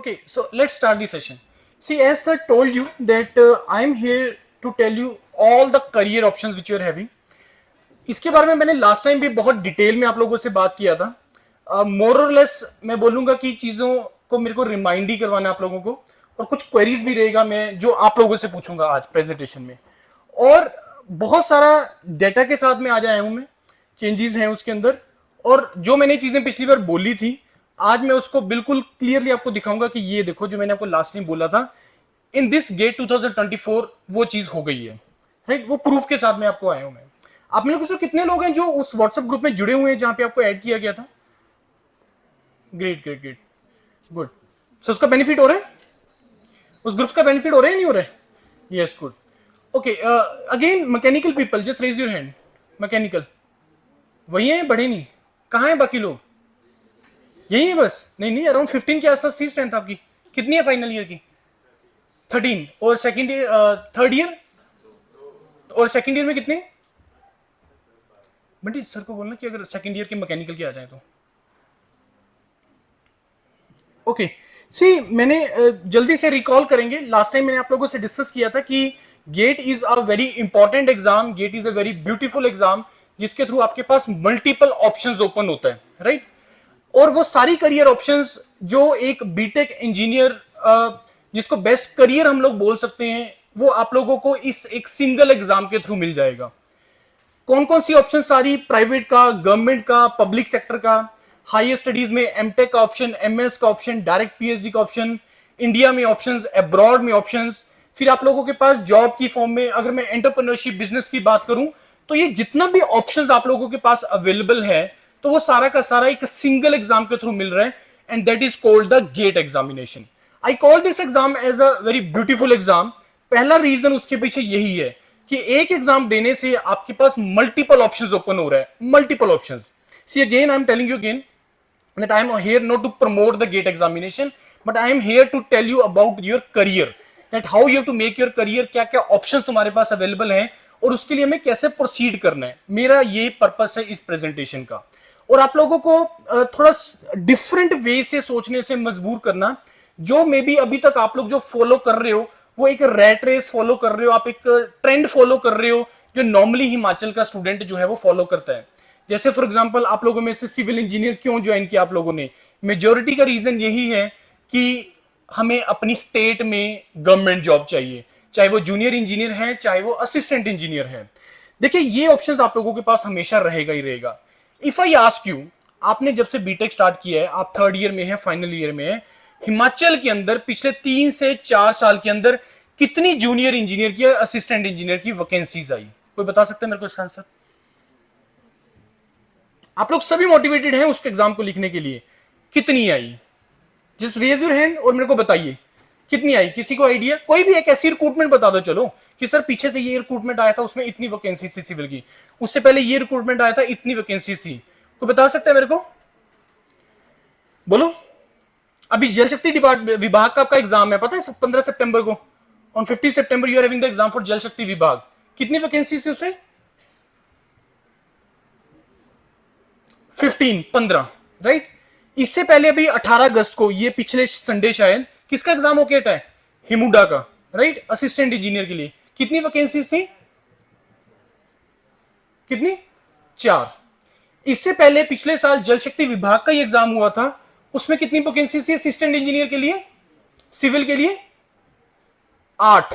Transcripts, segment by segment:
Okay, so let's start the session. See, as I told you that I'm here to tell you all the career options which you are having. इसके बारे में मैंने last time भी बहुत detail में आप लोगों से बात किया था। मोर और लेस मैं बोलूंगा कि चीजों को मेरे को रिमाइंड ही करवाना आप लोगों को, और कुछ क्वेरीज भी रहेगा मैं जो आप लोगों से पूछूंगा आज प्रेजेंटेशन में, और बहुत सारा डेटा के साथ में आज आया हूं मैं, चेंजेस हैं उसके अंदर, और जो मैंने चीजें पिछली बार बोली थी आज मैं उसको बिल्कुल क्लियरली आपको दिखाऊंगा कि ये देखो जो मैंने आपको लास्ट टाइम बोला था इन दिस गेट 2024 वो चीज हो गई है, राइट। वो प्रूफ के साथ में आपको आया हूं मैं। आप में से कितने लोग हैं जो उस व्हाट्सएप ग्रुप में जुड़े हुए हैं जहां पे आपको ऐड किया गया था? Great great great, good. So उसका बेनिफिट हो रहा है, उस ग्रुप का बेनिफिट हो रहा है नहीं हो रहा है? Yes, good. Okay, again mechanical people just raise your hand. Mechanical वही है, बढ़े नहीं? कहाँ है बाकी लोग? यही है बस? नहीं नहीं, अराउंड 15 के आसपास थी स्ट्रेंथ आपकी। कितनी है फाइनल ईयर की? 13। और सेकंड ईयर, थर्ड ईयर और सेकंड ईयर में कितने? बंटी सर को बोलना कि अगर सेकंड ईयर के मैकेनिकल के आ जाए तो। ओके, सी मैंने जल्दी से रिकॉल करेंगे, लास्ट टाइम मैंने आप लोगों से डिस्कस किया था कि GATE is a very important exam, GATE is a very beautiful exam जिसके थ्रू आपके पास मल्टीपल ऑप्शंस ओपन होता है, राइट। और वो सारी करियर ऑप्शंस जो एक बीटेक इंजीनियर जिसको बेस्ट करियर हम लोग बोल सकते हैं, वो आप लोगों को इस एक सिंगल एग्जाम के थ्रू मिल जाएगा। कौन कौन सी ऑप्शन? सारी प्राइवेट का, गवर्नमेंट का, पब्लिक सेक्टर का, हायर स्टडीज में एमटेक का ऑप्शन, एमएस का ऑप्शन, डायरेक्ट पीएचडी का ऑप्शन, इंडिया में ऑप्शंस, अब्रॉड में ऑप्शंस। फिर आप लोगों के पास जॉब की फॉर्म में अगर मैं एंटरप्रेन्योरशिप बिजनेस की बात करूं तो ये जितना भी ऑप्शंस आप लोगों के पास अवेलेबल है तो वो सारा का सारा एक सिंगल एग्जाम के थ्रू मिल रहा है, and that is called the GATE examination. I call this exam as a very beautiful exam. पहला रीजन उसके पीछे यही है कि एक एग्जाम देने से आपके पास मल्टीपल ऑप्शंस ओपन हो रहा है, multiple options. See again I am telling you again that I am here not to promote the GATE examination, but I am here to tell you about your career, that how you have to make your career, क्या क्या options तुम्हारे पास available हैं और उसके लिए हमें कैसे proceed करना है। मेरा ये पर्पस है इस प्रेजेंटेशन का, और आप लोगों को थोड़ा डिफरेंट वे से सोचने से मजबूर करना। जो मे बी अभी तक आप लोग जो फॉलो कर रहे हो वो एक रैट रेस फॉलो कर रहे हो, आप एक ट्रेंड फॉलो कर रहे हो जो नॉर्मली हिमाचल का स्टूडेंट जो है वो फॉलो करता है। जैसे फॉर एग्जांपल आप लोगों में से सिविल इंजीनियर क्यों ज्वाइन किया आप लोगों ने? मेजॉरिटी का रीजन यही है कि हमें अपनी स्टेट में गवर्नमेंट जॉब चाहिए, चाहे वो जूनियर इंजीनियर है चाहे वो असिस्टेंट इंजीनियर है। देखिए ये ऑप्शंस आप लोगों के पास हमेशा रहेगा ही रहेगा। इफ आई आस्क यू, आपने जब से बीटेक स्टार्ट किया है, आप थर्ड ईयर में है, फाइनल ईयर में है, हिमाचल के अंदर पिछले 3 से 4 साल के अंदर कितनी जूनियर इंजीनियर की, असिस्टेंट इंजीनियर की वैकेंसीज आई? कोई बता सकते हैं मेरे को इसका आंसर? आप लोग सभी मोटिवेटेड हैं उसके एग्जाम को लिखने के लिए, कितनी आई? जस्ट रेज योर हैंड और मेरे को बताइए कितनी आई। किसी को आइडिया? कोई भी एक ऐसी रिक्रूटमेंट बता दो चलो कि सर पीछे से ये रिक्रूटमेंट आया था उसमें इतनी वैकेंसीज थी सिविल की, उससे पहले ये रिक्रूटमेंट आया था इतनी वैकेंसीज थी। कोई बता सकता है मेरे को? बोलो। अभी जल शक्ति विभाग का आपका एग्जाम है, पता है 15 सितंबर को, ऑन 50 सितंबर you are having the exam for Jal Shakti विभाग। कितनी वैकेंसीज थी उसमें? 15, राइट। इससे पहले अभी 18 अगस्त को, ये पिछले संडे शायद, किसका एग्जाम होके हटा है? हिमुडा का, राइट, असिस्टेंट इंजीनियर के लिए। कितनी वैकेंसीज थी? कितनी? 4। इससे पहले पिछले साल जल शक्ति विभाग का ही एग्जाम हुआ था, उसमें कितनी वैकेंसीज थी असिस्टेंट इंजीनियर के लिए, सिविल के लिए? 8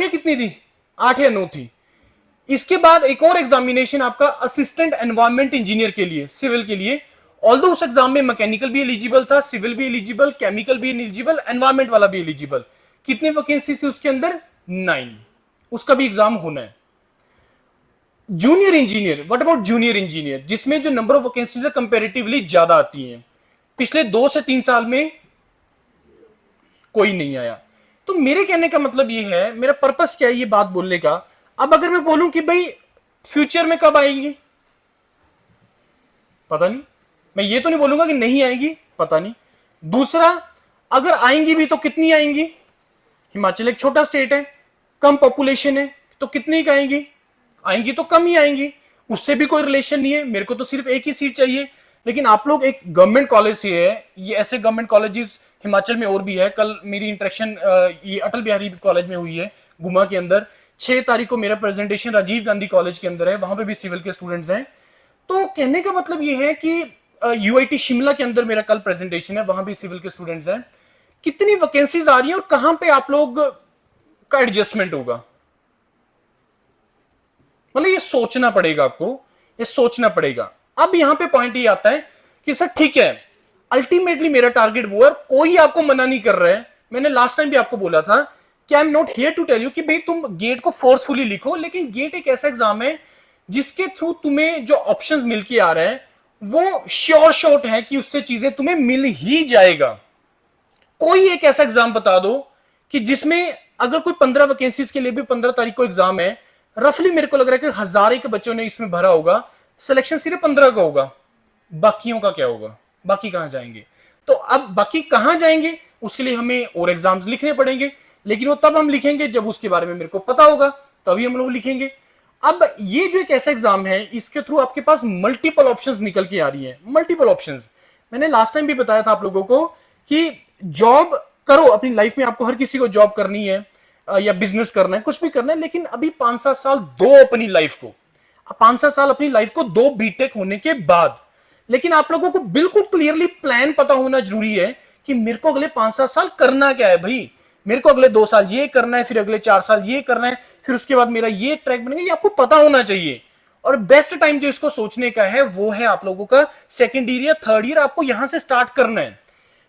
या कितनी थी? 8 या 9 थी। इसके बाद एक और एग्जामिनेशन आपका असिस्टेंट एनवायरमेंट इंजीनियर के लिए, सिविल के लिए। ऑल्दो उस एग्जाम में मैकेनिकल भी एलिजिबल था, सिविल भी एलिजिबल, केमिकल भी एलिजिबल, एनवायरमेंट वाला भी एलिजिबल। कितनी वैकेंसी थी उसके अंदर? 9। उसका भी एग्जाम होना है। Junior engineer, what about junior engineer, जिसमें जो नंबर ऑफ वैकेंसीज है कंपैरेटिवली ज्यादा आती हैं। पिछले 2 से 3 साल में कोई नहीं आया। तो मेरे कहने का मतलब ये है, मेरा पर्पस क्या है ये बात बोलने का। अब अगर मैं बोलूं कि भाई फ्यूचर में कब आएंगी, पता नहीं। मैं ये तो नहीं बोलूंगा कि नहीं आएगी, पता नहीं। दूसरा, अगर आएंगी भी तो कितनी आएंगी? हिमाचल एक छोटा स्टेट है, कम पॉपुलेशन है, तो कितनी का आएंगी? आएंगी तो कम ही आएंगी, उससे भी कोई रिलेशन नहीं है। मेरे को तो सिर्फ एक ही सीट चाहिए। लेकिन आप लोग एक गवर्नमेंट कॉलेज से है, ये ऐसे गवर्नमेंट कॉलेजेस हिमाचल में और भी है। कल मेरी इंटरेक्शन ये अटल बिहारी कॉलेज में हुई है गुमा के अंदर। 6 तारीख को मेरा प्रेजेंटेशन राजीव गांधी कॉलेज के अंदर है, वहां पे भी सिविल के स्टूडेंट्स हैं। तो कहने का मतलब ये है कि यूआईटी शिमला के अंदर मेरा कल प्रेजेंटेशन है, वहां भी सिविल के स्टूडेंट्स हैं। कितनी वैकेंसीज आ रही है और कहां पे आप लोग का एडजस्टमेंट होगा, मतलब ये सोचना पड़ेगा आपको, ये सोचना पड़ेगा। अब यहां पे पॉइंट ये आता है कि सर ठीक है, अल्टीमेटली मेरा टारगेट वो है, कोई आपको मना नहीं कर रहा है। मैंने लास्ट टाइम भी आपको बोला था कि I am not here to tell you कि भाई तुम गेट को फोर्सफुली लिखो, लेकिन गेट एक ऐसा एग्जाम है जिसके थ्रू तुम्हें जो ऑप्शंस मिल के आ रहे हैं वो श्योर शॉट है कि उससे चीजें तुम्हें मिल ही जाएगा। कोई एक ऐसा एग्जाम बता दो कि जिसमें अगर कोई 15 वैकेंसीज के लिए भी 15 तारीख को एग्जाम है, रफली मेरे को लग रहा है कि 1000 के बच्चों ने इसमें भरा होगा, सिलेक्शन सिर्फ 15 का होगा, बाकियों का क्या होगा, बाकी कहां जाएंगे? तो अब बाकी कहां जाएंगे उसके लिए हमें और एग्जाम्स लिखने पड़ेंगे, लेकिन वो तब हम लिखेंगे जब उसके बारे में मेरे को पता होगा, तभी हम लोग लिखेंगे। अब ये जो एक ऐसा एग्जाम है इसके थ्रू आपके पास मल्टीपल ऑप्शंस निकल के आ रही है, मल्टीपल ऑप्शंस। मैंने लास्ट टाइम भी बताया था आप लोगों को कि जॉब करो अपनी लाइफ में, आपको हर किसी को जॉब करनी है या बिजनेस करना है, कुछ भी करना है, लेकिन अभी 5-7 साल दो अपनी लाइफ को, 5-7 साल अपनी लाइफ को दो बीटेक होने के बाद। लेकिन आप लोगों को बिल्कुल क्लियरली प्लान पता होना जरूरी है कि मेरे को अगले 5-7 साल करना क्या है भाई। मेरे को अगले 2 साल ये करना है, फिर अगले 4 साल ये करना है, फिर उसके बाद मेरा ये ट्रैक बनेगा, ये आपको पता होना चाहिए। और बेस्ट टाइम जो इसको सोचने का है वो है आप लोगों का सेकेंड ईयर या थर्ड ईयर, आपको यहां से स्टार्ट करना है।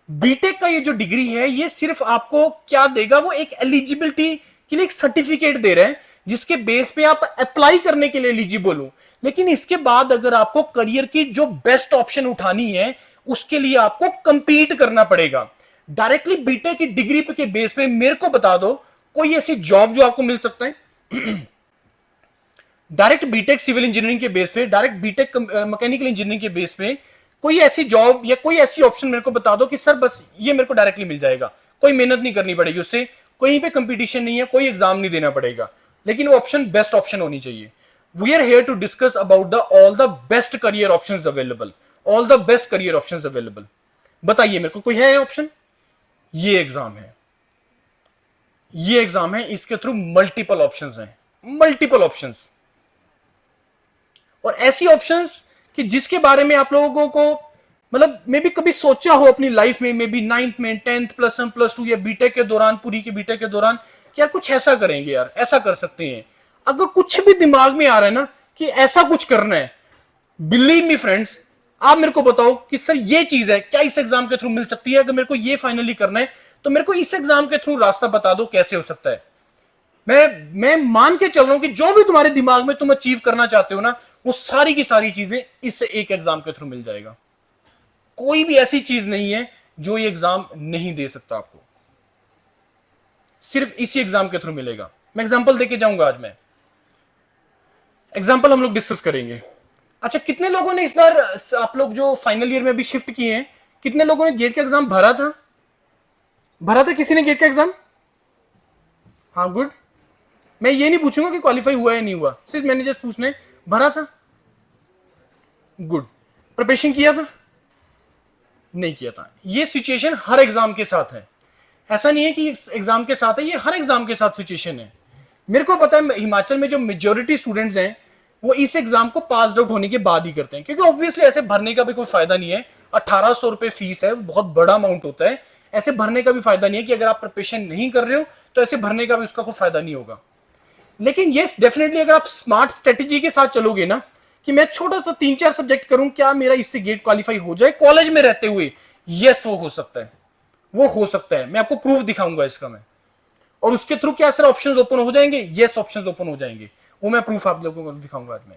बीटेक का ये जो डिग्री है ये सिर्फ आपको क्या देगा, वो एक एलिजिबिलिटी के लिए एक सर्टिफिकेट दे रहे हैं जिसके बेस पे आप अप्लाई करने के लिए एलिजिबल हो। लेकिन इसके बाद अगर आपको करियर की जो बेस्ट ऑप्शन उठानी है उसके लिए आपको कंपीट करना पड़ेगा। डायरेक्टली बीटेक की डिग्री के बेस पे मेरे को बता दो कोई ऐसी जॉब जो आपको मिल सकता है डायरेक्ट बीटेक सिविल इंजीनियरिंग के बेस पे, डायरेक्ट बीटेक मैकेनिकल इंजीनियरिंग के बेस पे कोई ऐसी जॉब या कोई ऐसी ऑप्शन मेरे को बता दो कि सर बस ये मेरे को डायरेक्टली मिल जाएगा, कोई मेहनत नहीं करनी पड़ेगी उससे, कहीं पे कंपटीशन नहीं है, कोई एग्जाम नहीं देना पड़ेगा, लेकिन वो ऑप्शन बेस्ट ऑप्शन होनी चाहिए। We are here to discuss about the all the best career options available, all the best career options available. बताइए मेरे को कोई है ऑप्शन? ये एग्जाम है, ये एग्जाम है, इसके थ्रू मल्टीपल ऑप्शंस हैं, मल्टीपल ऑप्शंस। और ऐसी ऑप्शंस कि जिसके बारे में आप लोगों को मतलब मे भी कभी सोचा हो अपनी लाइफ में, मे बी 9th में, 10th +1 +2 या बीटेक के दौरान, पूरी की बीटेक के दौरान, क्या कुछ ऐसा करेंगे यार, ऐसा कर सकते हैं। अगर कुछ भी दिमाग में आ रहा है ना कि ऐसा कुछ करना है, बिलीव मी फ्रेंड्स, आप मेरे को बताओ कि सर ये चीज है, क्या इस एग्जाम के थ्रू मिल सकती है? अगर मेरे को ये फाइनली करना है तो मेरे को इस एग्जाम के थ्रू रास्ता बता दो कैसे हो सकता है। मैं मान के चल रहा हूं कि जो भी तुम्हारे दिमाग में तुम अचीव करना चाहते हो ना, वो सारी की सारी चीजें इस एक एग्जाम के थ्रू मिल जाएगा। कोई भी ऐसी चीज नहीं है जो ये एग्जाम नहीं दे सकता आपको, सिर्फ इसी एग्जाम के थ्रू मिलेगा। मैं एग्जांपल देके जाऊंगा, आज मैं एग्जांपल हम लोग डिस्कस करेंगे। अच्छा, कितने लोगों ने इस बार, आप लोग जो फाइनल ईयर में भी शिफ्ट किए हैं, कितने लोगों ने गेट का एग्जाम भरा था? भरा था किसी ने गेट का एग्जाम? हाँ, गुड। मैं ये नहीं पूछूंगा कि क्वालिफाई हुआ या नहीं हुआ, सिर्फ मैंने जस्ट पूछना है, भरा था? गुड। प्रिपरेशन किया था? नहीं किया था। ये सिचुएशन हर एग्जाम के साथ है, ऐसा नहीं है कि एग्जाम के साथ है, ये हर एग्जाम के साथ सिचुएशन है। मेरे को पता है हिमाचल में जो मेजोरिटी स्टूडेंट्स हैं वो इस एग्जाम को पास आउट होने के बाद ही करते हैं, क्योंकि ऑब्वियसली ऐसे भरने का भी कोई फायदा नहीं है। 1800 रुपए फीस है, बहुत बड़ा अमाउंट होता है, ऐसे भरने का भी फायदा नहीं है कि अगर आप प्रिपरेशन नहीं कर रहे हो तो ऐसे भरने का भी उसका कोई फायदा नहीं होगा। लेकिन यस, डेफिनेटली अगर आप स्मार्ट स्ट्रेटेजी के साथ चलोगे ना कि मैं छोटा सा 3-4 सब्जेक्ट करूं, क्या मेरा इससे गेट क्वालिफाई हो जाए कॉलेज में रहते हुए, यस वो हो सकता है, वो हो सकता है। मैं आपको प्रूफ दिखाऊंगा इसका मैं, और उसके थ्रू क्या सर ऑप्शंस ओपन हो जाएंगे? यस, ऑप्शंस ओपन हो जाएंगे, वो मैं प्रूफ आप लोगों को दिखाऊंगा आज मैं।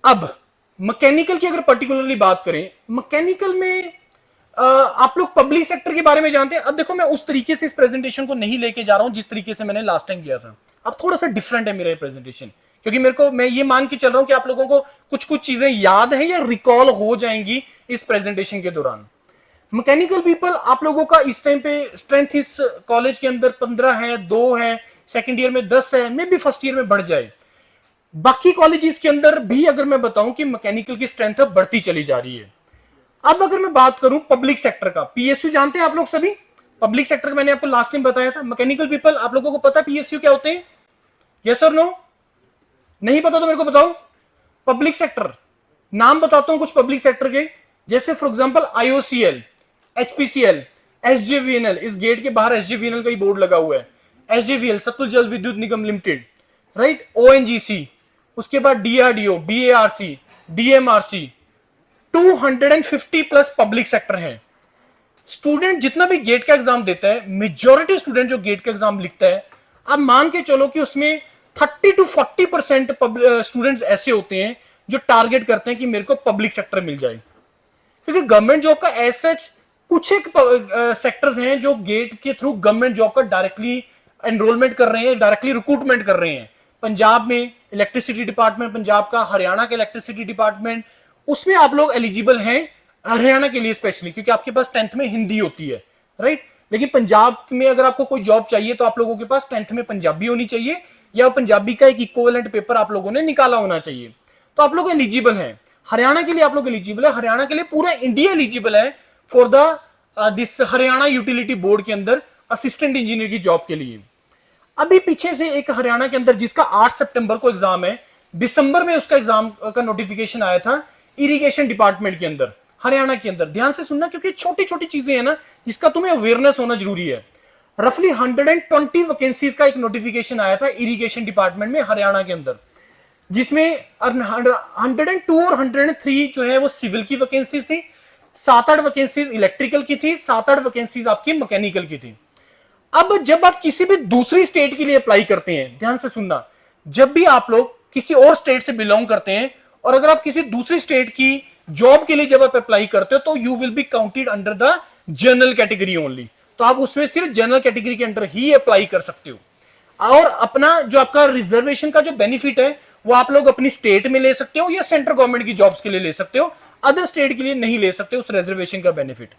अब मैकेनिकल की अगर पर्टिकुलरली बात करें, मैकेनिकल में आप लोग पब्लिक सेक्टर के बारे में जानते हैं। अब देखो, मैं उस तरीके से इस प्रेजेंटेशन को नहीं लेके जा रहा हूं जिस तरीके से मैंने लास्ट टाइम किया था। अब थोड़ा सा डिफरेंट है मेरा प्रेजेंटेशन, क्योंकि मैं ये मान के चल रहा हूं कि आप लोगों को कुछ कुछ चीजें याद है या रिकॉल हो जाएंगी इस प्रेजेंटेशन के दौरान। मैकेनिकल पीपल, आप लोगों का इस टाइम पे स्ट्रेंथ इस कॉलेज के अंदर 15 है, 2 है, सेकेंड ईयर में 10 है, मे भी फर्स्ट ईयर में बढ़ जाए। बाकी कॉलेजेस के अंदर भी अगर मैं बताऊं कि मैकेनिकल की स्ट्रेंथ बढ़ती चली जा रही है। अब अगर मैं बात करूं पब्लिक सेक्टर का, पीएसयू जानते हैं आप लोग सभी? पब्लिक सेक्टर का मैंने आपको लास्ट टाइम बताया था। मैकेनिकल पीपल, आप लोगों को पता पीएसयू क्या होते हैं? यस और नो? नहीं पता तो मेरे को बताओ। पब्लिक सेक्टर नाम बताता हूं कुछ पब्लिक सेक्टर के, जैसे for example IOCL, HPCL, SJVNL. इस गेट के बाहर एसजेवीएनएल का ही बोर्ड लगा हुआ है। एसजेवीएल सतलुज जल विद्युत निगम लिमिटेड, राइट। ओएनजीसी, उसके बाद DRDO, BARC, DMRC, 250 plus public sector है। स्टूडेंट जितना भी गेट का एग्जाम देता है, मेजॉरिटी स्टूडेंट जो गेट का एग्जाम लिखता है, आप मान के चलो कि उसमें 30 to 40% स्टूडेंट्स ऐसे होते हैं जो टारगेट करते हैं कि मेरे को पब्लिक सेक्टर मिल जाए। क्योंकि गवर्नमेंट जॉब का ऐसा कुछ एक सेक्टर्स हैं जो गेट के थ्रू गवर्नमेंट जॉब का डायरेक्टली एनरोलमेंट कर रहे हैं, डायरेक्टली रिक्रूटमेंट कर रहे हैं। पंजाब में इलेक्ट्रिसिटी डिपार्टमेंट, पंजाब का, हरियाणा का इलेक्ट्रिसिटी डिपार्टमेंट, उसमें आप लोग एलिजिबल हैं, हरियाणा के लिए स्पेशली, क्योंकि आपके पास 10th में हिंदी होती है, राइट। लेकिन पंजाब में अगर आपको कोई जॉब चाहिए तो आप लोगों के पास 10th में पंजाबी होनी चाहिए, या पंजाबी का एक इक्विवेलेंट पेपर आप लोगों ने निकाला होना चाहिए, तो आप लोग एलिजिबल हैं। हरियाणा के लिए आप लोग एलिजिबल है, हरियाणा के लिए पूरा इंडिया एलिजिबल है for the this Haryana utility board के अंदर असिस्टेंट इंजीनियर की जॉब के लिए। अभी पीछे से एक हरियाणा के अंदर जिसका 8 सितंबर को एग्जाम है, दिसंबर में उसका एग्जाम का नोटिफिकेशन आया था इरिगेशन डिपार्टमेंट के अंदर, हरियाणा के अंदर। ध्यान से सुनना, क्योंकि छोटी छोटी चीजें हैं ना, जिसका तुम्हें अवेयरनेस होना जरूरी है। रफली 120 वैकेंसीज का एक नोटिफिकेशन आया था इरिगेशन डिपार्टमेंट में हरियाणा के अंदर, जिसमें 102 और 103 जो है वो सिविल की वैकेंसीज थी, 7-8 वैकेंसीज इलेक्ट्रिकल की थी, 7-8 वैकेंसीज आपकी मैकेनिकल की थी। अब जब आप किसी भी दूसरी स्टेट के लिए अप्लाई करते हैं, ध्यान से सुनना, जब भी आप लोग किसी और स्टेट से बिलोंग करते हैं और अगर आप किसी दूसरी स्टेट की जॉब के लिए जब आप अप्लाई करते हो तो you will be counted under the general category only. तो आप उसमें सिर्फ जनरल कैटेगरी के अंडर ही अप्लाई कर सकते हो, और अपना जो आपका रिजर्वेशन का जो बेनिफिट है वो आप लोग अपनी स्टेट में ले सकते हो या सेंट्रल गवर्नमेंट की जॉब्स के लिए ले सकते हो, अदर स्टेट के लिए नहीं ले सकते उस रिजर्वेशन का बेनिफिट।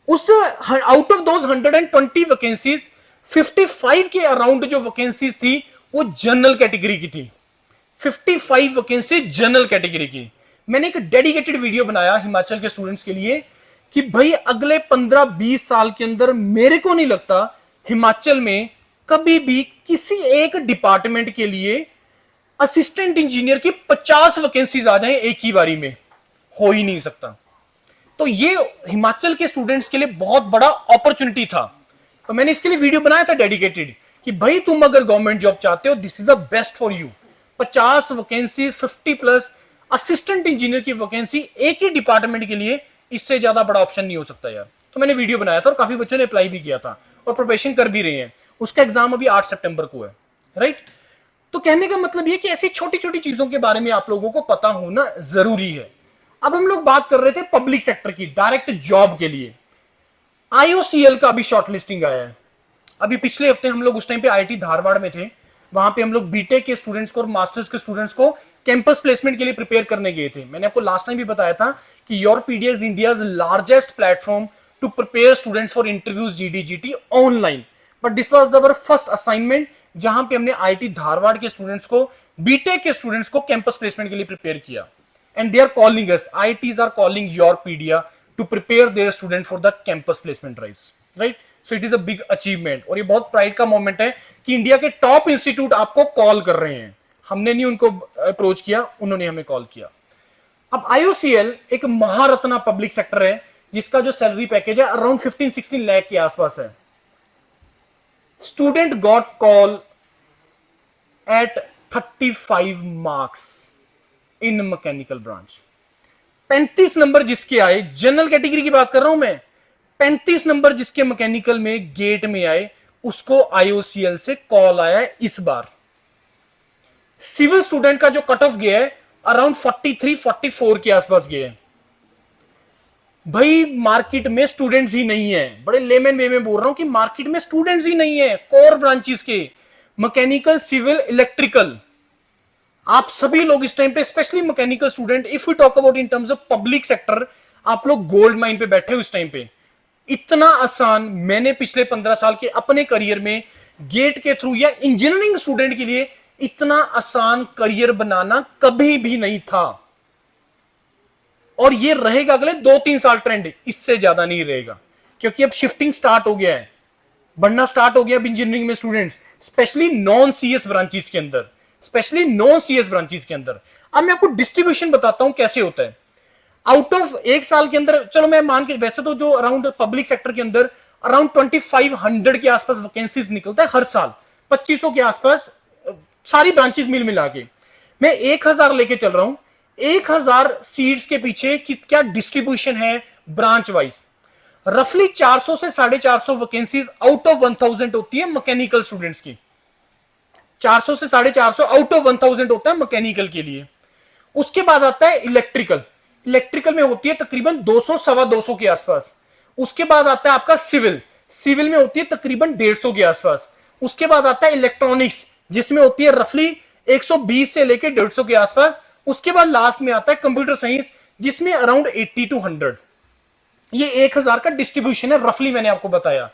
उस आउट ऑफ दोज 120 वैकेंसीज 55 के अराउंड जो वैकेंसीज थी वो जनरल कैटेगरी की थी। 55 वैकेंसी जनरल कैटेगरी की। मैंने एक डेडिकेटेड वीडियो बनाया हिमाचल के स्टूडेंट्स के लिए कि भाई अगले 15-20 साल के अंदर मेरे को नहीं लगता हिमाचल में कभी भी किसी एक डिपार्टमेंट के लिए असिस्टेंट इंजीनियर की 50 वैकेंसीज आ जाएं एक ही बारी में, हो ही नहीं सकता। तो ये हिमाचल के स्टूडेंट्स के लिए बहुत बड़ा अपॉर्चुनिटी था। तो मैंने इसके लिए वीडियो बनाया था डेडिकेटेड कि भाई तुम अगर गवर्नमेंट जॉब चाहते हो, this is the best for you. 50 vacancies, 50 plus assistant engineer की वैकेंसी एक ही डिपार्टमेंट के लिए, इससे ज्यादा बड़ा ऑप्शन नहीं हो सकता यार। तो मैंने वीडियो बनाया था और काफी बच्चों ने अप्लाई भी किया था और प्रिपरेशन कर भी रहे हैं। उसका एग्जाम अभी 8 सितंबर को है, राइट। तो कहने का मतलब ये कि ऐसी छोटी छोटी चीजों के बारे में आप लोगों को पता होना जरूरी है। अब हम लोग बात कर रहे थे पब्लिक सेक्टर की डायरेक्ट जॉब के लिए। आईओसीएल का अभी शॉर्टलिस्टिंग आया है। अभी पिछले हफ्ते हम लोग उस टाइम पे आईटी धारवाड़ में थे, वहां पे हम लोग बीटेक के स्टूडेंट्स को और मास्टर्स के स्टूडेंट्स को कैंपस प्लेसमेंट के लिए प्रिपेयर करने गए थे। मैंने आपको लास्ट टाइम भी बताया था कि Yourpedia is India's largest platform to prepare students for interviews GD online. But this was our first assignment, जहां पे हमने आईटी धारवाड़ के स्टूडेंट्स को, बीटेक के स्टूडेंट्स को कैंपस प्लेसमेंट के लिए प्रिपेयर किया। And they are calling us, IITs are calling Yourpedia to prepare their student for the campus placement drives, right? So it is a big achievement और ये बहुत pride का moment है कि इंडिया के टॉप इंस्टीट्यूट आपको call कर रहे हैं। हमने नहीं उनको अप्रोच किया, उन्होंने हमें कॉल किया। अब IOCL एक महारत्ना पब्लिक सेक्टर है जिसका जो सैलरी पैकेज है अराउंड 15-16 लाख के आसपास है। Student got call at 35 marks in mechanical branch. 35 number जिसके आए, जनरल कैटेगरी की बात कर रहा हूं मैं, 35 नंबर जिसके मैकेनिकल में गेट में आए, उसको आईओसीएल से कॉल आया है इस बार। सिविल स्टूडेंट का जो कट ऑफ गया है अराउंड 43-44 के आसपास गया है। भाई मार्केट में स्टूडेंट्स ही नहीं है, बड़े लेमन वे में बोल रहा हूं कि मार्केट में स्टूडेंट्स ही नहीं है कोर ब्रांचेस के, मैकेनिकल, सिविल, इलेक्ट्रिकल। आप सभी लोग इस टाइम पे, specially mechanical student, if you talk about in terms of public sector, आप लोग गोल्ड माइन पे बैठे हो इस टाइम पे। इतना आसान मैंने पिछले 15 साल के अपने करियर में गेट के थ्रू या इंजीनियरिंग स्टूडेंट के लिए इतना आसान करियर बनाना कभी भी नहीं था। और ये रहेगा अगले 2-3 साल ट्रेंड, इससे ज्यादा नहीं रहेगा, क्योंकि अब शिफ्टिंग स्टार्ट हो गया है, बढ़ना स्टार्ट हो गया अब इंजीनियरिंग में students, specially non CS branches के अंदर, स्पेशली नॉन सीएस ब्रांचेस के अंदर। अब मैं आपको डिस्ट्रीब्यूशन बताता हूं कैसे होता है। आउट ऑफ एक साल के अंदर, चलो मैं मान के, वैसे तो जो अराउंड पब्लिक सेक्टर के अंदर अराउंड 2500 के आसपास वैकेंसीज निकलता है हर साल, 2500 के आसपास सारी ब्रांचेस मिल मिला के। मैं 1000 लेके चल रहा हूं, 1000 सीट्स के पीछे क्या डिस्ट्रीब्यूशन है ब्रांच वाइज। रफली 400 से 450 वैकेंसीज आउट ऑफ 1000 होती है मैकेनिकल स्टूडेंट्स की, 400 से 450 आउट ऑफ 1000 होता है मैकेनिकल के लिए। उसके बाद आता है इलेक्ट्रिकल, इलेक्ट्रिकल में होती है तकरीबन 200 सवा 200 के आसपास। उसके बाद आता है आपका सिविल, सिविल में होती है तकरीबन 150 के आसपास। उसके बाद आता है इलेक्ट्रॉनिक्स, जिसमें होती है रफली 120 से लेकर 150 के आसपास। उसके बाद लास्ट में आता है कंप्यूटर साइंस, जिसमें अराउंड 80 to 100। ये 1000 का डिस्ट्रीब्यूशन है रफली, मैंने आपको बताया।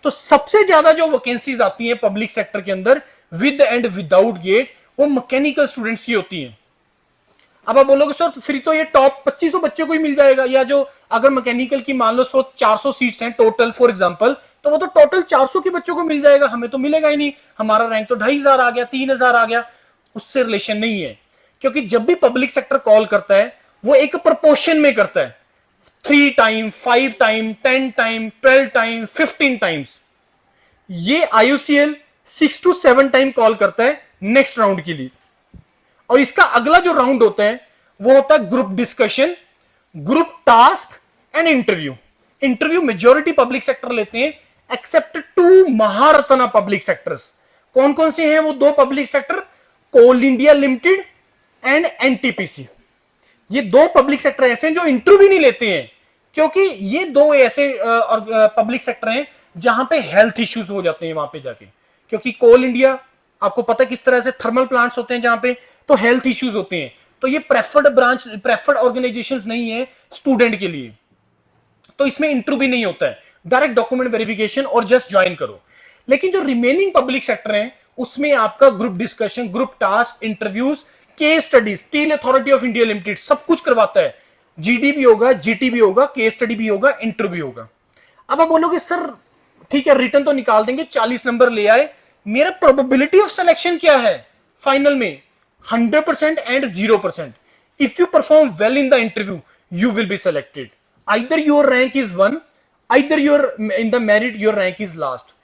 तो सबसे ज्यादा जो वैकेंसीज आती है पब्लिक सेक्टर के अंदर विद एंड विदाउट गेट, वो मैकेनिकल स्टूडेंट्स की होती है। अब आप बोलोगे सर फिर तो ये टॉप 2500 बच्चों को ही मिल जाएगा, या जो अगर मैकेनिकल की मान लो 400 सीट्स हैं टोटल फॉर एग्जांपल, तो वो तो टोटल 400 के बच्चों को मिल जाएगा, हमें तो मिलेगा ही नहीं, हमारा रैंक तो 2500 आ गया, 3000 आ गया। उससे रिलेशन नहीं है, क्योंकि जब भी पब्लिक सेक्टर कॉल करता है वो एक प्रोपोर्शन में करता है, 3 time, 5 time, 10 time, 12 time, 15 times. ये IUCL 6 to 7 टाइम कॉल करता है नेक्स्ट राउंड के लिए। और इसका अगला जो राउंड होता है वो होता है group discussion, group task and interview. Interview majority public sector लेते हैं एक्सेप्ट 2 महारत्ना पब्लिक सेक्टर्स। कौन कौन से हैं वो 2 public sector? Coal India Limited and NTPC। ये 2 पब्लिक सेक्टर ऐसे हैं जो इंटरव्यू नहीं लेते हैं, क्योंकि ये 2 ऐसे पब्लिक सेक्टर हैं जहां पे हेल्थ इश्यूज हो जाते हैं वहां पे जाके। क्योंकि कोल इंडिया आपको पता है किस तरह से थर्मल प्लांट्स होते हैं जहां पे, तो हेल्थ इश्यूज होते हैं, तो ये प्रेफर्ड ब्रांच, प्रेफर्ड ऑर्गेनाइजेशंस नहीं है स्टूडेंट के लिए, तो इसमें इंटरव्यू भी नहीं होता है, डायरेक्ट डॉक्यूमेंट वेरिफिकेशन और जस्ट ज्वाइन करो। लेकिन जो रिमेनिंग पब्लिक सेक्टर है उसमें आपका group discussion, group task, interviews, case study, steel authority of India limited सब कुछ करवाता है। GD भी होगा, GT भी होगा, केस स्टडी भी होगा, इंटरव्यू भी होगा। अब आप बोलोगे सर ठीक है रिटर्न तो निकाल देंगे, 40 नंबर ले आए, मेरा प्रोबेबिलिटी ऑफ सिलेक्शन क्या है फाइनल में? 100% and 0%। If you perform well in the interview you will be selected, either your rank is 1, either your in the merit your rank is last.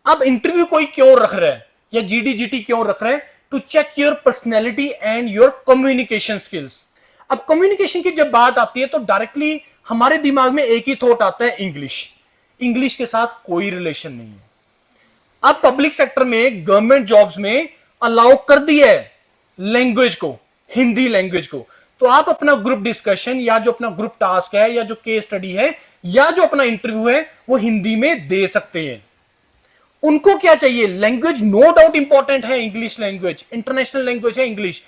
अब इंटरव्यू कोई क्यों रख रहा है या GD GT क्यों रख रहा है? To check your personality and your communication skills. अब कम्युनिकेशन की जब बात आती है तो डायरेक्टली हमारे दिमाग में एक ही थॉट आता है, इंग्लिश। इंग्लिश के साथ कोई रिलेशन नहीं है। अब पब्लिक सेक्टर में गवर्नमेंट जॉब्स में अलाउ कर दिया है लैंग्वेज को, हिंदी लैंग्वेज को, तो आप अपना ग्रुप डिस्कशन या जो अपना ग्रुप टास्क है या जो केस स्टडी है या जो अपना इंटरव्यू है वो हिंदी में दे सकते हैं। उनको क्या चाहिए? लैंग्वेज नो डाउट इंपॉर्टेंट है, इंग्लिश लैंग्वेज इंटरनेशनल लैंग्वेज है इंग्लिश।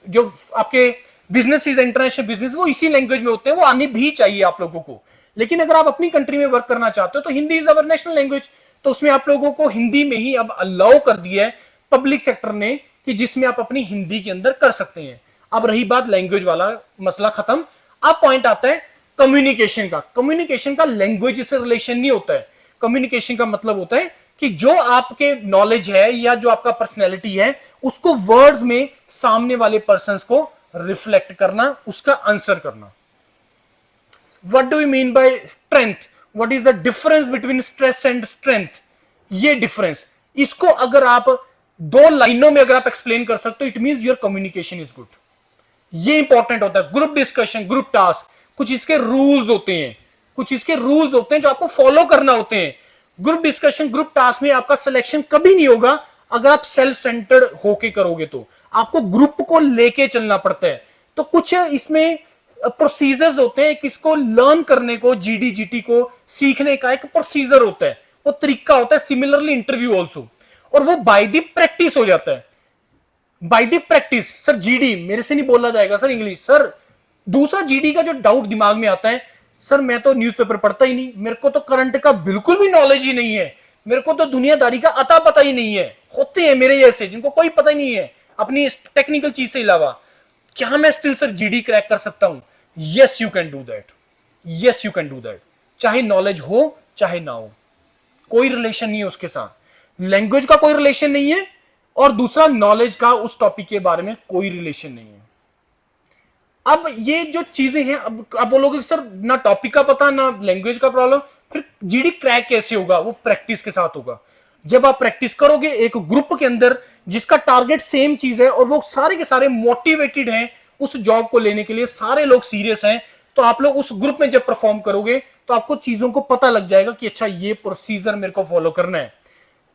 जो आपके बिजनेस इज इंटरनेशनल बिजनेस वो इसी लैंग्वेज में होते हैं, वो आनी भी चाहिए आप लोगों को। लेकिन अगर आप अपनी कंट्री में वर्क करना चाहते हो तो Hindi is our national language, तो उसमें आप लोगों को हिंदी में ही अब अलाउ कर दिया है पब्लिक सेक्टर ने कि जिसमें आप अपनी हिंदी के अंदर कर सकते हैं। अब रही बात लैंग्वेज वाला मसला खत्म। अब पॉइंट आता है कम्युनिकेशन का। कम्युनिकेशन का लैंग्वेज से रिलेशन नहीं होता है। कम्युनिकेशन का मतलब होता है कि जो आपके नॉलेज है या जो आपका पर्सनैलिटी है उसको वर्ड्स में सामने वाले पर्सन को रिफ्लेक्ट करना, उसका आंसर करना। What do you mean by strength? What is the difference between stress and strength? ये डिफरेंस, इसको अगर आप 2 लाइनों में अगर आप एक्सप्लेन कर सकते हो, it means your communication is good. ये इंपॉर्टेंट होता है। ग्रुप डिस्कशन, ग्रुप टास्क, कुछ इसके रूल्स होते हैं, कुछ इसके रूल्स होते हैं जो आपको फॉलो करना होते हैं। ग्रुप डिस्कशन, ग्रुप टास्क में आपका सिलेक्शन कभी नहीं होगा अगर आप सेल्फ सेंटर्ड होके करोगे, तो आपको ग्रुप को लेके चलना पड़ता है। तो कुछ इसमें प्रोसीजर्स होते हैं, किसको लर्न करने को, GD GT को सीखने का एक प्रोसीजर होता है, वो तरीका होता है। सिमिलरली इंटरव्यू ऑल्सो, और वो बाय द प्रैक्टिस हो जाता है। By the practice. Sir GD मेरे से नहीं बोला जाएगा सर इंग्लिश। सर दूसरा GD का जो डाउट दिमाग में आता है, सर मैं तो न्यूज़पेपर पढ़ता ही नहीं, मेरे को तो करंट का बिल्कुल भी नॉलेज ही नहीं है, मेरे को तो दुनियादारी का अता पता ही नहीं है। होते हैं मेरे जैसे जिनको कोई पता ही नहीं है अपनी टेक्निकल चीज से अलावा। क्या मैं स्टिल सर GD क्रैक कर सकता हूं? Yes you can do that, yes you can do that, चाहे नॉलेज हो चाहे ना हो, कोई रिलेशन नहीं है उसके साथ, लैंग्वेज का कोई रिलेशन नहीं है, और दूसरा नॉलेज का उस टॉपिक के बारे में कोई रिलेशन नहीं है। अब ये जो चीजें हैं, अब आप बोलोगे सर ना टॉपिक का पता ना लैंग्वेज का प्रॉब्लम, फिर जीडी क्रैक कैसे होगा? वो प्रैक्टिस के साथ होगा। जब आप प्रैक्टिस करोगे एक ग्रुप के अंदर जिसका टारगेट सेम चीज है और वो सारे के सारे मोटिवेटेड हैं उस जॉब को लेने के लिए, सारे लोग सीरियस हैं, तो आप लोग उस ग्रुप में जब परफॉर्म करोगे तो आपको चीजों को पता लग जाएगा कि अच्छा ये प्रोसीजर मेरे को फॉलो करना है।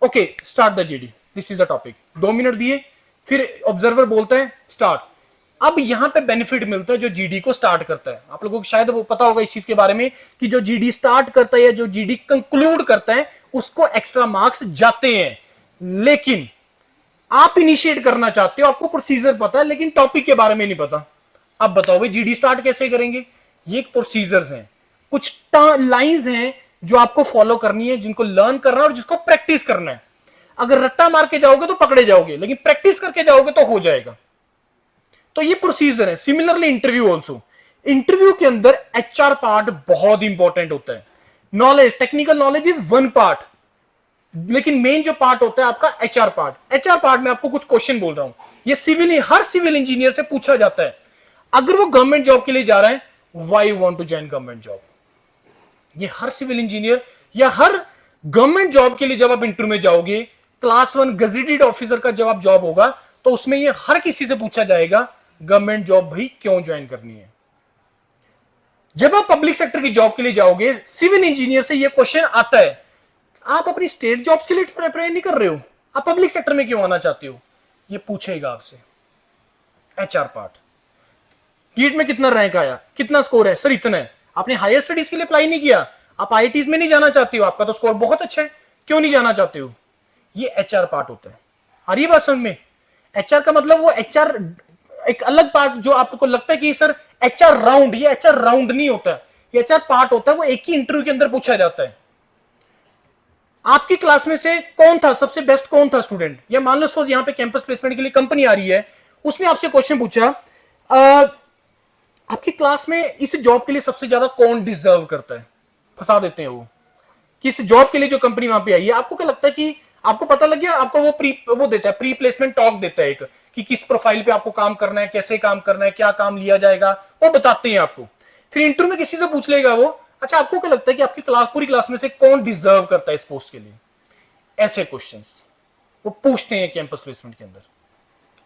Okay, start the GD, this is the topic. 2 minute दिए, फिर ऑब्जर्वर बोलता है स्टार्ट। अब यहां पे बेनिफिट मिलता है जो जीडी को स्टार्ट करता है। आप लोगों को शायद वो पता होगा इस चीज के बारे में कि जो जीडी स्टार्ट करता है या जो जीडी कंक्लूड करता है उसको एक्स्ट्रा मार्क्स जाते हैं। लेकिन आप इनिशिएट करना चाहते हो, आपको प्रोसीजर पता है लेकिन टॉपिक के बारे में नहीं पता। अब बताओ भाई जीडी स्टार्ट कैसे करेंगे? ये एक प्रोसीजर्स हैं, कुछ लाइंस हैं जो आपको फॉलो करनी है, जिनको लर्न करना है और जिसको प्रैक्टिस करना है। अगर रट्टा मार के जाओगे तो पकड़े जाओगे, लेकिन प्रैक्टिस करके जाओगे तो हो जाएगा। तो ये प्रोसीजर है। सिमिलरली इंटरव्यू ऑल्सो, इंटरव्यू के अंदर एचआर पार्ट बहुत इंपॉर्टेंट होता है। Knowledge, technical knowledge is one part, लेकिन मेन जो पार्ट होता है आपका एचआर पार्ट। एचआर पार्ट में आपको कुछ क्वेश्चन बोल रहा हूं, ये हर सिविल इंजीनियर से पूछा जाता है। अगर वो गवर्नमेंट जॉब के लिए जा रहा है, why you want to join government job, ये हर सिविल इंजीनियर या हर गवर्नमेंट जॉब के लिए जब आप इंटरव्यू में जाओगे, क्लास 1 गजेटेड ऑफिसर का जब आप जॉब होगा तो उसमें ये हर किसी से पूछा जाएगा गवर्नमेंट जॉब भाई क्यों ज्वाइन करनी है। जब आप पब्लिक सेक्टर की जॉब के लिए जाओगे, सिविल इंजीनियर से ये क्वेश्चन आता है, आप अपनी स्टेट जॉब्स के लिए प्रिपेयर नहीं कर रहे हो, आप पब्लिक सेक्टर में क्यों आना चाहते हो? ये पूछेगा आपसे। एचआर पार्ट, नीट में कितना रैंक आया, कितना स्कोर है? सर इतना है। आपने हायर स्टडीज के लिए अप्लाई नहीं किया, आप आईआईटीज में नहीं जाना चाहते हो, आपका तो स्कोर बहुत अच्छा है, क्यों नहीं जाना चाहते हो? ये एचआर पार्ट होता है। आ रही है बात समझ में? एचआर का मतलब वो एचआर एक अलग पार्ट, जो आपको लगता है कि सर एचआर राउंड, ये एचआर राउंड नहीं होता, ये एचआर पार्ट होता है, वो एक ही इंटरव्यू के अंदर पूछा जाता है। आपकी क्लास में से कौन था सबसे बेस्ट, कौन था स्टूडेंट, या मान लो सपोज यहां पे कैंपस प्लेसमेंट के लिए कंपनी आ रही है, उसने आपसे क्वेश्चन पूछा आपकी क्लास में इस जॉब के लिए सबसे ज्यादा कौन डिजर्व करता है? फंसा देते हैं वो कि इस जॉब के लिए जो कंपनी वहां पे आई है, आपको क्या लगता है कि आपको पता लग गया? आपको वो देता है, प्री प्लेसमेंट टॉक देता है एक, कि किस प्रोफाइल पे आपको काम करना है, कैसे काम करना है, क्या काम लिया जाएगा, वो बताते हैं आपको। फिर इंटरव्यू में किसी से पूछ लेगा वो, अच्छा आपको क्या लगता है कि आपकी क्लास, पूरी क्लास में से कौन डिजर्व करता है इस पोस्ट के लिए? ऐसे क्वेश्चंस वो पूछते हैं कैंपस प्लेसमेंट के अंदर।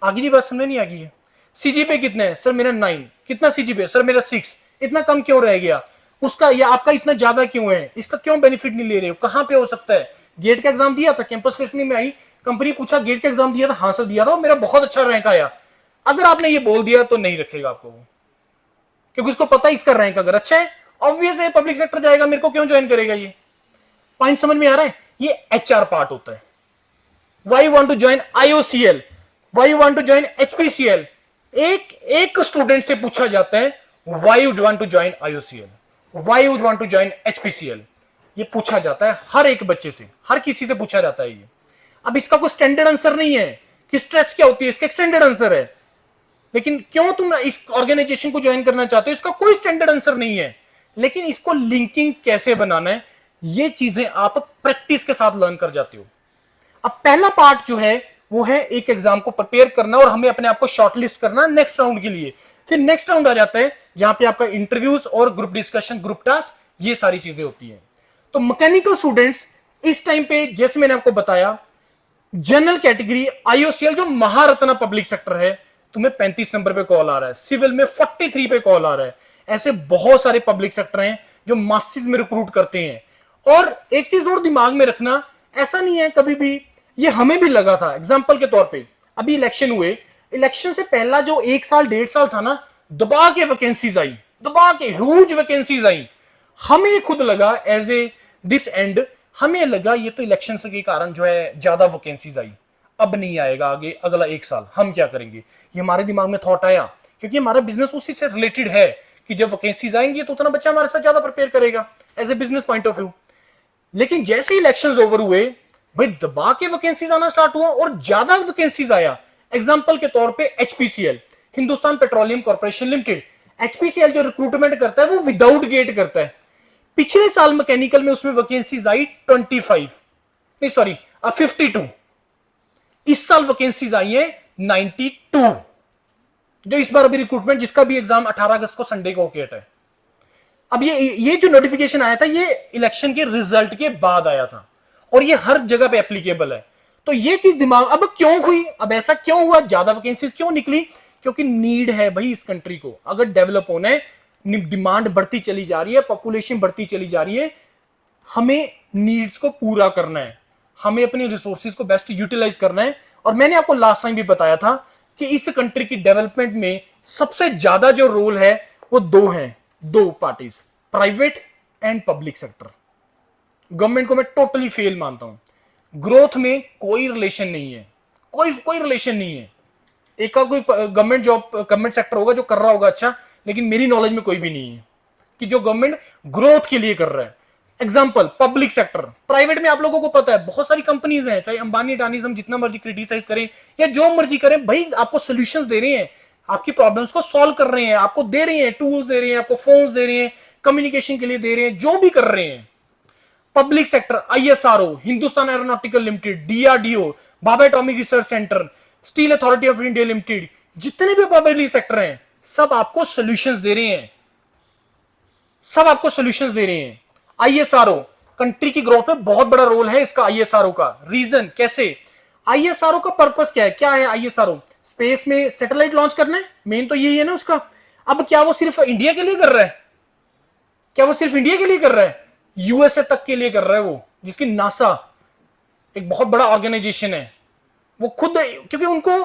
आगे जी बात समझ नहीं आ गई है? सीजीपीए कितने हैं? सर मेरा 9। कितना सीजीपीए? सर मेरा 6। इतना कम क्यों रह गया उसका, या आपका इतना ज्यादा क्यों है, इसका क्यों बेनिफिट नहीं ले रहे हो, कहां पे हो सकता है? गेट का एग्जाम दिया था, कैंपस प्लेसमेंट में आई कंपनी, पूछा गेट का एग्जाम दिया था? हाँ सर दिया था, मेरा बहुत अच्छा रैंक आया। अगर आपने ये बोल दिया तो नहीं रखेगा आपको वो, क्योंकि उसको पता है इसका रैंक अगर अच्छा है, ऑब्वियस है पब्लिक सेक्टर जाएगा, मेरे को क्यों ज्वाइन करेगा? ये पॉइंट समझ में आ रहा है? ये एचआर पार्ट होता है। Why you want to join IOCL? Why you want to join HPCL? एक स्टूडेंट से पूछा जाता है Why you want to join IOCL? Why you want to join HPCL? ये पूछा जाता है हर एक बच्चे से, हर किसी से पूछा जाता है ये। अब इसका कोई स्टैंडर्ड आंसर नहीं है कि स्ट्रेस क्या होती है, इसका स्टैंडर्ड आंसर है, लेकिन क्यों तुम इस ऑर्गेनाइजेशन को ज्वाइन करना चाहते हो, इसका कोई स्टैंडर्ड आंसर नहीं है। लेकिन इसको लिंकिंग कैसे बनाना है, ये चीजें आप प्रैक्टिस के साथ लर्न कर जाते हो। अब पहला पार्ट जो है वो है एक एग्जाम को प्रिपेयर करना और हमें अपने आप को शॉर्टलिस्ट करना नेक्स्ट राउंड के लिए। फिर नेक्स्ट राउंड आ जाता है जहां पे आपका इंटरव्यूज और ग्रुप डिस्कशन, ग्रुप टास्क, ये सारी चीजें होती हैं। तो मैकेनिकल स्टूडेंट्स इस टाइम पे, जैसे मैंने आपको बताया, जनरल कैटेगरी आईओसीएल जो महारत्ना पब्लिक सेक्टर है, तुम्हें 35 नंबर पे कॉल आ रहा है, सिविल में 43 पे कॉल आ रहा है। ऐसे बहुत सारे पब्लिक सेक्टर हैं जो मासिस में रिक्रूट करते हैं। और एक चीज और दिमाग में रखना, ऐसा नहीं है कभी भी, ये हमें भी लगा था एग्जांपल के तौर पे, अभी इलेक्शन हुए, इलेक्शन से पहला जो 1 साल 1.5 साल था ना, दबा के वैकेंसीज आई, दबा के ह्यूज वैकेंसीज आई। हमें खुद लगा एज ए दिस एंड, हमें लगा ये तो इलेक्शन के कारण जो है ज्यादा वैकेंसीज आई, अब नहीं आएगा आगे अगला 1 साल, हम क्या करेंगे? ये हमारे दिमाग में थॉट आया, क्योंकि हमारा बिजनेस उसी से रिलेटेड है कि जब वैकेंसीज आएंगी तो उतना बच्चा हमारे साथ ज्यादा प्रिपेयर करेगा as a business point of view. लेकिन जैसे इलेक्शंस ओवर हुए भाई, दबा के वैकेंसीज आना स्टार्ट हुआ और ज्यादा वैकेंसीज आया। एग्जांपल के तौर पे HPCL, Hindustan petroleum corporation limited, HPCL जो रिक्रूटमेंट करता है वो विदाउट गेट करता है। पिछले साल मैकेनिकल में उसमें वैकेंसीज आई 25, नहीं सॉरी 52। इस साल वैकेंसीज आई है 92। जो इस बार अभी रिक्रूटमेंट जिसका भी एग्जाम 18 अगस्त को संडे को होके है। अब ये जो नोटिफिकेशन आया था ये इलेक्शन के रिजल्ट के बाद आया था और ये हर जगह पे एप्लीकेबल है। तो ये चीज दिमाग अब क्यों हुई, अब ऐसा क्यों हुआ, ज्यादा वैकेंसीज क्यों निकली? क्योंकि नीड है भाई इस कंट्री को, अगर डेवलप होना है, डिमांड बढ़ती चली जा रही है, पॉपुलेशन बढ़ती चली जा रही है, हमें नीड्स को पूरा करना है, हमें अपने रिसोर्सेज को बेस्ट यूटिलाइज करना है। और मैंने आपको लास्ट टाइम भी बताया था कि इस कंट्री की डेवलपमेंट में सबसे ज्यादा जो रोल है वो दो हैं, दो parties, private and public sector. Government को मैं टोटली फेल मानता हूं, ग्रोथ में कोई रिलेशन नहीं है, कोई रिलेशन नहीं है। एक का कोई गवर्नमेंट जॉब गवर्नमेंट सेक्टर होगा जो कर रहा होगा अच्छा, लेकिन मेरी नॉलेज में कोई भी नहीं है कि जो गवर्नमेंट ग्रोथ के लिए कर रहा है। एग्जांपल पब्लिक सेक्टर, प्राइवेट में आप लोगों को पता है बहुत सारी कंपनीज हैं, चाहे अंबानी अडानी हम जितना मर्जी क्रिटिसाइज करें या जो मर्जी करें, भाई आपको सोल्यूशंस दे रहे हैं, आपकी प्रॉब्लम्स को सॉल्व कर रहे हैं, आपको दे रहे हैं टूल्स, दे रहे हैं आपको फोन्स, दे रहे हैं कम्युनिकेशन के लिए, दे रहे हैं जो भी कर रहे हैं। Public sector ISRO, Hindustan aeronautical limited, DRDO, Bhabha atomic research centre, steel authority of India limited, जितने भी पब्लिक सेक्टर हैं सब आपको सॉल्यूशंस दे रहे हैं, सब आपको सॉल्यूशंस दे रहे हैं। आईएसआरओ कंट्री की ग्रोथ में बहुत बड़ा रोल है इसका, आईएसआरओ का। रीजन कैसे? आईएसआरओ का पर्पस क्या है आईएसआरओ? स्पेस में सैटेलाइट लॉन्च करना है, मेन तो यही है ना उसका। अब क्या वो सिर्फ इंडिया के लिए कर रहा है? क्या वो सिर्फ इंडिया के लिए कर रहा है? यूएसए तक के लिए कर रहा है वो, जिसकी नासा एक बहुत बड़ा ऑर्गेनाइजेशन है, वो खुद, क्योंकि उनको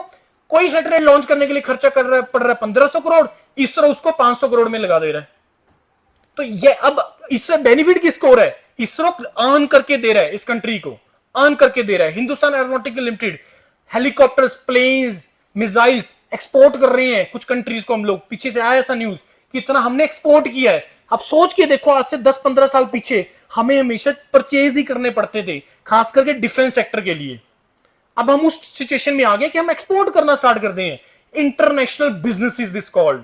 कोई सैटेलाइट लॉन्च करने के लिए खर्चा पड़ रहा है 1500 करोड़, इसरो उसको 500 करोड़ में लगा दे रहा है। तो ये अब इसमें बेनिफिट किसको हो रहा है? इसरो अर्न करके दे रहा है, इस कंट्री को अर्न करके दे रहा है। Hindustan aeronautical Limited helicopters, planes, missiles export कर रहे हैं कुछ कंट्रीज को। हम लोग पीछे से आया ऐसा न्यूज कि इतना हमने एक्सपोर्ट किया है। अब सोच के देखो, आज से 10-15 साल पीछे हमें हमेशा परचेज ही करने पड़ते थे, खास करके डिफेंस सेक्टर के लिए। अब हम उस सिचुएशन में आ गए कि हम एक्सपोर्ट करना स्टार्ट कर दें। International business is this called,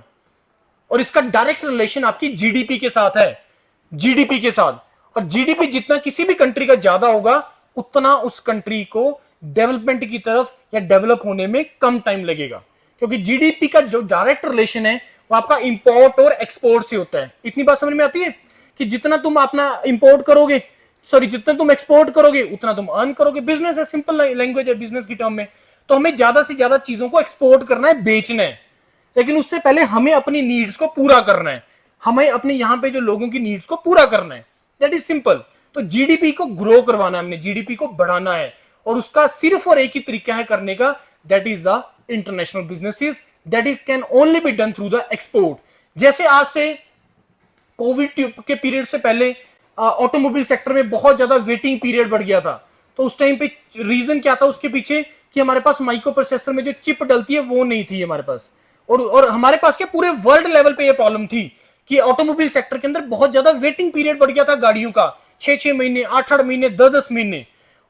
और इसका डायरेक्ट रिलेशन आपकी जीडीपी के साथ है, जीडीपी के साथ। और जीडीपी जितना किसी भी कंट्री का ज्यादा होगा, उतना उस कंट्री को डेवलपमेंट की तरफ या डेवलप होने में कम टाइम लगेगा, क्योंकि जीडीपी का जो डायरेक्ट रिलेशन है वो आपका इंपोर्ट और एक्सपोर्ट से होता है। इतनी बात समझ में आती है कि जितना तुम अपना इंपोर्ट करोगे, सॉरी जितना तुम एक्सपोर्ट करोगे उतना तुम अर्न करोगे। बिजनेस है, सिंपल लैंग्वेज है बिजनेस की टर्म में। तो हमें ज्यादा से ज्यादा चीजों को एक्सपोर्ट करना है, बेचना है, लेकिन उससे पहले हमें अपनी नीड्स को पूरा करना है, हमें अपने यहां पे जो लोगों की नीड्स को पूरा करना है। That is simple. तो जीडीपी को ग्रो करवाना है, हमने जीडीपी को बढ़ाना है, और उसका सिर्फ और एक ही तरीका है करने का, that is the international businesses, that is can only be done through the export. जैसे आज से कोविड के पीरियड से पहले ऑटोमोबाइल सेक्टर में बहुत ज्यादा वेटिंग पीरियड बढ़ गया था, तो उस टाइम पे रीजन क्या था उसके पीछे कि हमारे पास माइक्रो प्रोसेसर में जो चिप डलती है वो नहीं थी हमारे पास, और हमारे पास क्या पूरे वर्ल्ड लेवल पे ये प्रॉब्लम थी कि ऑटोमोबाइल सेक्टर के अंदर बहुत ज्यादा वेटिंग पीरियड बढ़ गया था गाड़ियों का, 6-6 महीने, 8-8 महीने, 10-10 महीने।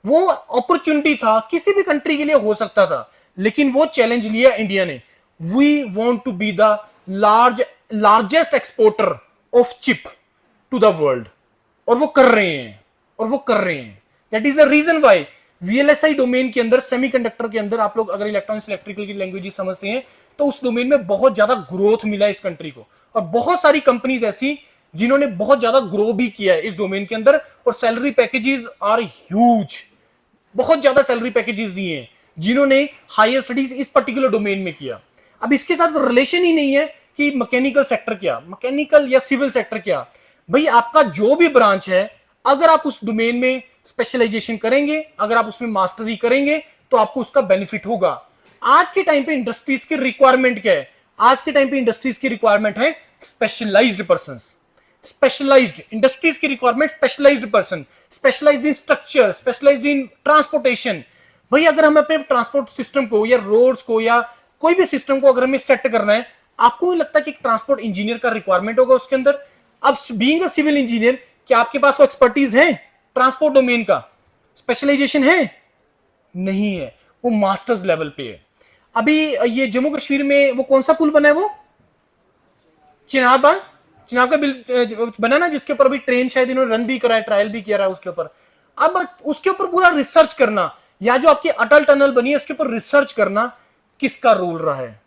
वो अपॉर्चुनिटी था, किसी भी कंट्री के लिए हो सकता था, लेकिन वो चैलेंज लिया इंडिया ने। We want to be the largest exporter of chip to the world, और वो कर रहे हैं, और वो कर रहे हैं। That is the reason why VLSI domain के अंदर, सेमीकंडक्टर के अंदर, आप लोग अगर इलेक्ट्रॉनिक्स इलेक्ट्रिकल की लैंग्वेज समझते हैं तो उस डोमेन में बहुत ज्यादा ग्रोथ मिला इस कंट्री को, और बहुत सारी कंपनीज ऐसी जिन्होंने बहुत ज्यादा ग्रो भी किया है इस डोमेन के अंदर, और सैलरी पैकेजेस आर ह्यूज, बहुत ज्यादा सैलरी पैकेजेस दिए हैं जिन्होंने हायर स्टडीज इस पर्टिकुलर डोमेन में किया। अब इसके साथ रिलेशन ही नहीं है कि मैकेनिकल सेक्टर क्या, मैकेनिकल या सिविल सेक्टर क्या। भाई आपका जो भी ब्रांच है, अगर आप उस डोमेन में स्पेशलाइजेशन करेंगे, अगर आप उसमें मास्टरी करेंगे, तो आपको उसका बेनिफिट होगा। आज के टाइम पे इंडस्ट्रीज की रिक्वायरमेंट क्या है? आज के टाइम पे इंडस्ट्रीज की रिक्वायरमेंट है स्पेशलाइज्ड पर्सन, स्पेशलाइज्ड इंडस्ट्रीज की requirement, specialised person, specialised in structure, specialised in transportation. भाई अगर हम अपने ट्रांसपोर्ट सिस्टम को या रोड्स को या कोई भी सिस्टम को अगर हमें सेट करना है, आपको लगता है कि ट्रांसपोर्ट इंजीनियर का रिक्वायरमेंट होगा उसके अंदर? अब बीइंग अ सिविल इंजीनियर, क्या आपके पास वो एक्सपर्टीज है ट्रांसपोर्ट डोमेन का? स्पेशलाइजेशन है? नहीं है, वो मास्टर्स लेवल पे है। अभी ये जम्मू कश्मीर में वो कौन सा पुल बना है, वो चिनाब का बिल बना ना, जिसके ऊपर अभी ट्रेन शायद इन्होंने रन भी करा है, ट्रायल भी किया रहा है उसके ऊपर। अब उसके ऊपर पूरा रिसर्च करना, या जो आपकी अटल टनल बनी है उसके ऊपर रिसर्च करना, किसका रोल रहा है।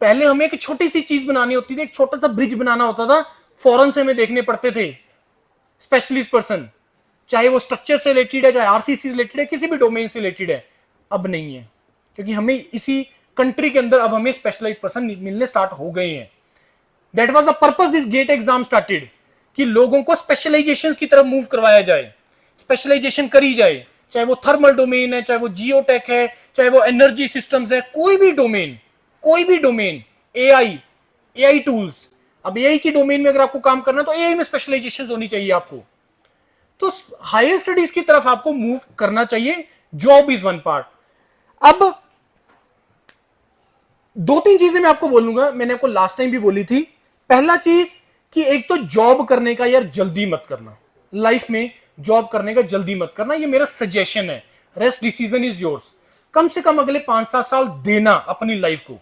पहले हमें एक छोटी सी चीज बनानी होती थी, एक छोटा सा ब्रिज बनाना होता था, फौरन से हमें देखने पड़ते थे स्पेशलिस्ट पर्सन, चाहे वो स्ट्रक्चर से रिलेटेड है, चाहे आरसीसी से रिलेटेड है, किसी भी डोमेन से रिलेटेड है। अब नहीं है, क्योंकि हमें इसी कंट्री के अंदर अब हमें स्पेशलाइज्ड पर्सन मिलने स्टार्ट हो गए हैं। That was the purpose this GATE exam started, कि लोगों को स्पेशलाइजेशन की तरफ मूव करवाया जाए, स्पेशलाइजेशन करी जाए, चाहे वो थर्मल डोमेन है, चाहे वो जियोटेक है, चाहे वो एनर्जी सिस्टम्स है, कोई भी डोमेन, एआई टूल्स। अब एआई की डोमेन में अगर आपको काम करना है तो एआई में स्पेशलाइजेशन होनी चाहिए आपको, तो हायर स्टडीज की तरफ आपको मूव करना चाहिए। Job is one part. अब दो तीन चीजें मैं आपको बोलूंगा, मैंने आपको लास्ट टाइम भी बोली थी। पहला चीज कि एक तो जॉब करने का यार जल्दी मत करना, लाइफ में जॉब करने का जल्दी मत करना, ये मेरा सजेशन है। Rest decision is yours. कम से कम अगले 5-7 साल देना अपनी लाइफ को,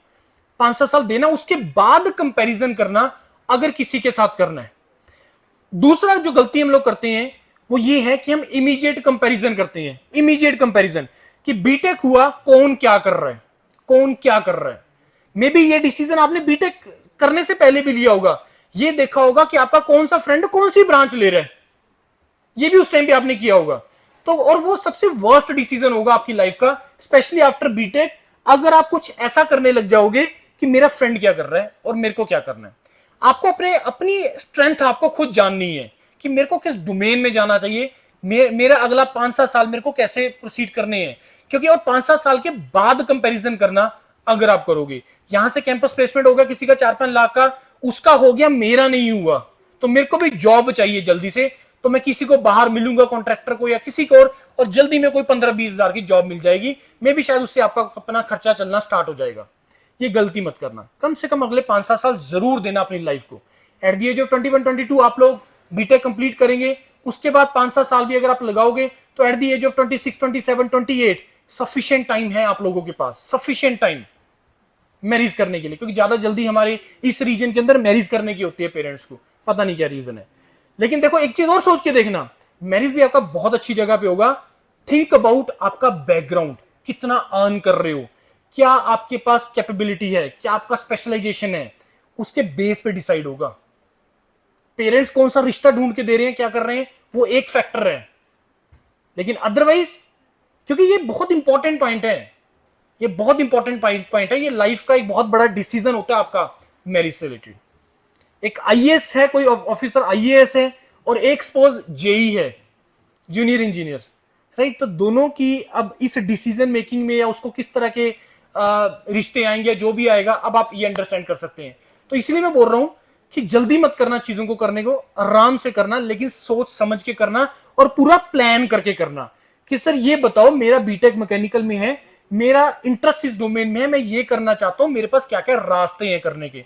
5-7 साल देना, उसके बाद कंपैरिजन करना अगर किसी के साथ करना है। दूसरा जो गलती हम लोग करते हैं वो ये है कि हम इमीडिएट कंपैरिजन करते हैं, इमीडिएट कंपैरिजन कि बीटेक हुआ, कौन क्या कर रहा है। मे बी ये डिसीजन आपने बीटेक करने से पहले भी लिया होगा, ये देखा होगा कि आपका कौन सा फ्रेंड कौन सी ब्रांच ले रहा है, ये भी उस टाइम पे आपने किया होगा। तो और वो सबसे वर्स्ट डिसीजन होगा आपकी लाइफ का, स्पेशली आफ्टर बीटेक, अगर आप कुछ ऐसा करने लग जाओगे कि मेरा फ्रेंड क्या कर रहा है और मेरे को क्या करना है। आपको अपनी स्ट्रेंथ आपको खुद जाननी है कि मेरे को किस डोमेन में जाना चाहिए, मेरा अगला 5-7 साल मेरे को कैसे प्रोसीड करने हैं। क्योंकि और 5-7 साल के बाद कंपैरिजन करना अगर आप करोगे, यहां से कैंपस प्लेसमेंट होगा किसी का 4-5 लाख का, उसका हो गया, मेरा नहीं हुआ, तो मेरे को भी जॉब चाहिए जल्दी से, तो मैं किसी को बाहर मिलूंगा, कॉन्ट्रैक्टर को या किसी को, और जल्दी में कोई 15-20 हजार की जॉब मिल जाएगी, मे भी शायद उससे आपका अपना खर्चा चलना स्टार्ट हो जाएगा। ये गलती मत करना, कम से कम अगले 5-7 साल जरूर देना अपनी लाइफ को। एट द एज ऑफ 21-22 आप लोग बीटेक कंप्लीट करेंगे, उसके बाद 5-7 साल भी अगर आप लगाओगे तो at the age of 26, 27, 28 sufficient time है आप लोगों के पास, सफिशिएंट टाइम मैरिज करने के लिए। क्योंकि ज्यादा जल्दी हमारे इस रीजन के अंदर मैरिज करने की होती है पेरेंट्स को, पता नहीं क्या रीजन है। लेकिन देखो एक चीज और सोच के देखना, मैरिज भी आपका बहुत अच्छी जगह पे होगा। थिंक अबाउट आपका बैकग्राउंड, कितना अर्न कर रहे हो, क्या आपके पास कैपेबिलिटी है, क्या आपका स्पेशलाइजेशन है, उसके बेस पे डिसाइड होगा। पेरेंट्स कौन सा रिश्ता ढूंढ के दे रहे हैं, क्या कर रहे हैं, वो एक फैक्टर है, लेकिन अदरवाइज, क्योंकि ये बहुत इंपॉर्टेंट पॉइंट है, ये बहुत इंपॉर्टेंट पॉइंट है, ये लाइफ का एक बहुत बड़ा डिसीजन होता है आपका मैरिज से रिलेटेड। एक आईएएस है, कोई ऑफिसर आईएएस है, और एक सपोज जेई है, जूनियर इंजीनियर, राइट। तो दोनों की अब इस डिसीजन मेकिंग में या उसको किस तरह के रिश्ते आएंगे, जो भी आएगा, अब आप ये अंडरस्टैंड कर सकते हैं। तो इसलिए मैं बोल रहा हूं कि जल्दी मत करना चीजों को, करने को आराम से करना, लेकिन सोच समझ के करना और पूरा प्लान करके करना कि सर ये बताओ, मेरा बीटेक मैकेनिकल में है, मेरा इंटरेस्ट इस डोमेन में है, मैं ये करना चाहता हूं, मेरे पास क्या क्या रास्ते हैं करने के।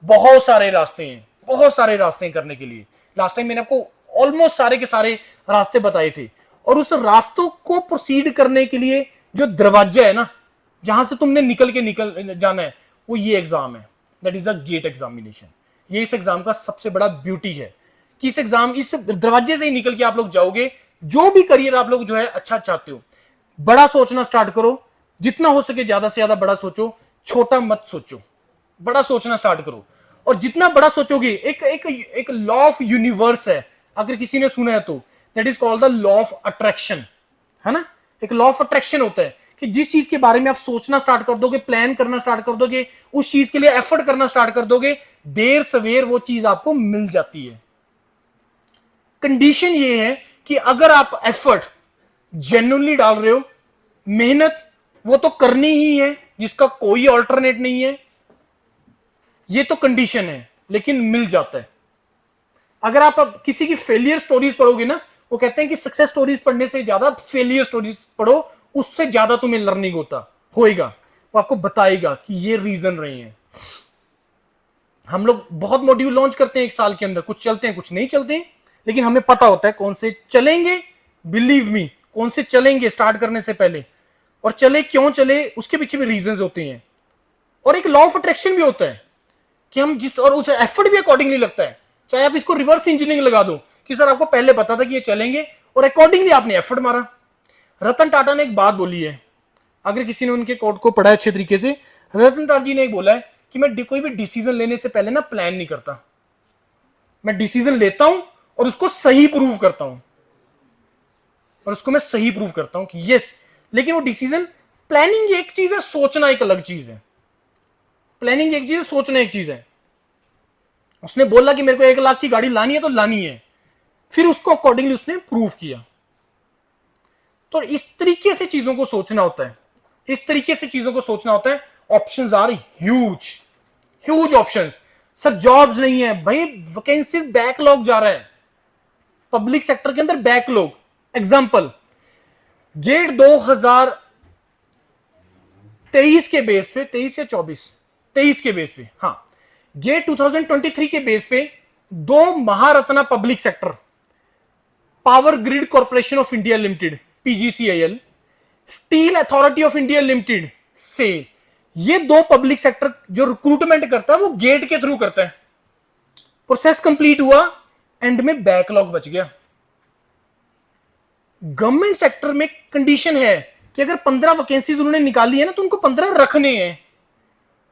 बहुत सारे रास्ते हैं करने के लिए। लास्ट टाइम मैंने आपको ऑलमोस्ट सारे के सारे रास्ते बताए थे, और उस रास्तों को प्रोसीड करने के लिए जो दरवाजा है ना, जहां से तुमने निकल जाना है, वो ये एग्जाम है, that is a GATE examination. ये इस एग्जाम का सबसे बड़ा ब्यूटी है कि इस दरवाजे से ही निकल के आप लोग जाओगे, जो भी करियर आप लोग जो है अच्छा चाहते हो। बड़ा सोचना स्टार्ट करो, जितना हो सके ज्यादा से ज्यादा बड़ा सोचो, छोटा मत सोचो, बड़ा सोचना स्टार्ट करो। और जितना बड़ा सोचोगे, एक लॉ ऑफ यूनिवर्स है, अगर किसी ने सुना है तो, that is called the law of attraction, है ना। एक लॉ ऑफ अट्रैक्शन होता है कि जिस चीज के बारे में आप सोचना स्टार्ट कर दोगे, प्लान करना स्टार्ट कर दोगे, उस चीज के लिए एफर्ट करना स्टार्ट कर दोगे, देर सवेर वो चीज आपको मिल जाती है। कंडीशन ये है कि अगर आप एफर्ट जेन्युइनली डाल रहे हो, मेहनत वो तो करनी ही है, जिसका कोई ऑल्टरनेट नहीं है, ये तो कंडीशन है, लेकिन मिल जाता है। अगर आप अब किसी की फेलियर स्टोरीज पढ़ोगे ना, वो कहते हैं कि सक्सेस स्टोरीज पढ़ने से ज्यादा फेलियर स्टोरीज पढ़ो, उससे ज्यादा तुम्हें लर्निंग होएगा। वो आपको बताएगा कि ये रीजन रहे हैं। हम लोग बहुत मॉड्यूल लॉन्च करते हैं एक साल के अंदर, कुछ चलते हैं कुछ नहीं चलते हैं, लेकिन हमें पता होता है कौन से चलेंगे, बिलीव मी, कौन से चलेंगे स्टार्ट करने से पहले, और चले क्यों चले, उसके पीछे भी रीजंस होते हैं। और एक लॉ ऑफ अट्रैक्शन भी होता है कि हम जिस, और उसे एफर्ट भी अकॉर्डिंगली लगता है। चाहे आप इसको रिवर्स इंजीनियरिंग लगा दो कि सर आपको पहले पता था कि ये चलेंगे और अकॉर्डिंगली आपने एफर्ट मारा। रतन टाटा ने एक बात बोली है, अगर किसी ने उनके कोट को पढ़ा है अच्छे तरीके से, रतन टाटा जी ने एक बोला है कि मैं कोई भी डिसीजन लेने से पहले ना प्लान नहीं करता, मैं डिसीजन लेता हूं और उसको सही प्रूव करता हूं, और उसको मैं सही प्रूव करता हूं कि यस। लेकिन वो डिसीजन, प्लानिंग एक चीज है, सोचना एक अलग चीज है। प्लानिंग एक चीज है, सोचना एक चीज है। उसने बोला कि मेरे को 1 लाख की गाड़ी लानी है तो लानी है, फिर उसको अकॉर्डिंगली उसने प्रूव किया। तो इस तरीके से चीजों को सोचना होता है, इस तरीके से चीजों को सोचना होता है। Options are huge, huge options. Sir jobs नहीं है भाई, वैकेंसी बैकलॉग जा रहा है पब्लिक सेक्टर के अंदर, बैकलॉग। एग्जांपल, गेट 2023 के बेस पे, 23 या 24, 23 के बेस पे, हाँ, गेट 2023 के बेस पे 2 Maharatna public sector, power grid corporation of India limited PGCIL, steel authority of India limited SAIL, ये 2 पब्लिक सेक्टर जो रिक्रूटमेंट करता है वो गेट के थ्रू करता है। प्रोसेस कंप्लीट हुआ, एंड में बैकलॉग बच गया। गवर्नमेंट सेक्टर में कंडीशन है कि अगर 15 वैकेंसीज उन्होंने निकाली है ना तो उनको 15 रखने हैं।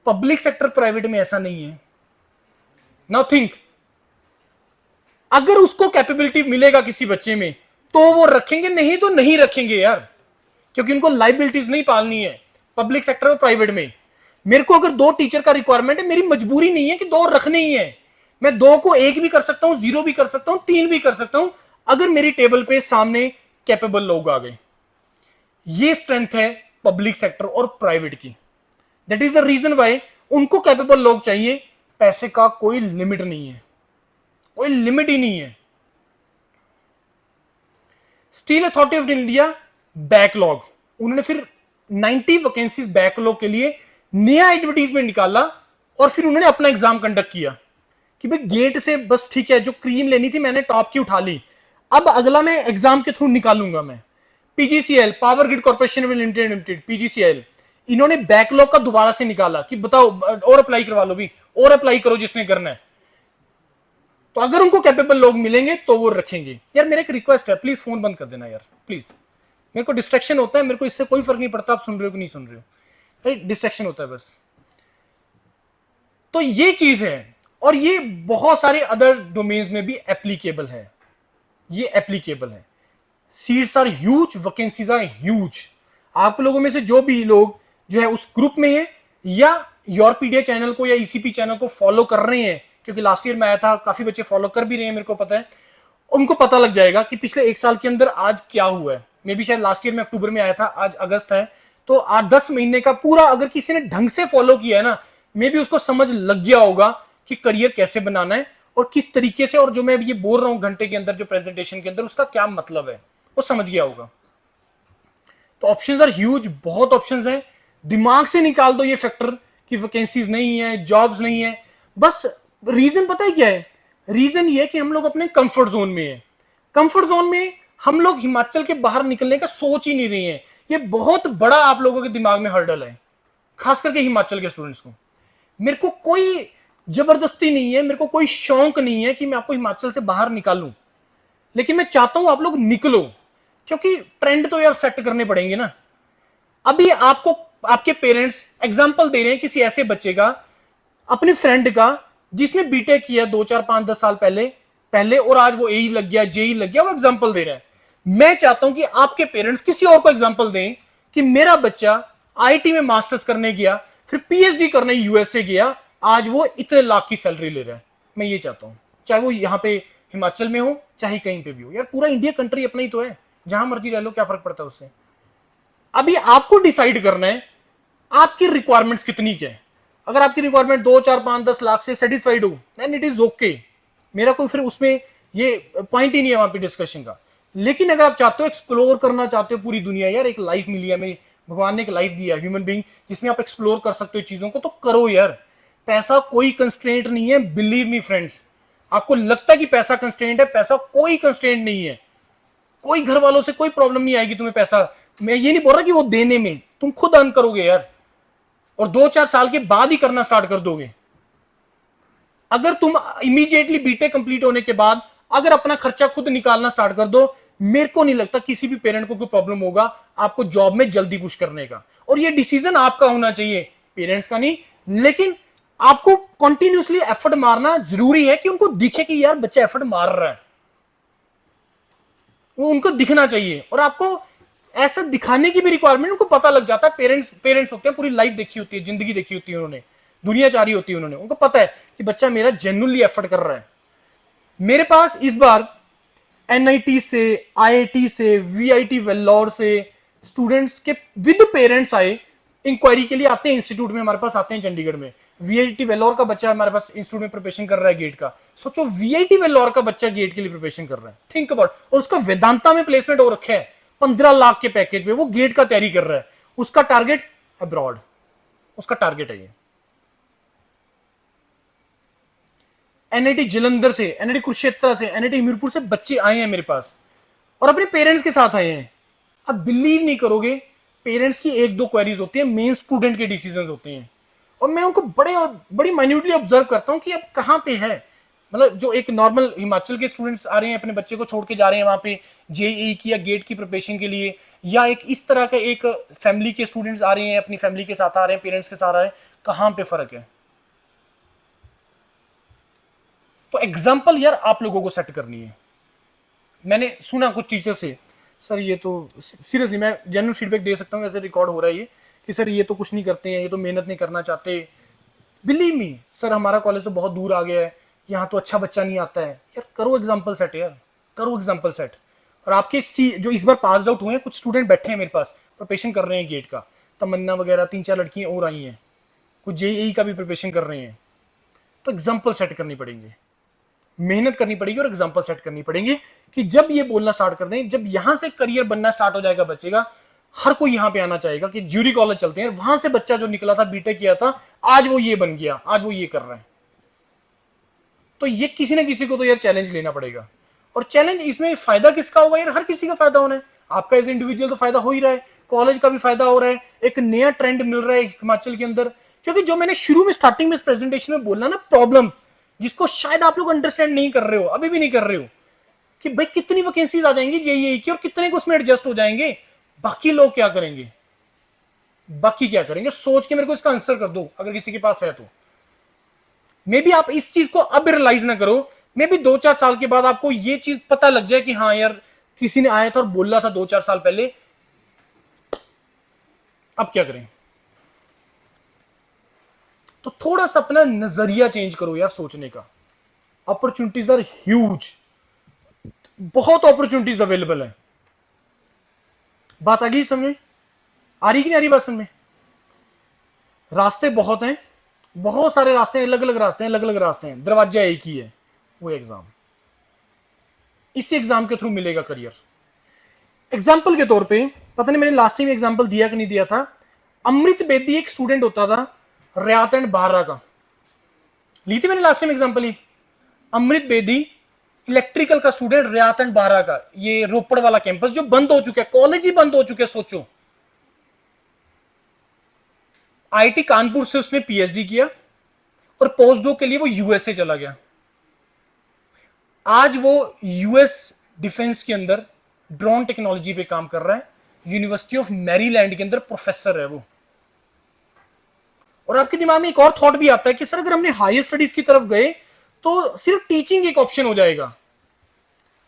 पब्लिक सेक्टर प्राइवेट में ऐसा नहीं है। नाउ थिंक, अगर उसको कैपेबिलिटी मिलेगा किसी बच्चे में तो वो रखेंगे, नहीं तो नहीं रखेंगे यार, क्योंकि उनको लाइबिलिटीज नहीं पालनी है पब्लिक सेक्टर और प्राइवेट में। मेरे को अगर 2 टीचर का रिक्वायरमेंट है, मेरी मजबूरी नहीं है कि 2 रखने ही है। मैं 2 को 1 भी कर सकता हूं, 0 भी कर सकता हूं, 3 भी कर सकता हूं, अगर मेरी टेबल पे सामने कैपेबल लोग आ गए। ये स्ट्रेंथ है पब्लिक सेक्टर और प्राइवेट की। That is the reason why उनको कैपेबल लोग चाहिए। पैसे का कोई लिमिट नहीं है, कोई लिमिट ही नहीं है। Steel authority of India backlog, उन्होंने फिर 90 वैकेंसीज बैकलॉग के लिए नया एडवर्टीजमेंट निकाला, और फिर उन्होंने अपना एग्जाम कंडक्ट किया कि भाई गेट से बस ठीक है, जो क्रीम लेनी थी मैंने टॉप की उठा ली, अब अगला मैं एग्जाम के थ्रू निकालूंगा मैं। PGCL, power grid corporation limited PGCL, इन्होंने बैकलॉग का दोबारा से निकाला कि बताओ और अप्लाई करवा लो भी, और अप्लाई करो जिसने करना है। तो अगर उनको कैपेबल लोग मिलेंगे तो वो रखेंगे। यार मेरा एक रिक्वेस्ट है, प्लीज फोन बंद कर देना यार प्लीज, मेरे को डिस्ट्रैक्शन होता है, मेरे को इससे कोई फर्क नहीं पड़ता आप सुन रहे हो कि नहीं सुन रहे हो, डिस्ट्रैक्शन होता है बस। तो ये चीज है, और ये बहुत सारे अदर डोमेन्स में भी एप्लीकेबल है, ये एप्लीकेबल है। Seats are huge, vacancies are huge. आप लोगों में से जो भी लोग जो है उस ग्रुप में है या योरपीडिया चैनल को या ईसीपी चैनल को फॉलो कर रहे हैं, क्योंकि लास्ट ईयर में आया था, काफी बच्चे फॉलो कर भी रहे हैं, मेरे को पता है, उनको पता लग जाएगा कि पिछले 1 साल के अंदर आज क्या हुआ है। मे भी शायद लास्ट ईयर में अक्टूबर में आया था, आज अगस्त है, तो 8-10 महीने का पूरा अगर किसी ने ढंग से फॉलो किया है ना, मे भी उसको समझ लग गया होगा कि करियर कैसे बनाना है और किस तरीके से, और जो मैं ये बोल रहा हूं घंटे के अंदर जो प्रेजेंटेशन के अंदर, उसका क्या मतलब है वो समझ गया होगा। तो ऑप्शंस आर ह्यूज, बहुत ऑप्शंस हैं। दिमाग से निकाल दो ये फैक्टर कि वैकेंसीज नहीं है, जॉब्स नहीं है। बस रीजन पता है क्या है? रीजन ये कि हम लोग अपने कंफर्ट जोन में है। कंफर्ट जोन में हम लोग हिमाचल के बाहर निकलने का सोच ही नहीं रहे हैं। ये बहुत बड़ा आप लोगों के दिमाग में हर्डल है, खास करके हिमाचल के स्टूडेंट्स को। मेरे को कोई जबरदस्ती नहीं है, मेरे को कोई शौक नहीं है कि मैं आपको हिमाचल से बाहर निकालूं, लेकिन मैं चाहता हूं आप लोग निकलो, क्योंकि ट्रेंड तो यार सेट करने पड़ेंगे ना। अभी आपको आपके पेरेंट्स एग्जांपल दे रहे हैं किसी ऐसे बच्चे का, अपने फ्रेंड का, जिसने बीटेक किया 2, 4, 5, 10 साल पहले और आज वो एई लग गया, जेई लग गया, वो एग्जांपल दे रहा है। मैं चाहता हूं कि आपके पेरेंट्स किसी और को एग्जांपल दें कि मेरा बच्चा आईटी में मास्टर्स करने गया, फिर पीएचडी करने यूएसए गया, आज वो इतने लाख की सैलरी ले रहा है। मैं ये चाहता हूं, चाहे वो यहां पे हिमाचल में हो चाहे कहीं पे भी हो। यार पूरा इंडिया कंट्री अपना ही तो है, जहां मर्जी रह लो, क्या फर्क पड़ता है उससे। अभी आपको डिसाइड करना है आपकी रिक्वायरमेंट्स कितनी क्या है। अगर आपकी रिक्वायरमेंट 2, 4, 5, 10 लाख से सेटिस्फाइड हो, देन इट इज ओके। मेरा कोई फिर उसमें ये पॉइंट ही नहीं है वहां पे डिस्कशन का। लेकिन अगर आप चाहते हो, एक्सप्लोर करना चाहते हो पूरी दुनिया, यार एक लाइफ मिली है हमें, भगवान ने एक लाइफ दिया ह्यूमन बीइंग, जिसमें आप एक्सप्लोर कर सकते हो चीजों को, तो करो यार। पैसा कोई कंस्ट्रेंट नहीं है, बिलीव मी फ्रेंड्स। आपको लगता है कि पैसा कंस्ट्रेंट है, पैसा कोई कंस्ट्रेंट नहीं है। कोई घर वालों से कोई प्रॉब्लम नहीं आएगी तुम्हें पैसा। मैं ये नहीं बोल रहा कि वो देने में, तुम खुद अर्न करोगे यार, और 2-4 साल के बाद ही करना स्टार्ट कर दोगे। अगर तुम इमीडिएटली बीटेक कंप्लीट होने के बाद अगर अपना खर्चा खुद निकालना स्टार्ट कर दो, मेरे को नहीं लगता किसी भी पेरेंट को कोई प्रॉब्लम होगा आपको जॉब में जल्दी पुश करने का। और ये डिसीजन आपका होना चाहिए, पेरेंट्स का नहीं। लेकिन आपको कंटिन्यूसली एफर्ट मारना जरूरी है कि उनको दिखे कि यार बच्चा एफर्ट मार रहा है, वो उनको दिखना चाहिए। और आपको ऐसा दिखाने की भी रिक्वायरमेंट उनको पता लग जाता है। पेरेंट्स होते हैं, पूरी लाइफ देखी होती है, जिंदगी देखी होती है उन्होंने, दुनिया चारी होती है उन्होंने, उनको पता है कि बच्चा मेरा जेन्युइनली एफर्ट कर रहा है। मेरे पास इस बार एनआईटी से, आईआईटी से, वीआईटी वेल्लोर से स्टूडेंट्स के विद पेरेंट्स आए, इंक्वायरी के लिए आते हैं इंस्टीट्यूट में, हमारे पास आते हैं चंडीगढ़ में। वीआईटी वेल्लोर का बच्चा हमारे पास इंस्टीट्यूट में प्रिपरेशन कर रहा है गेट का। सोचो वीआईटी वेल्लोर का बच्चा गेट के लिए प्रिपरेशन कर रहा है, थिंक अबाउट। और उसका वेदांता में प्लेसमेंट हो रखा है 15 लाख के पैकेज पे, वो गेट का तैयारी कर रहा है। उसका टारगेट अब्रॉड, उसका टारगेट है ये। एनआईटी जलंधर से, एनआईटी कुरुक्षेत्र से, एनआईटी हमीरपुर से बच्चे आए हैं मेरे पास और अपने पेरेंट्स के साथ आए हैं। अब बिलीव नहीं करोगे, पेरेंट्स की एक दो क्वेरीज होती है, मेन स्टूडेंट के डिसीजन होते हैं। और मैं उनको बड़ी माइन्यूटली ऑब्जर्व करता हूं कि अब कहां पे है। मतलब जो एक नॉर्मल हिमाचल के स्टूडेंट्स आ रहे हैं, अपने बच्चे को छोड़ के जा रहे हैं वहां पे जेईई की या गेट की प्रिपरेशन के लिए, या एक इस तरह के एक फैमिली के स्टूडेंट्स आ रहे हैं, अपनी फैमिली के साथ आ रहे हैं, पेरेंट्स के साथ आ रहे हैं, कहां पे फर्क है। तो एग्जाम्पल यार आप लोगों को सेट करनी है। मैंने सुना कुछ टीचर से, सर ये तो सीरियसली मैं जेन्युइन फीडबैक दे सकता हूँ, ऐसे रिकॉर्ड हो रहा है ये, कि सर ये तो कुछ नहीं करते हैं, ये तो मेहनत नहीं करना चाहते। बिलीव मी सर, हमारा कॉलेज तो बहुत दूर आ गया है, यहाँ तो अच्छा बच्चा नहीं आता है। यार करो एग्जाम्पल सेट, यार करो एग्जाम्पल सेट। और आपके जो इस बार पास आउट हुए हैं, कुछ स्टूडेंट बैठे हैं मेरे पास, प्रिपरेशन कर रहे हैं गेट का, तमन्ना वगैरह 3-4 लड़कियां और आई हैं, कुछ जेईई का भी प्रिपरेशन कर रहे हैं। तो एग्जाम्पल सेट करनी पड़ेंगे, मेहनत करनी पड़ेगी और एग्जाम्पल सेट करनी पड़ेगी कि जब ये बोलना स्टार्ट कर दें, जब यहां से करियर बनना स्टार्ट हो जाएगा बच्चे का, हर कोई यहां पे आना चाहेगा कि ज्यूरी कॉलेज चलते हैं, वहां से बच्चा जो निकला था, बीटेक किया था, आज वो ये बन गया, आज वो ये कर रहा है। तो ये किसी ना किसी को तो यार चैलेंज लेना पड़ेगा। और चैलेंज इसमें फायदा किसका होगा यार? हर किसी का फायदा होना है। आपका एज इंडिविजुअल तो फायदा हो ही रहा है, कॉलेज का भी फायदा हो रहा है, एक नया ट्रेंड मिल रहा है हिमाचल के अंदर। क्योंकि जो मैंने शुरू में स्टार्टिंग में इस प्रेजेंटेशन में बोला ना, प्रॉब्लम जिसको शायद आप लोग अंडरस्टैंड नहीं कर रहे हो, अभी भी नहीं कर रहे हो, कि भाई कितनी वैकेंसीज आ जाएंगी जेईई की और कितने को उसमें एडजस्ट हो जाएंगे, बाकी लोग क्या करेंगे, बाकी क्या करेंगे, सोच के मेरे को इसका आंसर कर दो अगर किसी के पास है तो। मे बी आप इस चीज को अब रियलाइज ना करो, मे बी 2-4 साल के बाद आपको ये चीज पता लग जाए कि हाँ यार किसी ने आया था और बोला था 2-4 साल पहले, अब क्या करें। तो थोड़ा सा अपना नजरिया चेंज करो यार सोचने का। अपॉर्चुनिटीज आर ह्यूज, बहुत अपॉर्चुनिटीज अवेलेबल है। बात आ गई समझ, आ रही कि नहीं आ रही बात समझ में? रास्ते बहुत हैं, बहुत सारे रास्ते हैं, अलग अलग रास्ते हैं, अलग अलग रास्ते हैं, दरवाजा एक ही है, वो एग्जाम। इसी एग्जाम के थ्रू मिलेगा करियर। एग्जाम्पल के तौर पे, पता नहीं मैंने लास्ट टाइम एग्जाम्पल दिया कि नहीं दिया था, अमृत बेदी एक स्टूडेंट होता था रियात एंड बारह का, ली थी मैंने लास्ट टाइम एग्जाम्पल ही। अमृत बेदी इलेक्ट्रिकल का स्टूडेंट, रियात एंड बारह का, ये रोपड़ वाला कैंपस जो बंद हो चुका है, कॉलेज ही बंद हो चुके हैं। सोचो, आईटी कानपुर से उसने पीएचडी किया और पोस्ट डॉक के लिए वो यूएसए चला गया। आज वो यूएस डिफेंस के अंदर ड्रोन टेक्नोलॉजी पे काम कर रहा है, यूनिवर्सिटी ऑफ मैरीलैंड के अंदर प्रोफेसर है वो। और आपके दिमाग में एक और थॉट भी आता है कि सर अगर हमने हायर स्टडीज की तरफ गए तो सिर्फ टीचिंग एक ऑप्शन हो जाएगा।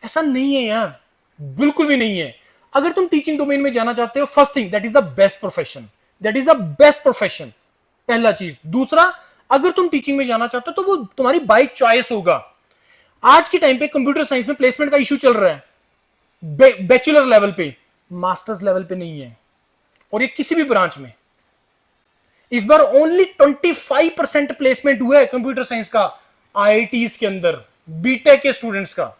ऐसा नहीं है यार, बिल्कुल भी नहीं है। अगर तुम टीचिंग डोमेन में जाना चाहते हो, first thing that is the best profession, that is the best profession, पहला चीज। दूसरा, अगर तुम टीचिंग में जाना चाहते हो तो वो तुम्हारी बाय चॉइस होगा। आज के टाइम पे कंप्यूटर साइंस में प्लेसमेंट का इश्यू चल रहा है, बैचलर लेवल पे, मास्टर्स लेवल पे नहीं है, और ये किसी भी ब्रांच में। इस बार ओनली 25% प्लेसमेंट हुआ है कंप्यूटर साइंस का आईआईटीज के अंदर, बीटेक के स्टूडेंट्स का।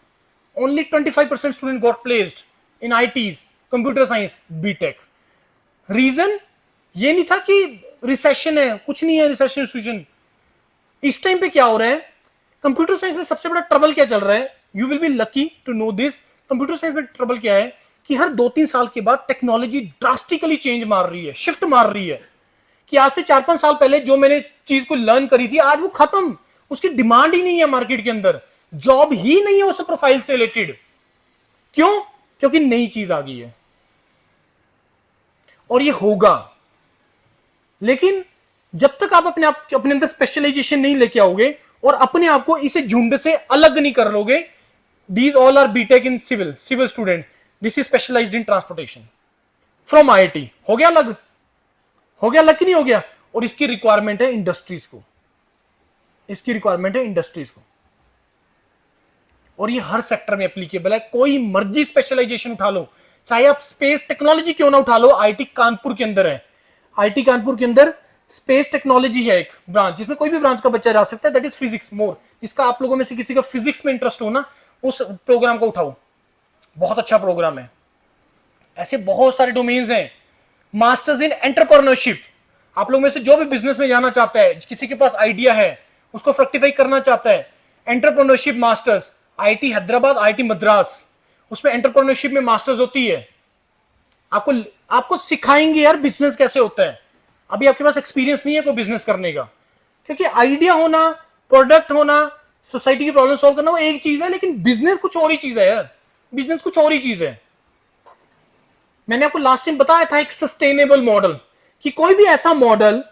Only 25% student got placed in ITs, computer science, BTech. Reason ये नहीं था कि रिसेशन है, कुछ नहीं है रिसेशन सिचुएशन। इस टाइम पे क्या हो रहा है, कंप्यूटर साइंस में सबसे बड़ा ट्रबल क्या चल रहा है, you will be lucky to know this. Computer science में ट्रबल क्या है कि हर 2-3 साल के बाद टेक्नोलॉजी ड्रास्टिकली चेंज मार रही है, शिफ्ट मार रही है। कि आज से 4-5 साल पहले जो मैंने चीज को लर्न करी थी, आज वो खत्म, उसकी डिमांड ही नहीं है मार्केट के अंदर, जॉब ही नहीं है उस प्रोफाइल से रिलेटेड। क्यों? क्योंकि नई चीज आ गई है और ये होगा। लेकिन जब तक आप अपने अंदर स्पेशलाइजेशन नहीं लेके आओगे और अपने आप को इसे झुंड से अलग नहीं कर लोगे, these all are BTech in civil student, this is specialized in transportation from IIT, हो गया अलग, हो गया अलग कि नहीं हो गया? और इसकी रिक्वायरमेंट है इंडस्ट्रीज को, इसकी रिक्वायरमेंट है इंडस्ट्रीज को, और ये हर सेक्टर में एप्लीकेबल है। कोई मर्जी स्पेशलाइजेशन उठा लो, चाहे आप स्पेस टेक्नोलॉजी क्यों ना उठा लो, आईटी कानपुर के अंदर है, आईटी कानपुर के अंदर स्पेस टेक्नोलॉजी है एक ब्रांच, जिसमें कोई भी ब्रांच का बच्चा जा सकता है, दैट इज फिजिक्स मोर। जिसका आप लोगों में से किसी का फिजिक्स में इंटरेस्ट हो ना, उस प्रोग्राम को उठाओ, बहुत अच्छा प्रोग्राम है। ऐसे बहुत सारे डोमेन्स हैं। मास्टर्स इन एंटरप्रेन्योरशिप, आप लोगों में से जो भी बिजनेस में जाना चाहता है, किसी के पास आइडिया है, उसको फ्रक्टिफाई करना चाहता है, entrepreneurship masters, IT Hyderabad, IT Madras, उसमें एंटरप्रेन्योरशिप में मास्टर्स होती है। आपको सिखाएंगे यार बिजनेस कैसे होता है। अभी आपके पास एक्सपीरियंस नहीं है कोई बिजनेस करने का, क्योंकि आइडिया होना, प्रोडक्ट होना, सोसाइटी की प्रॉब्लम सॉल्व करना वो एक चीज है, लेकिन बिजनेस कुछ और ही चीज है यार, बिजनेस कुछ और ही चीज है। मैंने आपको लास्ट टाइम बताया था एक सस्टेनेबल मॉडल, कि कोई भी ऐसा मॉडल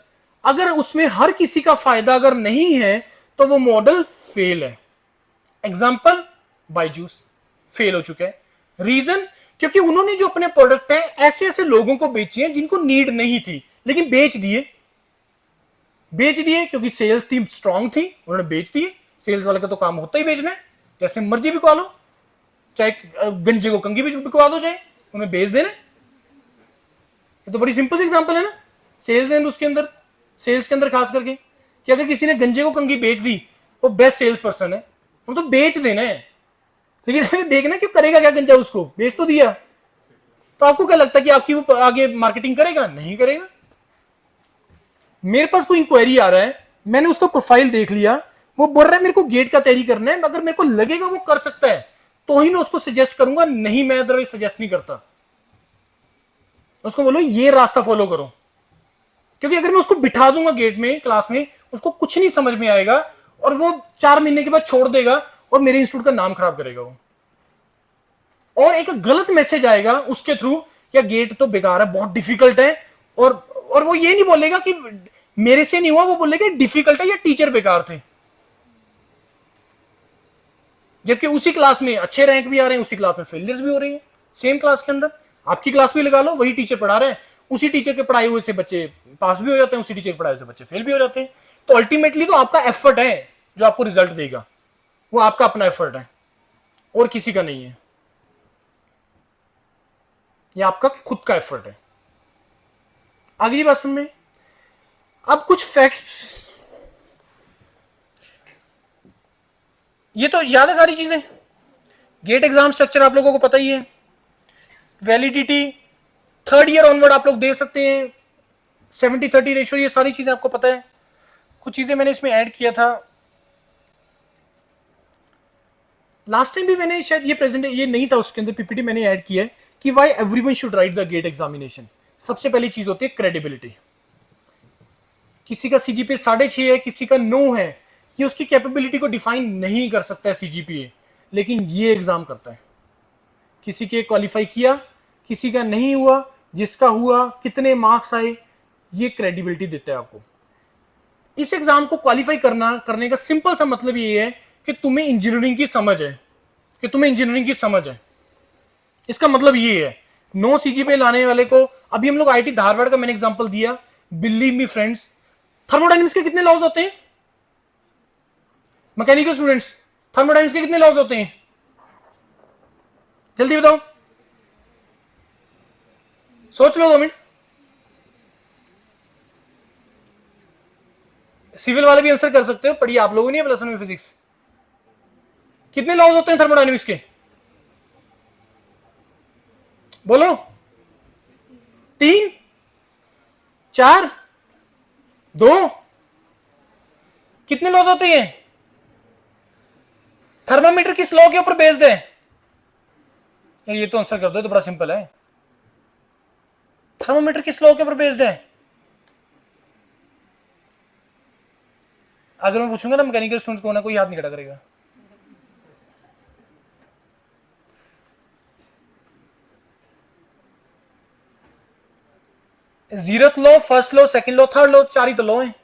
अगर उसमें हर किसी का फायदा अगर नहीं है तो वो मॉडल फेल है। एग्जांपल बायजूस फेल हो चुका है। रीजन, क्योंकि उन्होंने जो अपने प्रोडक्ट हैं ऐसे ऐसे लोगों को बेचे हैं जिनको नीड नहीं थी, लेकिन बेच दिए क्योंकि सेल्स टीम स्ट्रांग थी, उन्होंने बेच दिए। सेल्स वाले का तो काम होता ही बेचना है, जैसे मर्जी बिकवा लो, चाहे गंजे को कंगी भी बिकवा दो, चाहे उन्हें बेच देना। ये तो बड़ी सिंपल एग्जांपल है ना सेल्स एंड उसके अंदर, सेल्स के अंदर खास करके, कि अगर किसी ने गंजे को कंगी बेच दी, वो बेस्ट सेल्स पर्सन है, वो तो बेच देना है। लेकिन देखना क्यों करेगा क्या गंजा, उसको बेच तो दिया, तो आपको क्या लगता है कि आपकी वो आगे मार्केटिंग करेगा? नहीं करेगा। मेरे पास कोई इंक्वायरी आ रहा है, मैंने उसका प्रोफाइल देख लिया, वो बोल रहा है मेरे को गेट का तैयारी करना है, अगर मेरे को लगेगा वो कर सकता है तो ही मैं उसको सजेस्ट करूंगा, नहीं मैं अदरवाइज सजेस्ट नहीं करता। उसको बोलो ये रास्ता फॉलो करो, क्योंकि अगर मैं उसको बिठा दूंगा गेट में क्लास में, उसको कुछ नहीं समझ में आएगा और वो 4 महीने के बाद छोड़ देगा और मेरे इंस्टीट्यूट का नाम खराब करेगा वो, और एक गलत मैसेज आएगा उसके थ्रू, या गेट तो बेकार है, बहुत डिफिकल्ट है, और वो ये नहीं बोलेगा कि मेरे से नहीं हुआ, वो बोलेगा डिफिकल्ट है या टीचर बेकार थे। जबकि उसी क्लास में अच्छे रैंक भी आ रहे हैं, उसी क्लास में फेलियर्स भी हो रही है, सेम क्लास के अंदर। आपकी क्लास भी लगा लो, वही टीचर पढ़ा रहे हैं, उसी टीचर के पढ़ाए हुए से बच्चे पास भी हो जाते हैं, उसी टीचर के पढ़ाए हुए से बच्चे फेल भी हो जाते हैं। तो अल्टीमेटली तो आपका एफर्ट है जो आपको रिजल्ट देगा, वो आपका अपना एफर्ट है और किसी का नहीं है, ये आपका खुद का एफर्ट है। अगली बात सुन में, अब कुछ फैक्ट्स, ये तो याद है सारी चीजें। गेट एग्जाम स्ट्रक्चर आप लोगों को पता ही है। वैलिडिटी 3rd ईयर ऑनवर्ड आप लोग दे सकते हैं, 70-30 रेशियो, ये सारी चीजें आपको पता है। कुछ चीजें मैंने इसमें ऐड किया था लास्ट टाइम भी, मैंने शायद ये नहीं था उसके अंदर, पीपीटी मैंने ऐड किया है कि why everyone should write the GATE examination. सबसे पहली चीज होती है क्रेडिबिलिटी। किसी का सीजीपीए 6.5 है, किसी का 9 है, ये उसकी कैपेबिलिटी को डिफाइन नहीं कर सकता है सीजीपीए, लेकिन ये एग्जाम करता है। किसी के क्वालिफाई किया, किसी का नहीं हुआ, जिसका हुआ कितने मार्क्स आए, ये क्रेडिबिलिटी देता है आपको। इस एग्जाम को क्वालिफाई करने का सिंपल सा मतलब ये है कि तुम्हें इंजीनियरिंग की समझ है, इसका मतलब ये है। 9 सीजीपीए लाने वाले को, अभी हम लोग आईटी धारवाड़ का मैंने एग्जांपल दिया, बिलीव मी फ्रेंड्स, थर्मोडायनेमिक्स के कितने लॉज होते हैं? मैकेनिकल स्टूडेंट्स, थर्मोडायनेमिक्स के कितने लॉज होते हैं? जल्दी बताओ, सोच लो 2 मिनट। सिविल वाले भी आंसर कर सकते हो, पढ़िए आप लोगों ने प्लस वन में फिजिक्स। कितने लॉज होते हैं थर्मोडायनेमिक्स के? बोलो, 3, 4, 2, कितने लॉज होते हैं? थर्मामीटर किस लॉ के ऊपर बेस्ड है? ये तो आंसर कर दो, तो बड़ा सिंपल है। थर्मामीटर किस लॉ के ऊपर बेस्ड है? अगर मैं पूछूंगा ना मैकेनिकल स्टूडेंट्स को ना, कोई हाथ नहीं खड़ा करेगा। Zeroth law, first law, second law, third law, 4 ही तो लॉ है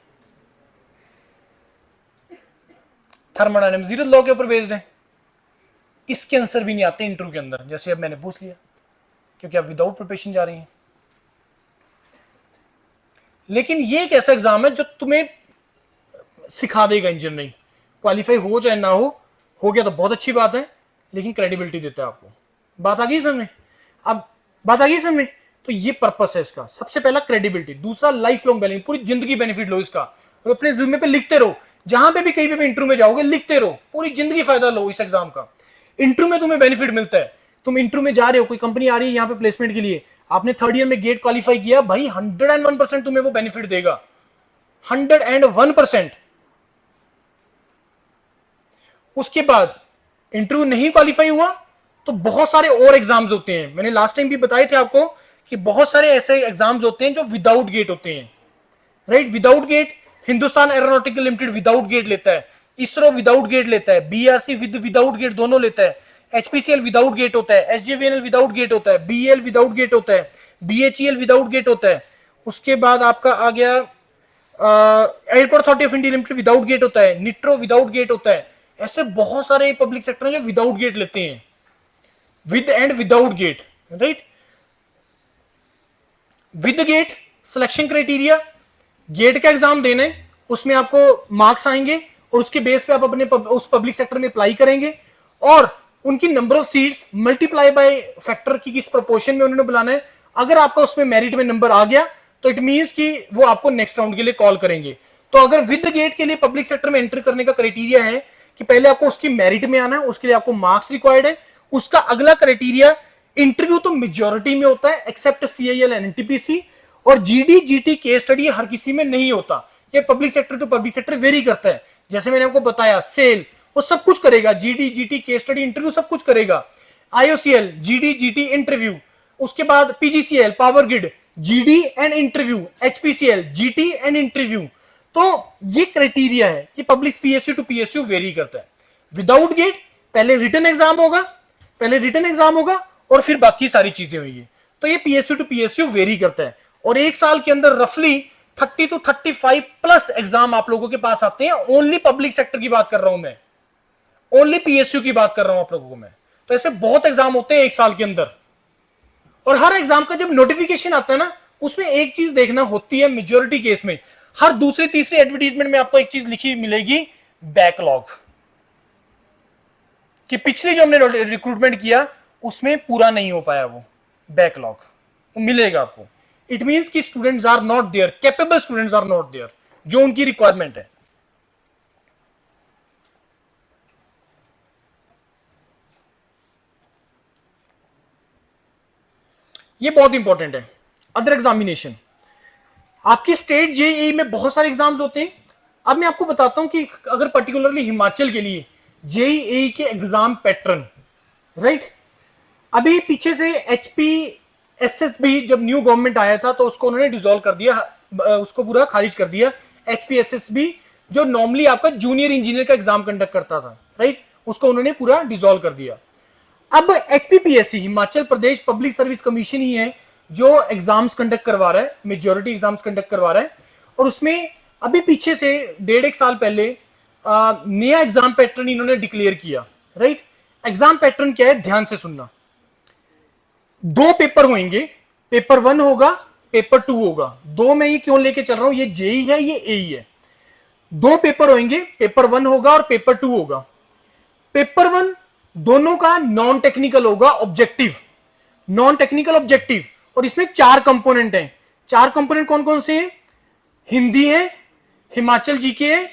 थर्मोडायनेमिक्स, जीरोथ लॉ के ऊपर बेस्ड है। इसके आंसर भी नहीं आते इंटरव्यू के अंदर, जैसे अब मैंने पूछ लिया, क्योंकि आप विदाउट प्रिपरेशन जा रही हैं। लेकिन ये एक ऐसा एग्जाम है जो तुम्हें सिखा देगा इंजीनियरिंग, क्वालिफाई हो चाहे ना हो गया तो बहुत अच्छी बात है, लेकिन क्रेडिबिलिटी देता है आपको। बात आ गई समझ? अब बात आ गई समझ? तो ये पर्पस है इसका, सबसे पहला क्रेडिबिलिटी, दूसरा लाइफ लॉन्ग वैल्यू, पूरी जिंदगी बेनिफिट लो इसका, और अपने रिज्यूमे पे लिखते रहो, जहां पे भी कहीं पे भी इंटरव्यू में जाओगे लिखते रहो, पूरी जिंदगी फायदा लो इस एग्जाम का। इंटरव्यू में तुम्हें बेनिफिट मिलता है, तुम इंटरव्यू में जा रहे हो, कोई कंपनी आ रही है यहाँ पे प्लेसमेंट के लिए, आपने थर्ड ईयर में गेट क्वालिफाई किया, भाई 101% तुम्हें वो बेनिफिट देगा, 101%। उसके बाद इंटरव्यू नहीं क्वालिफाई हुआ तो बहुत सारे और एग्जाम्स होते हैं, मैंने लास्ट टाइम भी बताए थे आपको कि बहुत सारे ऐसे एग्जाम्स होते हैं जो विदाउट गेट होते हैं, right. Without GATE Hindustan aeronautical limited without GATE लेता है, इसरो विदाउट गेट लेता है, बीआरसी विदाउट गेट दोनों लेता है, एचपीसीएल विदाउट गेट होता है, एसजेवीएनएल विदाउट गेट होता है, बीएल विदाउट गेट होता है, बीएचईएल विदाउट गेट होता है। उसके बाद आपका आ गया airport authority of India limited without GATE होता है, निट्रो विदाउट गेट होता है। ऐसे बहुत सारे पब्लिक सेक्टर हैं जो विदाउट गेट लेते हैं, with and without GATE, right. With GATE selection criteria, GATE का एग्जाम देने, उसमें आपको मार्क्स आएंगे और उसके बेस पे आप अपने उस पब्लिक सेक्टर में अप्लाई करेंगे, और उनकी number of seats multiply by factor की किस प्रोपोर्शन में उन्होंने बुलाना है। अगर आपका उसमें मेरिट में नंबर आ गया तो इट मींस कि वो आपको नेक्स्ट राउंड के लिए कॉल करेंगे। तो अगर विद गेट के लिए पब्लिक सेक्टर में एंटर करने का क्राइटेरिया है कि पहले आपको उसकी मेरिट में आना है, उसके लिए आपको मार्क्स रिक्वायर्ड है। उसका अगला क्राइटेरिया, इंटरव्यू तो मेजॉरिटी में होता है एक्सेप्ट सीआईएल एंड एनटीपीसी, और जीडी जीटी केस स्टडी हर किसी में नहीं होता, ये public sector to public sector vary करता है। जैसे मैंने आपको बताया सेल वो सब कुछ करेगा, GD GT case study interview सब कुछ करेगा, आईओसीएल जीडी जीटी इंटरव्यू, उसके बाद PGCL power grid GD and interview, HPCL GT and interview. तो ये क्राइटेरिया है कि public PSU to PSU vary करता है। विदाउट गेट पहले रिटन एग्जाम होगा, और फिर बाकी सारी चीजें होंगी। तो ये पीएसयू टू पीएसयू वेरी करता है, और एक साल के अंदर रफली 30 to 35 प्लस एग्जाम आप लोगों के पास आते हैं। ओनली पब्लिक सेक्टर की बात कर रहा हूं मैं, ओनली पीएसयू की बात कर रहा हूं आप लोगों को मैं। तो ऐसे बहुत एग्जाम होते हैं एक साल के अंदर, और हर एग्जाम का जब नोटिफिकेशन आता है ना, उसमें एक चीज देखना होती है मेजोरिटी केस में, हर दूसरी तीसरी एडवर्टीजमेंट में आपको एक चीज लिखी मिलेगी, बैकलॉग, कि पिछले जो हमने रिक्रूटमेंट किया उसमें पूरा नहीं हो पाया, वो बैकलॉग मिलेगा आपको। इट मींस कि students are not there, capable students are not there, जो उनकी रिक्वायरमेंट है। ये बहुत इंपॉर्टेंट है। अदर एग्जामिनेशन, आपके स्टेट जेईई में बहुत सारे एग्जाम्स होते हैं। अब मैं आपको बताता हूं कि अगर पर्टिकुलरली हिमाचल के लिए जेईई के एग्जाम पैटर्न, राइट। अभी पीछे से एचपीएसएसबी जब न्यू गवर्नमेंट आया था तो उसको उन्होंने डिसॉल्व कर दिया, उसको पूरा खारिज कर दिया। एचपीएसएसबी जो नॉर्मली आपका जूनियर इंजीनियर का एग्जाम कंडक्ट करता था, राइट, उसको उन्होंने पूरा डिसॉल्व कर दिया। अब HPPSC Himachal Pradesh public service commission ही है जो एग्जाम्स कंडक्ट करवा रहा है, मेजॉरिटी एग्जाम्स कंडक्ट करवा रहा है। और उसमें अभी पीछे से 1.5 साल पहले नया एग्जाम पैटर्न इन्होंने डिक्लेयर किया, राइट। एग्जाम पैटर्न क्या है, ध्यान से सुनना। 2 पेपर होंगे, पेपर 1 होगा, पेपर 2 होगा। 2 में ये क्यों लेके चल रहा हूं, ये जेई है, ये एई है। 2 पेपर होंगे, पेपर 1 होगा और पेपर 2 होगा। पेपर 1 दोनों का नॉन टेक्निकल होगा, ऑब्जेक्टिव, नॉन टेक्निकल ऑब्जेक्टिव। और इसमें 4 कंपोनेंट हैं। 4 कंपोनेंट कौन कौन से हैं, हिंदी है, हिमाचल जीके है,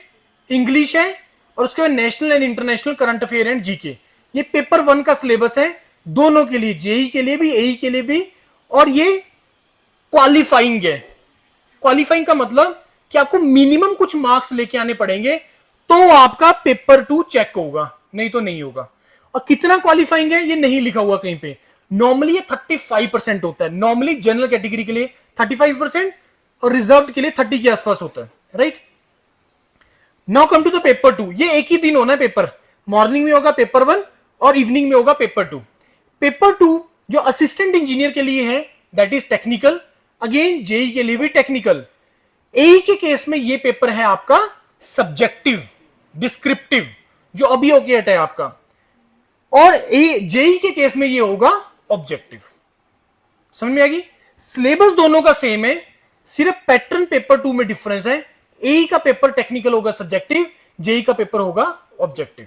इंग्लिश है, और उसके बाद national and international current affair and GK. ये पेपर 1 का सिलेबस है दोनों के लिए, जेई के लिए भी, एई के लिए भी। और ये क्वालिफाइंग है। क्वालिफाइंग का मतलब कि आपको मिनिमम कुछ मार्क्स लेके आने पड़ेंगे तो आपका पेपर 2 चेक होगा, नहीं तो नहीं होगा। और कितना क्वालिफाइंग है ये नहीं लिखा हुआ कहीं पे। नॉर्मली ये 35% होता है, नॉर्मली जनरल कैटेगरी के लिए 35% और रिजर्व के लिए 30 के आसपास होता है, right. Now come to the paper 2। ये एक ही दिन होना है पेपर, मॉर्निंग में होगा पेपर 1 और इवनिंग में होगा पेपर 2। पेपर 2 जो असिस्टेंट इंजीनियर के लिए है that is technical, again JE के लिए भी टेक्निकल। एई के केस में ये पेपर है आपका सब्जेक्टिव डिस्क्रिप्टिव, जो अभी होके हटा है आपका, और जेई के केस में ये होगा ऑब्जेक्टिव। समझ में आ गई? सिलेबस दोनों का सेम है, सिर्फ पैटर्न पेपर 2 में डिफरेंस है। एई का पेपर टेक्निकल होगा सब्जेक्टिव, जेई का पेपर होगा ऑब्जेक्टिव,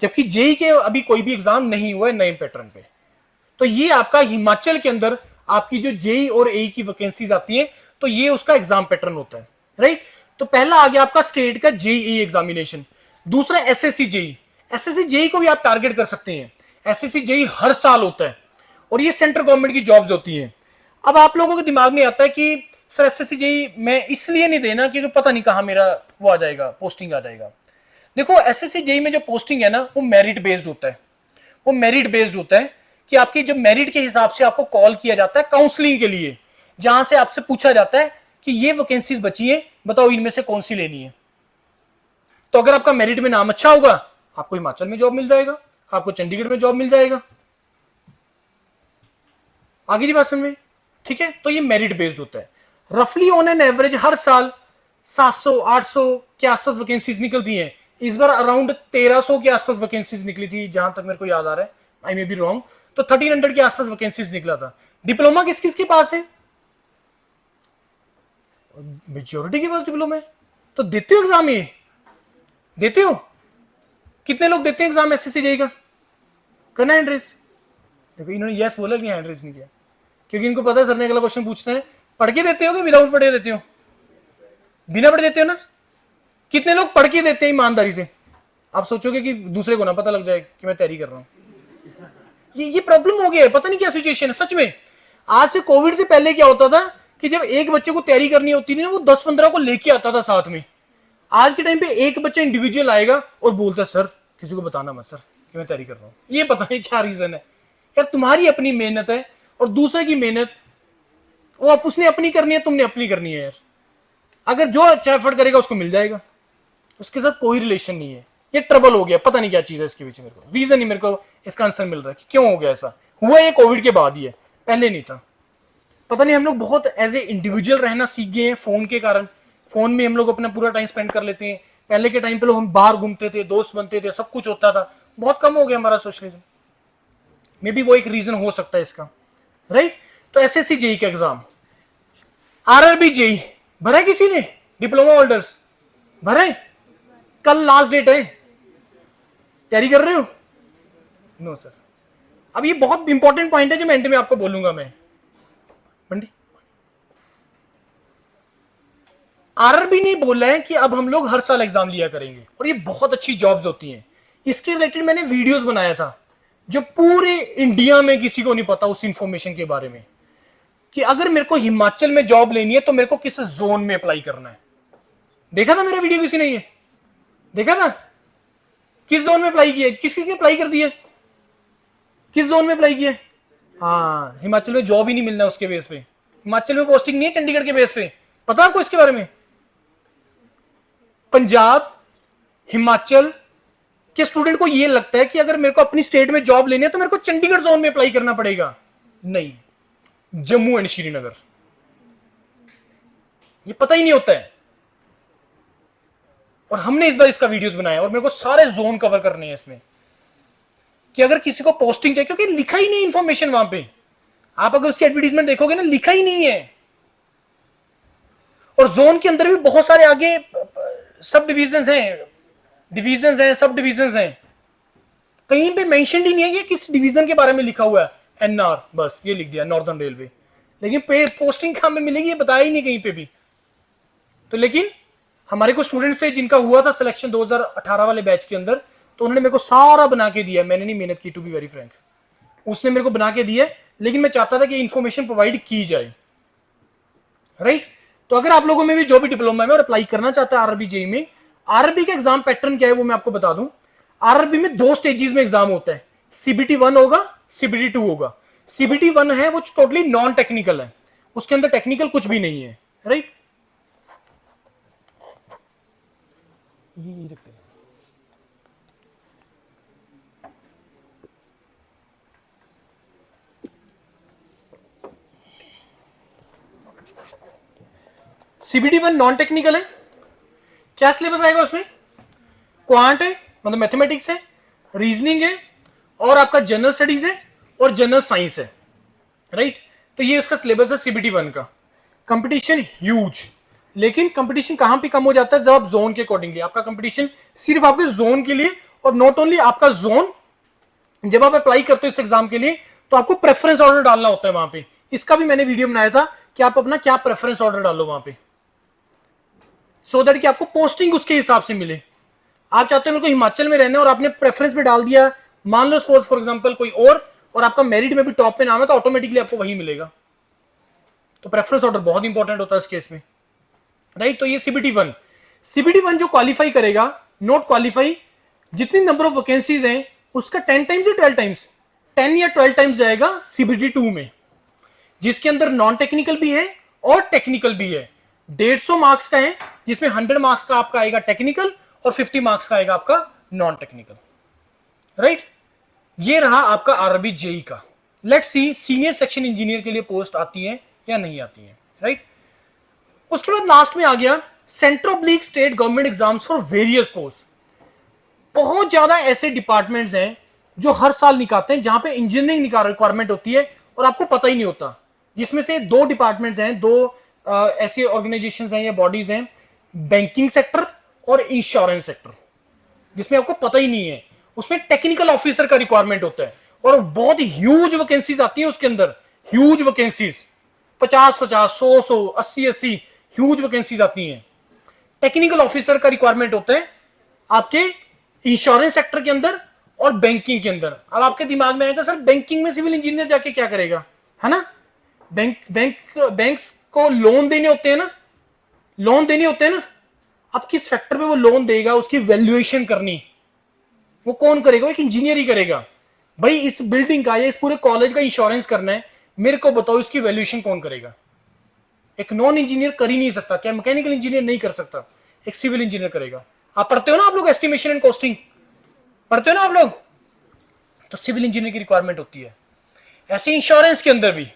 जबकि जेई के अभी कोई भी एग्जाम नहीं हुआ है नए पैटर्न पे। तो ये आपका हिमाचल के अंदर आपकी जो जेई और एई की वैकेंसीज आती है, तो ये उसका एग्जाम पैटर्न होता है, राइट। तो पहला आ गया आपका स्टेट का जेई एग्जामिनेशन, दूसरा एसएससी जेई। एसएससी जेई को भी आप टारगेट कर सकते हैं। एसएससी जेई हर साल होता है और ये सेंट्रल गवर्नमेंट की जॉब्स होती हैं। अब आप लोगों के दिमाग में आता है कि सर एसएससी जेई मैं इसलिए नहीं देना क्योंकि पता नहीं कहां मेरा वो आ जाएगा, पोस्टिंग आ जाएगा। देखो एसएससी जेई में जो पोस्टिंग है ना, वो मेरिट बेस्ड होता है। वो मेरिट बेस्ड होता है कि आपकी जो मेरिट के हिसाब से आपको कॉल किया जाता है काउंसलिंग के लिए, जहां से आपसे पूछा जाता है कि ये वैकेंसीज बची है, बताओ इनमें से कौन सी लेनी है। तो अगर आपका मेरिट में नाम अच्छा होगा, आपको हिमाचल में जॉब मिल जाएगा, आपको चंडीगढ़ में जॉब मिल जाएगा। आगे की बात समझ में? ठीक है, तो ये मेरिट बेस्ड होता है। रफली ऑन एन एवरेज हर साल 700-800 के आसपास वैकेंसीज निकलती हैं। इस बार अराउंड 1300 के आसपास वैकेंसीज निकली थी, जहां तक मेरे को याद आ रहा है, आई मे बी रॉन्ग। तो 1300 के आसपास वैकेंसीज निकला था। डिप्लोमा किस किस के पास है? मेजोरिटी के पास डिप्लोमा है। तो देते हो एग्जाम? ये देते हो? कितने लोग देते हैं एग्जाम एसएससी जेई का? करना हैंड रेस? देखो इन्होंने यस बोला कि हैंड रेस नहीं किया, क्योंकि इनको पता है सर ने अगला क्वेश्चन पूछना है। पढ़ के देते हो कि विदाउट पढ़े देते हो? बिना पढ़े देते हो ना? कितने लोग पढ़ के देते हैं ईमानदारी से? आप सोचोगे कि दूसरे को ना पता लग जाए कि मैं तैयारी कर रहा हूं। ये प्रॉब्लम हो गया है, पता नहीं क्या सिचुएशन है सच में। आज से कोविड से पहले क्या होता था कि जब एक बच्चे को तैयारी करनी होती थी ना, वो 10-15 को लेके आता था साथ में। आज के टाइम पे एक बच्चा इंडिविजुअल आएगा और बोलता सर किसी को बताना मत सर कि मैं तैयारी कर रहा हूं। ये पता नहीं क्या रीजन है यार। तुम्हारी अपनी मेहनत है और दूसरे की मेहनत, वो आप उसने अपनी करनी है, तुमने अपनी करनी है यार। अगर जो अच्छा एफर्ट करेगा उसको मिल जाएगा, उसके साथ कोई रिलेशन नहीं है। ये ट्रबल हो गया, पता नहीं क्या चीज है इसके पीछे। मेरे को रीजन ही मेरे को इसका आंसर मिल रहा है कि क्यों हो गया ऐसा। हुआ ये कोविड के बाद ही है, पहले नहीं था। पता नहीं हम लोग बहुत एज ए इंडिविजुअल रहना सीख गए हैं फोन के कारण। फोन में हम लोग अपना पूरा टाइम स्पेंड कर लेते हैं। पहले के टाइम पे लोग हम बाहर घूमते थे, दोस्त बनते थे, सब कुछ होता था। बहुत कम हो गया हमारा सोशलिज्म। मे बी वो एक रीजन हो सकता है इसका, राइट। तो एसएससी जेई का एग्जाम, आरआरबी जेई भरा है किसी ने? डिप्लोमा होल्डर्स भरे? कल लास्ट डेट है, तैयारी कर रहे हो? No sir. अब ये बहुत इंपॉर्टेंट पॉइंट है जो मैं एंड में आपको बोलूंगा। मैं बंडी आरआरबी ने बोला है कि अब हम लोग हर साल एग्जाम लिया करेंगे और ये बहुत अच्छी जॉब्स होती हैं। इसके रिलेटेड मैंने वीडियोस बनाया था जो पूरे इंडिया में किसी को नहीं पता उस इंफॉर्मेशन के बारे में, कि अगर मेरे को हिमाचल में जॉब लेनी है तो मेरे को किस जोन में अप्लाई करना है। देखा था मेरा वीडियो किसी ने? ये देखा था? किस जोन में अप्लाई किया? किस किस ने अप्लाई कर दिया? किस जोन में अप्लाई किया? हाँ, हिमाचल में जॉब ही नहीं मिलना उसके बेस पे। हिमाचल में पोस्टिंग नहीं है चंडीगढ़ के बेस पे। पता आपको इसके बारे में? पंजाब, हिमाचल के स्टूडेंट को ये लगता है कि अगर मेरे को अपनी स्टेट में जॉब लेनी है तो मेरे को चंडीगढ़ जोन में अप्लाई करना पड़ेगा। नहीं, जम्मू एंड श्रीनगर। ये पता ही नहीं होता है। और हमने इस बार इसका वीडियोस बनाया और मेरे को सारे जोन कवर करने हैं इसमें, कि अगर किसी को पोस्टिंग चाहिए, क्योंकि लिखा ही नहीं इंफॉर्मेशन वहां पे। आप अगर उसकी एडवर्टीजमेंट देखोगे ना, लिखा ही नहीं है। और जोन के अंदर भी बहुत सारे आगे सब डिविजन्स हैं, सब डिविजन्स हैं। कहीं पे मेंशन ही नहीं है कि किस डिवीजन के बारे में लिखा हुआ है। एनआर, बस ये लिख दिया नॉर्दर्न रेलवे। लेकिन पोस्टिंग कहां में मिलेगी ये बताया ही नहीं कहीं पे भी। तो लेकिन हमारे कुछ स्टूडेंट्स थे जिनका हुआ था सिलेक्शन 2018 वाले बैच के अंदर, तो उन्होंने मेरे को सारा बना के दिया। मैंने नहीं मेहनत की, टू बी वेरी फ्रैंक। उसने मेरे को बना के दिया, लेकिन मैं चाहता था कि इंफॉर्मेशन प्रोवाइड की जाए, राइट। तो अगर आप लोगों में भी जो भी डिप्लोमा में और अप्लाई करना चाहता है आरआरबी जेई में, आरआरबी का एग्जाम पैटर्न क्या है वो मैं आपको बता दूं। आरआरबी में 2 स्टेजेस में एग्जाम होता है। सीबीटी 1 होगा, सीबीटी 2 होगा। सीबीटी 1 है वो टोटली नॉन टेक्निकल है, उसके अंदर टेक्निकल कुछ भी नहीं है, राइट। ये रख देना। सीबीडी 1 नॉन टेक्निकल है। क्या सिलेबस आएगा उसमें? क्वांट है, मतलब मैथमेटिक्स है, रीजनिंग है, और आपका जनरल स्टडीज है और जनरल साइंस है, राइट। तो ये उसका सिलेबस है सीबीडी 1 का। कंपटीशन ह्यूज, लेकिन कंपटीशन कहां पे कम हो जाता है? जब आप जोन के अकॉर्डिंगली, आपका कंपटीशन सिर्फ आपके जोन के लिए, और नॉट ओनली आपका जोन, जब आप अप्लाई करते हो इस एग्जाम के लिए तो आपको प्रेफरेंस ऑर्डर डालना होता है वहां पे। इसका भी मैंने वीडियो बनाया था कि आप अपना क्या प्रेफरेंस ऑर्डर डालो वहां पे, सो दैट कि आपको पोस्टिंग उसके हिसाब से मिले। आप चाहते हो मेरे को हिमाचल में रहना है और आपने प्रेफरेंस में डाल दिया, मान लो सपोज फॉर एग्जांपल कोई और आपका मेरिट में भी टॉप पे नाम है, तो ऑटोमेटिकली आपको वही मिलेगा। तो प्रेफरेंस ऑर्डर बहुत इंपॉर्टेंट होता है इस केस में, राइट। तो ये सीबीटी 1 जो क्वालिफाई करेगा, नॉट क्वालिफाई, जितनी नंबर ऑफ वैकेंसीज हैं उसका 10 टाइम्स या 12 टाइम्स, 10 या 12 टाइम्स जाएगा सीबीटी 2 में, जिसके अंदर नॉन टेक्निकल भी है और टेक्निकल भी है। 150 मार्क्स का है, जिसमें 100 मार्क्स का आपका आएगा टेक्निकल और 50 मार्क्स का आएगा आपका नॉन टेक्निकल, राइट। ये रहा आपका आरआरबी जेई का। Let's see senior section engineer के लिए पोस्ट आती है या नहीं आती है, राइट। उसके बाद लास्ट में आ गया central oblique state government exams for various post. बहुत ज्यादा ऐसे डिपार्टमेंट्स हैं जो हर साल निकालते हैं जहां पे इंजीनियरिंग रिक्वायरमेंट होती है और आपको पता ही नहीं होता। जिसमें से 2 डिपार्टमेंट्स हैं, 2 ऐसे ऑर्गेनाइजेशंस हैं या बॉडीज हैं, बैंकिंग सेक्टर और इंश्योरेंस सेक्टर, जिसमें आपको पता ही नहीं है। उसमें टेक्निकल ऑफिसर का रिक्वायरमेंट होता है और बहुत ह्यूज वैकेंसीज आती है उसके अंदर, ह्यूज वैकेंसीज, 50-50, 100-100, 80-80 ह्यूज वैकेंसीज आती हैं। टेक्निकल ऑफिसर का रिक्वायरमेंट होता है आपके इंश्योरेंस सेक्टर के अंदर और बैंकिंग के अंदर। अब आपके दिमाग में आएगा सर बैंकिंग में सिविल इंजीनियर जाके क्या करेगा, है ना। बैंक्स को लोन देने होते हैं ना, लोन देने होते हैं ना। अब किस फैक्टर पे वो लोन देगा, उसकी वैल्यूएशन करनी वो कौन करेगा? एक इंजीनियर ही करेगा। भाई इस बिल्डिंग का या इस पूरे कॉलेज का इंश्योरेंस करना है, मेरे को बताओ इसकी वैल्यूएशन कौन करेगा? एक नॉन इंजीनियर कर ही नहीं सकता। क्या मैकेनिकल इंजीनियर नहीं कर सकता? एक सिविल इंजीनियर करेगा। आप पढ़ते हो ना आप लोग एस्टिमेशन एंड कॉस्टिंग, पढ़ते हो ना आप लोग, तो सिविल इंजीनियर की रिक्वायरमेंट होती है। ऐसे इंश्योरेंस के अंदर भी,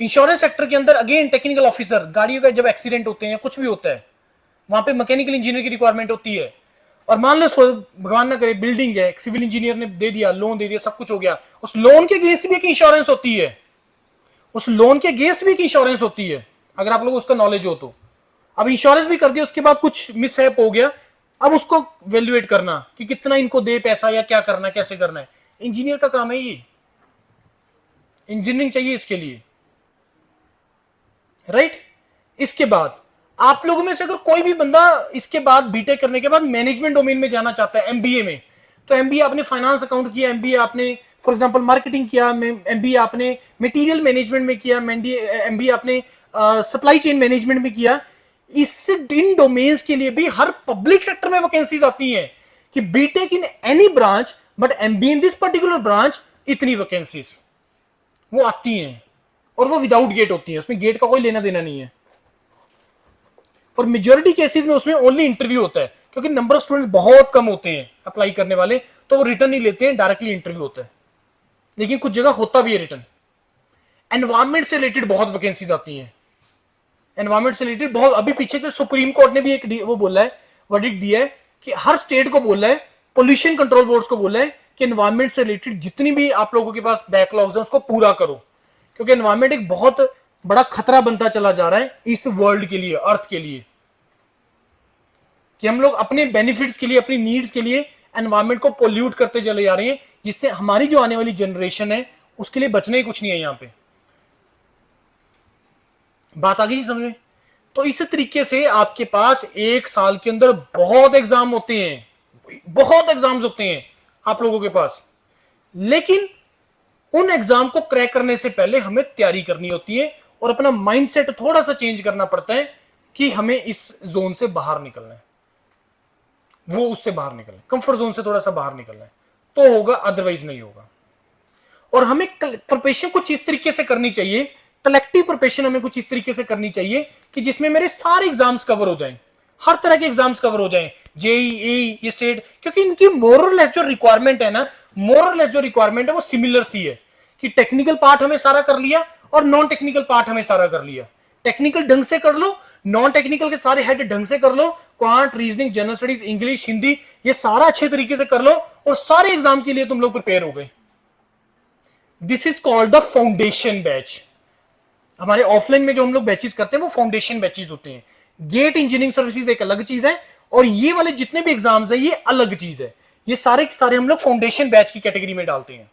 इंश्योरेंस सेक्टर के अंदर अगेन टेक्निकल ऑफिसर, गाड़ियों का जब एक्सीडेंट होते हैं कुछ भी होता है वहां पे मैकेनिकल इंजीनियर की रिक्वायरमेंट होती है। और मान लो भगवान ना करे बिल्डिंग है, सिविल इंजीनियर ने दे दिया, लोन दे दिया, सब कुछ हो गया, उस लोन के अगेंस्ट भी एक इंश्योरेंस होती है, उस लोन के अगेंस्ट भी एक इंश्योरेंस होती है, अगर आप लोग उसका नॉलेज हो तो। अब इंश्योरेंस भी कर दिया, उसके बाद कुछ मिसहैप हो गया, अब उसको वैल्यूएट करना कि कितना इनको दे पैसा या क्या करना है, कैसे करना है, इंजीनियर का काम है ये। इंजीनियरिंग चाहिए इसके लिए, राइट। इसके बाद आप लोगों में से अगर कोई भी बंदा इसके बाद बीटेक करने के बाद मैनेजमेंट डोमेन में जाना चाहता है, एमबीए में, तो एमबीए आपने फाइनेंस अकाउंट किया, एमबीए आपने फॉर एग्जांपल मार्केटिंग किया, एमबीए आपने मटेरियल मैनेजमेंट में किया, एमबीए आपने सप्लाई चेन मैनेजमेंट में किया, इस इन डोमेन्स के लिए भी हर पब्लिक सेक्टर में वैकेंसीज आती हैं कि BTech in any branch but MBA in this particular branch, इतनी वैकेंसीज वो आती हैं और वो विदाउट गेट होती है, उसमें गेट का कोई लेना देना नहीं है। और मेजॉरिटी केसेस में उसमें ओनली इंटरव्यू होता है, क्योंकि नंबर ऑफ स्टूडेंट बहुत कम होते हैं अप्लाई करने वाले, तो वो रिटर्न नहीं लेते हैं, डायरेक्टली इंटरव्यू होता है। लेकिन कुछ जगह होता भी है रिटर्न। एनवायरमेंट से रिलेटेड बहुत वैकेंसीज आती हैं, एनवायरमेंट से रिलेटेड बहुत। अभी पीछे से सुप्रीम कोर्ट ने भी एक वो बोला है, वर्डिक्ट दिया है कि हर स्टेट को बोला है, पोल्यूशन कंट्रोल बोर्ड को बोला है कि एनवायरमेंट से रिलेटेड जितनी भी आप लोगों के पास बैकलॉग्स हैं उसको पूरा करो, क्योंकि एनवायरमेंट एक बहुत बड़ा खतरा बनता चला जा रहा है इस वर्ल्ड के लिए, अर्थ के लिए, कि हम लोग अपने बेनिफिट्स के लिए, अपनी नीड्स के लिए एनवायरमेंट को पोल्यूट करते चले जा रहे हैं, जिससे हमारी जो आने वाली जनरेशन है उसके लिए बचने ही कुछ नहीं है। यहां पे बात आ गई समझ में? तो इस तरीके से आपके पास एक साल के अंदर बहुत एग्जाम होते हैं, बहुत एग्जाम्स होते हैं आप लोगों के पास। लेकिन उन एग्जाम को क्रैक करने से पहले हमें तैयारी करनी होती है और अपना माइंडसेट थोड़ा सा चेंज करना पड़ता है कि हमें इस जोन से बाहर निकलना है, वो उससे बाहर निकलना है, कंफर्ट जोन से थोड़ा सा बाहर निकलना है, तो होगा, अदरवाइज नहीं होगा। और हमें प्रिपरेशन कुछ इस तरीके से करनी चाहिए, कलेक्टिव प्रिपरेशन हमें कुछ इस तरीके से करनी चाहिए कि जिसमें मेरे सारे एग्जाम्स कवर हो जाएं, हर तरह के एग्जाम्स कवर हो जाएं, जेईई, ये स्टेट, क्योंकि इनकी मोरलेस जो रिक्वायरमेंट है ना, मोरलेस जो रिक्वायरमेंट है वो सिमिलर सी है कि टेक्निकल पार्ट हमें सारा कर लिया और नॉन टेक्निकल पार्ट हमें सारा कर लिया। टेक्निकल ढंग से कर लो, नॉन टेक्निकल के सारे हेड ढंग से कर लो, quant, reasoning, general studies, English, Hindi, ये सारा अच्छे तरीके से कर लो और सारे एग्जाम के लिए तुम लोग प्रिपेयर हो गए। This is called the foundation batch. हमारे ऑफलाइन में जो हम लोग बैचेस करते हैं वो फाउंडेशन बैचेस होते हैं। गेट इंजीनियरिंग सर्विसेज एक अलग चीज है और ये वाले जितने भी एग्जाम्स है ये अलग चीज है। ये सारे के सारे हम लोग फाउंडेशन बैच की कैटेगरी में डालते हैं,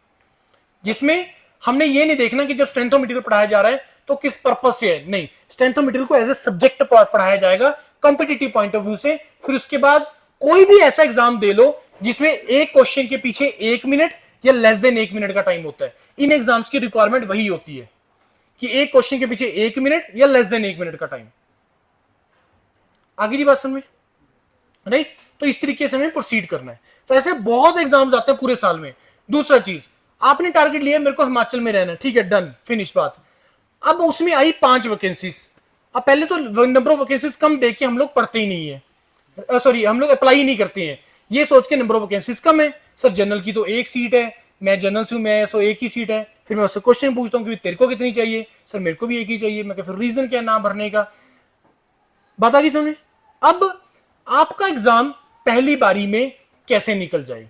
जिसमें हमने ये नहीं देखना कि जब स्ट्रेंथ ऑफ मटेरियल पढ़ाया जा रहा है तो किस पर्पस से है, नहीं, स्ट्रेंथ ऑफ मटेरियल को एज ए सब्जेक्ट पढ़ाया जाएगा कॉम्पिटिटिव पॉइंट ऑफ व्यू से। फिर उसके बाद कोई भी ऐसा एग्जाम दे लो जिसमें एक क्वेश्चन के पीछे 1 मिनट या लेस देन 1 मिनट का टाइम होता है। इन एग्जाम्स की रिक्वायरमेंट वही होती है कि एक क्वेश्चन के पीछे 1 मिनट या लेस देन 1 मिनट का टाइम। आगे की बात समझ में, राइट? तो इस तरीके से हमें प्रोसीड करना है। तो ऐसे बहुत एग्जाम्स आते हैं पूरे साल में। दूसरा चीज, आपने टारगेट लिया मेरे को हिमाचल में रहना है, ठीक है, डन, फिनिश बात। अब उसमें आई 5 वैकेंसीज। अब पहले तो नंबर ऑफ वैकेंसीज कम देख के हम लोग पढ़ते ही नहीं है, सॉरी हम लोग अप्लाई ही नहीं करते हैं, ये सोच के नंबर ऑफ वैकेंसीज कम है, सर जनरल की तो 1 सीट है, मैं जनरल से हूं, मैं तो 1 ही सीट है। फिर मैं उससे क्वेश्चन पूछता हूँ कि तेरे को कितनी चाहिए, सर मेरे को भी 1 ही चाहिए। मैं फिर रीजन क्या ना भरने का, बात आ गई समझे? अब आपका एग्जाम पहली बारी में कैसे निकल जाए,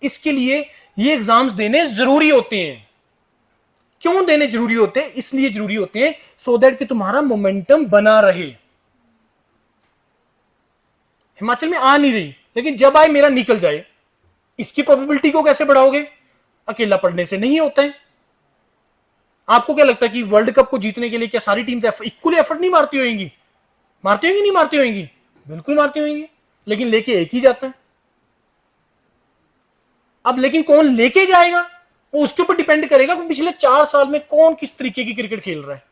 इसके लिए ये एग्जाम्स देने जरूरी होते हैं। क्यों देने जरूरी होते हैं? इसलिए जरूरी होते हैं सो दैट कि तुम्हारा मोमेंटम बना रहे। हिमाचल में आ नहीं रही, लेकिन जब आए मेरा निकल जाए, इसकी प्रोबेबिलिटी को कैसे बढ़ाओगे? अकेला पढ़ने से नहीं होता है। आपको क्या लगता है कि वर्ल्ड कप को जीतने के लिए क्या सारी टीम्स इक्वली एफर्ट नहीं मारती होंगी? मारती होंगी, नहीं मारती होंगी? बिल्कुल मारती होंगी, लेकिन लेके एक ही जाता है। अब लेकिन कौन लेके जाएगा वो उसके ऊपर डिपेंड करेगा कि पिछले 4 साल में कौन किस तरीके की क्रिकेट खेल रहा है।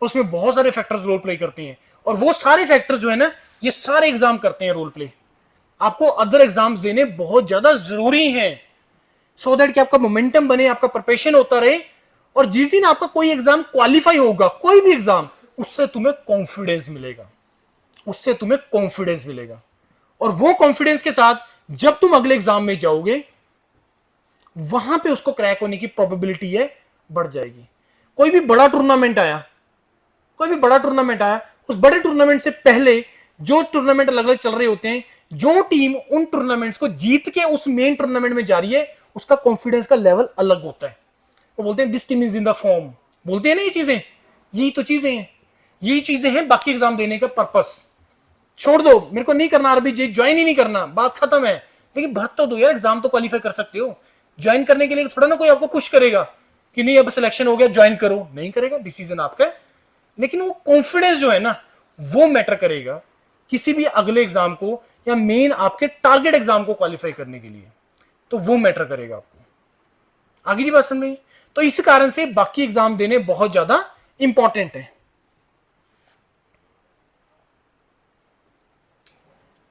उसमें बहुत सारे फैक्टर्स रोल प्ले करते हैं और वो सारे फैक्टर्स जो है ना, ये सारे एग्जाम करते हैं रोल प्ले। आपको अदर एग्जाम्स देने बहुत ज्यादा जरूरी हैं सो दैट कि आपका मोमेंटम बने, आपका प्रिपरेशन होता रहे। और जिस दिन आपका कोई एग्जाम क्वालिफाई होगा, कोई भी एग्जाम, उससे तुम्हें कॉन्फिडेंस मिलेगा, उससे तुम्हें कॉन्फिडेंस मिलेगा। और वो कॉन्फिडेंस के साथ जब तुम अगले एग्जाम में जाओगे, वहां पे उसको क्रैक होने की प्रोबेबिलिटी है बढ़ जाएगी। कोई भी बड़ा टूर्नामेंट आया, उस बड़े टूर्नामेंट से पहले जो टूर्नामेंट अलग अलग चल रहे होते हैं, जो टीम उन टूर्नामेंट्स को जीत के उस मेन टूर्नामेंट में जा रही है, उसका कॉन्फिडेंस का लेवल अलग होता है। वो बोलते हैं this team is in the form, बोलते हैं ना ये चीजें, यही तो चीजें हैं, यही चीजें हैं बाकी एग्जाम देने का पर्पस। छोड़ दो, मेरे को नहीं करना आरबी, ज्वाइन ही नहीं करना, बात खत्म है। लेकिन भर तो दो यार, एग्जाम तो क्वालिफाई कर सकते हो। ज्वाइन करने के लिए थोड़ा ना कोई आपको पुश करेगा कि नहीं अब सिलेक्शन हो गया ज्वाइन करो, नहीं करेगा, डिसीजन आपका है। लेकिन वो कॉन्फिडेंस जो है ना, वो मैटर करेगा किसी भी अगले एग्जाम को या मेन आपके टारगेट एग्जाम को क्वालिफाई करने के लिए, तो वो मैटर करेगा आपको। आगे की बात समझ में? तो इस कारण से बाकी एग्जाम देने बहुत ज्यादा इंपॉर्टेंट है।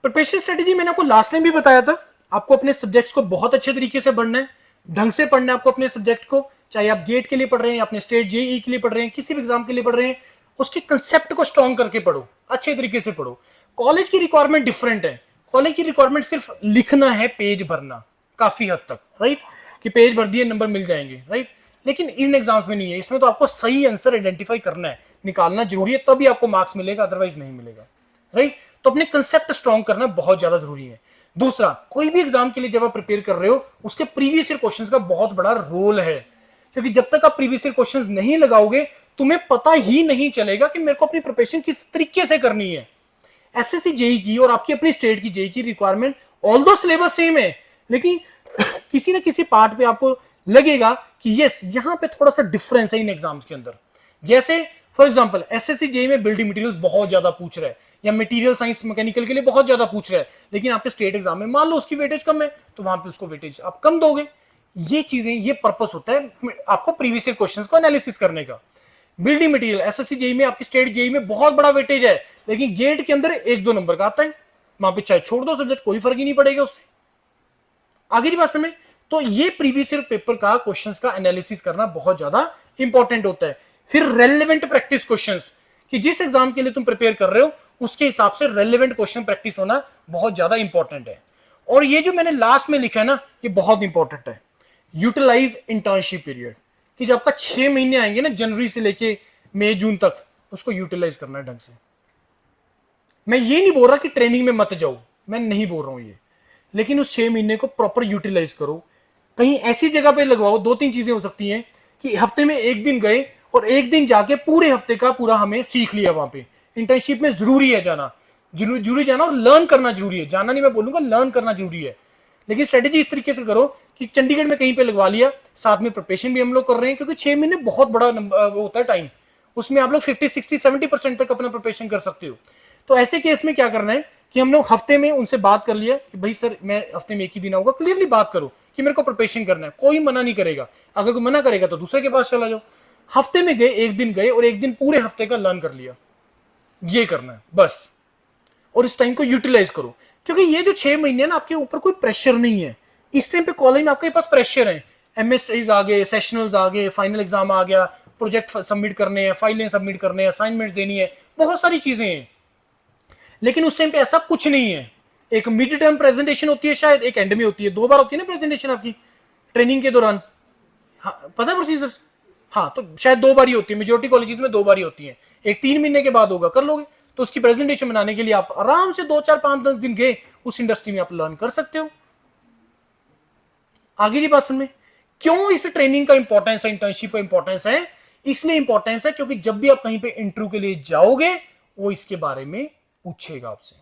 प्रिपरेशन स्ट्रेटेजी मैंने आपको लास्ट टाइम भी बताया था। आपको अपने सब्जेक्ट्स को बहुत अच्छे तरीके से पढ़ना है, ढंग से पढ़ना है आपको अपने सब्जेक्ट को, चाहे आप गेट के लिए पढ़ रहे हैं, अपने स्टेट जेईई के लिए पढ़ रहे हैं, किसी भी एग्जाम के लिए पढ़ रहे हैं, उसके कंसेप्ट को स्ट्रॉन्ग करके पढ़ो, अच्छे तरीके से पढ़ो। कॉलेज की रिक्वायरमेंट डिफरेंट है। कॉलेज की रिक्वायरमेंट सिर्फ लिखना है, पेज भरना, काफी हद तक, राइट, कि पेज भर दिए नंबर मिल जाएंगे, राइट। लेकिन इन एग्जाम्स में नहीं है। इसमें तो आपको सही आंसर आइडेंटिफाई करना है, निकालना जरूरी है, तभी आपको मार्क्स मिलेगा, अदरवाइज नहीं मिलेगा, राइट। तो अपने कंसेप्ट स्ट्रॉन्ग करना बहुत ज्यादा जरूरी है। दूसरा, कोई भी एग्जाम के लिए जब आप प्रिपेयर कर रहे हो, उसके प्रीवियस ईयर क्वेश्चंस का बहुत बड़ा रोल है, क्योंकि जब तक आप प्रीवियस ईयर क्वेश्चंस नहीं लगाओगे, तुम्हें पता ही नहीं चलेगा कि मेरे को अपनी प्रिपरेशन किस तरीके से करनी है। एसएससी जेईई की और आपकी अपनी स्टेट की जेईई की रिक्वायरमेंट ऑल्दो सिलेबस सेम है, लेकिन किसी ना किसी पार्ट पे आपको लगेगा कि यस, यहां पे थोड़ा सा डिफरेंस है इन एग्जाम्स के अंदर। जैसे फॉर एग्जांपल एसएससी जेईई में बिल्डिंग मटेरियल्स बहुत ज्यादा पूछ रहा है, या मटेरियल साइंस मैकेनिकल के लिए बहुत ज्यादा पूछ रहा है, लेकिन आपके स्टेट एग्जाम में मान लो उसकी वेटेज कम है, तो वहां पे उसको वेटेज आप कम दोगे। ये चीजें, ये पर्पस होता है आपको प्रीवियस ईयर क्वेश्चंस को एनालिसिस करने का। बिल्डिंग मटेरियल एसएससी जेईई में, आपकी स्टेट जेईई में बहुत बड़ा वेटेज है, लेकिन गेट के अंदर 1-2 नंबर का आता है, वहां पे चाहे छोड़ दो सब्जेक्ट, कोई फर्क ही नहीं पड़ेगा उससे। आगे की बात समझ। तो ये प्रीवियस ईयर पेपर का क्वेश्चंस का एनालिसिस करना बहुत ज्यादा इंपॉर्टेंट होता है। फिर रेलेवेंट प्रैक्टिस क्वेश्चंस, कि जिस एग्जाम के लिए तुम प्रिपेयर कर रहे हो उसके हिसाब से रेलेवेंट क्वेश्चन प्रैक्टिस होना बहुत ज्यादा इंपॉर्टेंट है। और ये जो मैंने लास्ट में लिखा है ना, ये बहुत इंपॉर्टेंट है, यूटिलाइज इंटर्नशिप पीरियड, कि जब आपका 6 महीने आएंगे ना, जनवरी से लेके मई जून तक, उसको यूटिलाइज करना है ढंग से। मैं ये नहीं बोल रहा कि ट्रेनिंग में मत जाओ, मैं नहीं बोल रहा हूं ये, लेकिन उस 6 महीने को प्रॉपर यूटिलाइज करो। कहीं ऐसी जगह पे लगवाओ, दो तीन चीजें हो सकती हैं कि हफ्ते में एक दिन गए और एक दिन जाके पूरे हफ्ते का पूरा हमें सीख लिया। वहां पे इंटर्नशिप में जरूरी है जाना, जरूरी जाना, और लर्न करना जरूरी है, जाना नहीं मैं बोलूंगा, लर्न करना जरूरी है। लेकिन स्ट्रेटेजी इस तरीके से करो कि चंडीगढ़ में कहीं पे लगवा लिया, साथ में प्रिपरेशन भी हम लोग कर रहे हैं, क्योंकि 6 महीने बहुत बड़ा वो होता है टाइम, उसमें आप लोग 50, 60, 70% तक अपना प्रिपरेशन कर सकते हो। तो ऐसे केस में क्या करना है कि हम लोग हफ्ते में उनसे बात कर लिया कि भाई सर मैं हफ्ते में एक ही दिन आऊंगा, क्लियरली बात करो कि मेरे को प्रिपरेशन करना है, कोई मना नहीं करेगा। अगर कोई मना करेगा तो दूसरे के पास चला जाओ। हफ्ते में गए, एक दिन गए और एक दिन पूरे हफ्ते का लर्न कर लिया, ये करना है बस। और इस टाइम को यूटिलाइज करो, क्योंकि ये जो 6 महीने ना, आपके ऊपर कोई प्रेशर नहीं है। इस टाइम पे कॉलेज में आपके पास प्रेशर है, एमएसटीज आ गए, सेशनल्स आ गए, फाइनल एग्जाम आ गया, प्रोजेक्ट सबमिट करने हैं, फाइलें सबमिट करने हैं, असाइनमेंट्स देनी है, बहुत सारी चीजें हैं। लेकिन उस टाइम पे ऐसा कुछ नहीं है। एक मिड टर्म प्रेजेंटेशन होती है शायद, एक एंड में होती है, 2 बार होती है ना प्रेजेंटेशन आपकी ट्रेनिंग के दौरान। हाँ, पता है प्रोसीजर? हाँ, तो शायद 2 बार ही होती है, मेजोरिटी कॉलेजेस में 2 बार ही होती है। एक 3 महीने के बाद होगा, कर लोगे तो उसकी प्रेजेंटेशन बनाने के लिए आप आराम से 2, 4, 5, 10 दिन गए, उस इंडस्ट्री में आप लर्न कर सकते हो। आगे की बात सुन में, क्यों इस ट्रेनिंग का इंपॉर्टेंस है, इंटर्नशिप का इंपॉर्टेंस है? इसलिए इंपॉर्टेंस है क्योंकि जब भी आप कहीं पे इंटरव्यू के लिए जाओगे, वो इसके बारे में पूछेगा आपसे।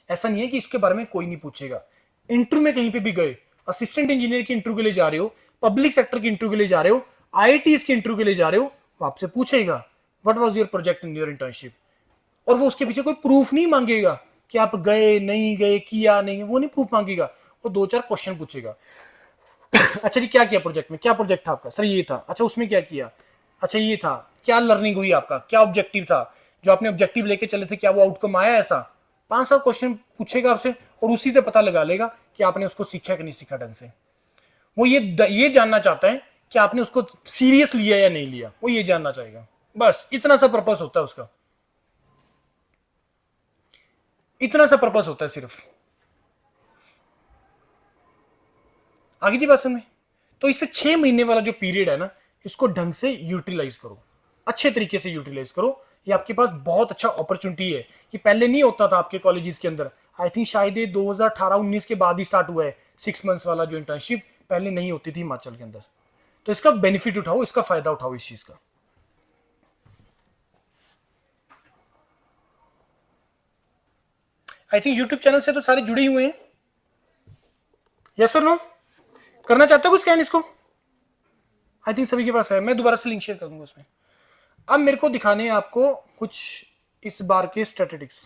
ऐसा नहीं है कि इसके बारे में कोई नहीं पूछेगा। इंटरव्यू में कहीं पे भी गए, असिस्टेंट इंजीनियर की इंटरव्यू के लिए जा रहे हो, पब्लिक सेक्टर की इंटरव्यू के लिए जा रहे हो, आईआईटीज की इंटरव्यू के लिए जा रहे हो, वो आपसे पूछेगा what was your project in your internship. और वो उसके पीछे कोई प्रूफ नहीं मांगेगा कि आप गए नहीं गए, किया नहीं, वो नहीं प्रूफ मांगेगा, वो 2-4 क्वेश्चन पूछेगा। अच्छा जी, क्या किया प्रोजेक्ट में, क्या प्रोजेक्ट था आपका? सर ये था। अच्छा, उसमें क्या किया? अच्छा ये था। क्या लर्निंग हुई आपका, क्या ऑब्जेक्टिव था, जो आपने ऑब्जेक्टिव लेके चले थे, क्या वो आउटकम आया? ऐसा 5-7 क्वेश्चन पूछेगा आपसे, और उसी से पता लगा लेगा कि आपने उसको सीखा कि नहीं सीखा ढंग से। वो ये जानना चाहता है कि आपने उसको सीरियस लिया या नहीं लिया, वो ये जानना चाहेगा। बस इतना सा पर्पस होता है उसका, इतना सा पर्पस होता है सिर्फ। आगे की बात समझ में? तो इससे 6 महीने वाला जो पीरियड है ना, इसको ढंग से यूटिलाइज करो, अच्छे तरीके से यूटिलाइज करो। ये आपके पास बहुत अच्छा अपॉर्चुनिटी है। ये पहले नहीं होता था आपके कॉलेजेस के अंदर, आई थिंक शायद ये 2018-19 के बाद ही स्टार्ट हुआ है। 6 मंथ्स वाला जो इंटर्नशिप पहले नहीं होती थी हिमाचल के अंदर। तो इसका बेनिफिट उठाओ, इसका फायदा उठाओ इस चीज का। आई थिंक यूट्यूब चैनल से तो सारे जुड़े हुए हैं, यस और नो? करना चाहते हो कुछ स्कैन इसको? आई थिंक सभी के पास है, मैं दोबारा से लिंक शेयर कर दूंगा उसमें। अब मेरे को दिखाने हैं आपको कुछ इस बार के स्टैटिस्टिक्स।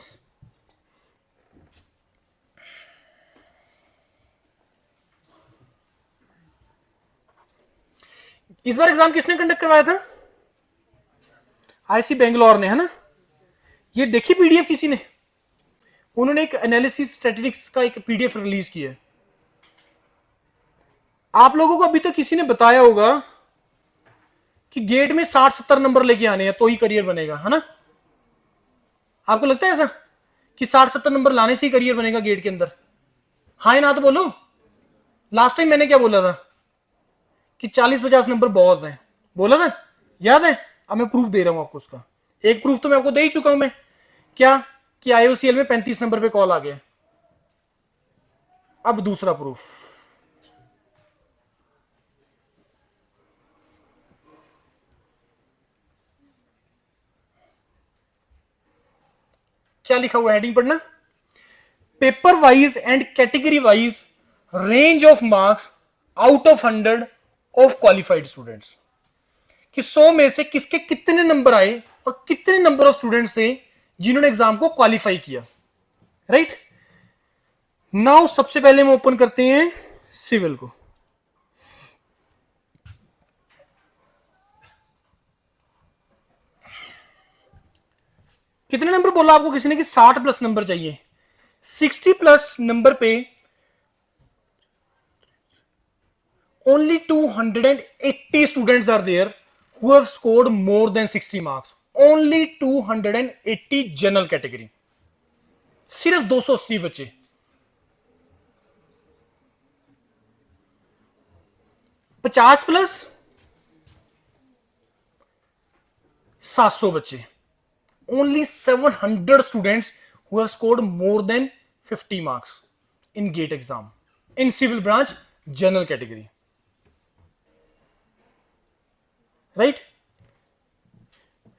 इस बार एग्जाम किसने कंडक्ट करवाया था? आईसी बेंगलोर ने, है ना? ये देखी पीडीएफ किसी ने? उन्होंने एक एनालिसिस स्टैटिस्टिक्स का एक पीडीएफ रिलीज किया है। आप लोगों को अभी तक किसी ने बताया होगा कि गेट में 60-70 नंबर लेके आने हैं तो ही करियर बनेगा, है ना? आपको लगता है ऐसा कि 60-70 नंबर लाने से ही करियर बनेगा गेट के अंदर? हाँ या ना तो बोलो। लास्ट टाइम मैंने क्या बोला था कि 40-50 नंबर बहुत हैं, बोला था, याद है? अब मैं प्रूफ दे रहा हूं आपको उसका। एक प्रूफ तो मैं आपको दे ही चुका हूं मैं, क्या कि आईओसीएल में 35 नंबर पे कॉल आ गया। अब दूसरा प्रूफ, क्या लिखा हुआ, हेडिंग पढ़ना। Paper wise and category wise range of marks out of 100 of qualified students, कि 100 में से किसके कितने नंबर आए और कितने नंबर ऑफ स्टूडेंट्स थे जिन्होंने एग्जाम को क्वालिफाई किया, राइट? नाउ सबसे पहले हम ओपन करते हैं सिविल को। कितने नंबर बोला आपको किसी ने कि 60 प्लस नंबर चाहिए? 60 प्लस नंबर पे only 280 students are there who have scored more than 60 marks. Only 280 general category. सिर्फ 280 बच्चे। पचास प्लस 700 बच्चे। Only 700 students who have scored more than 50 marks in GATE exam in civil branch general category, right.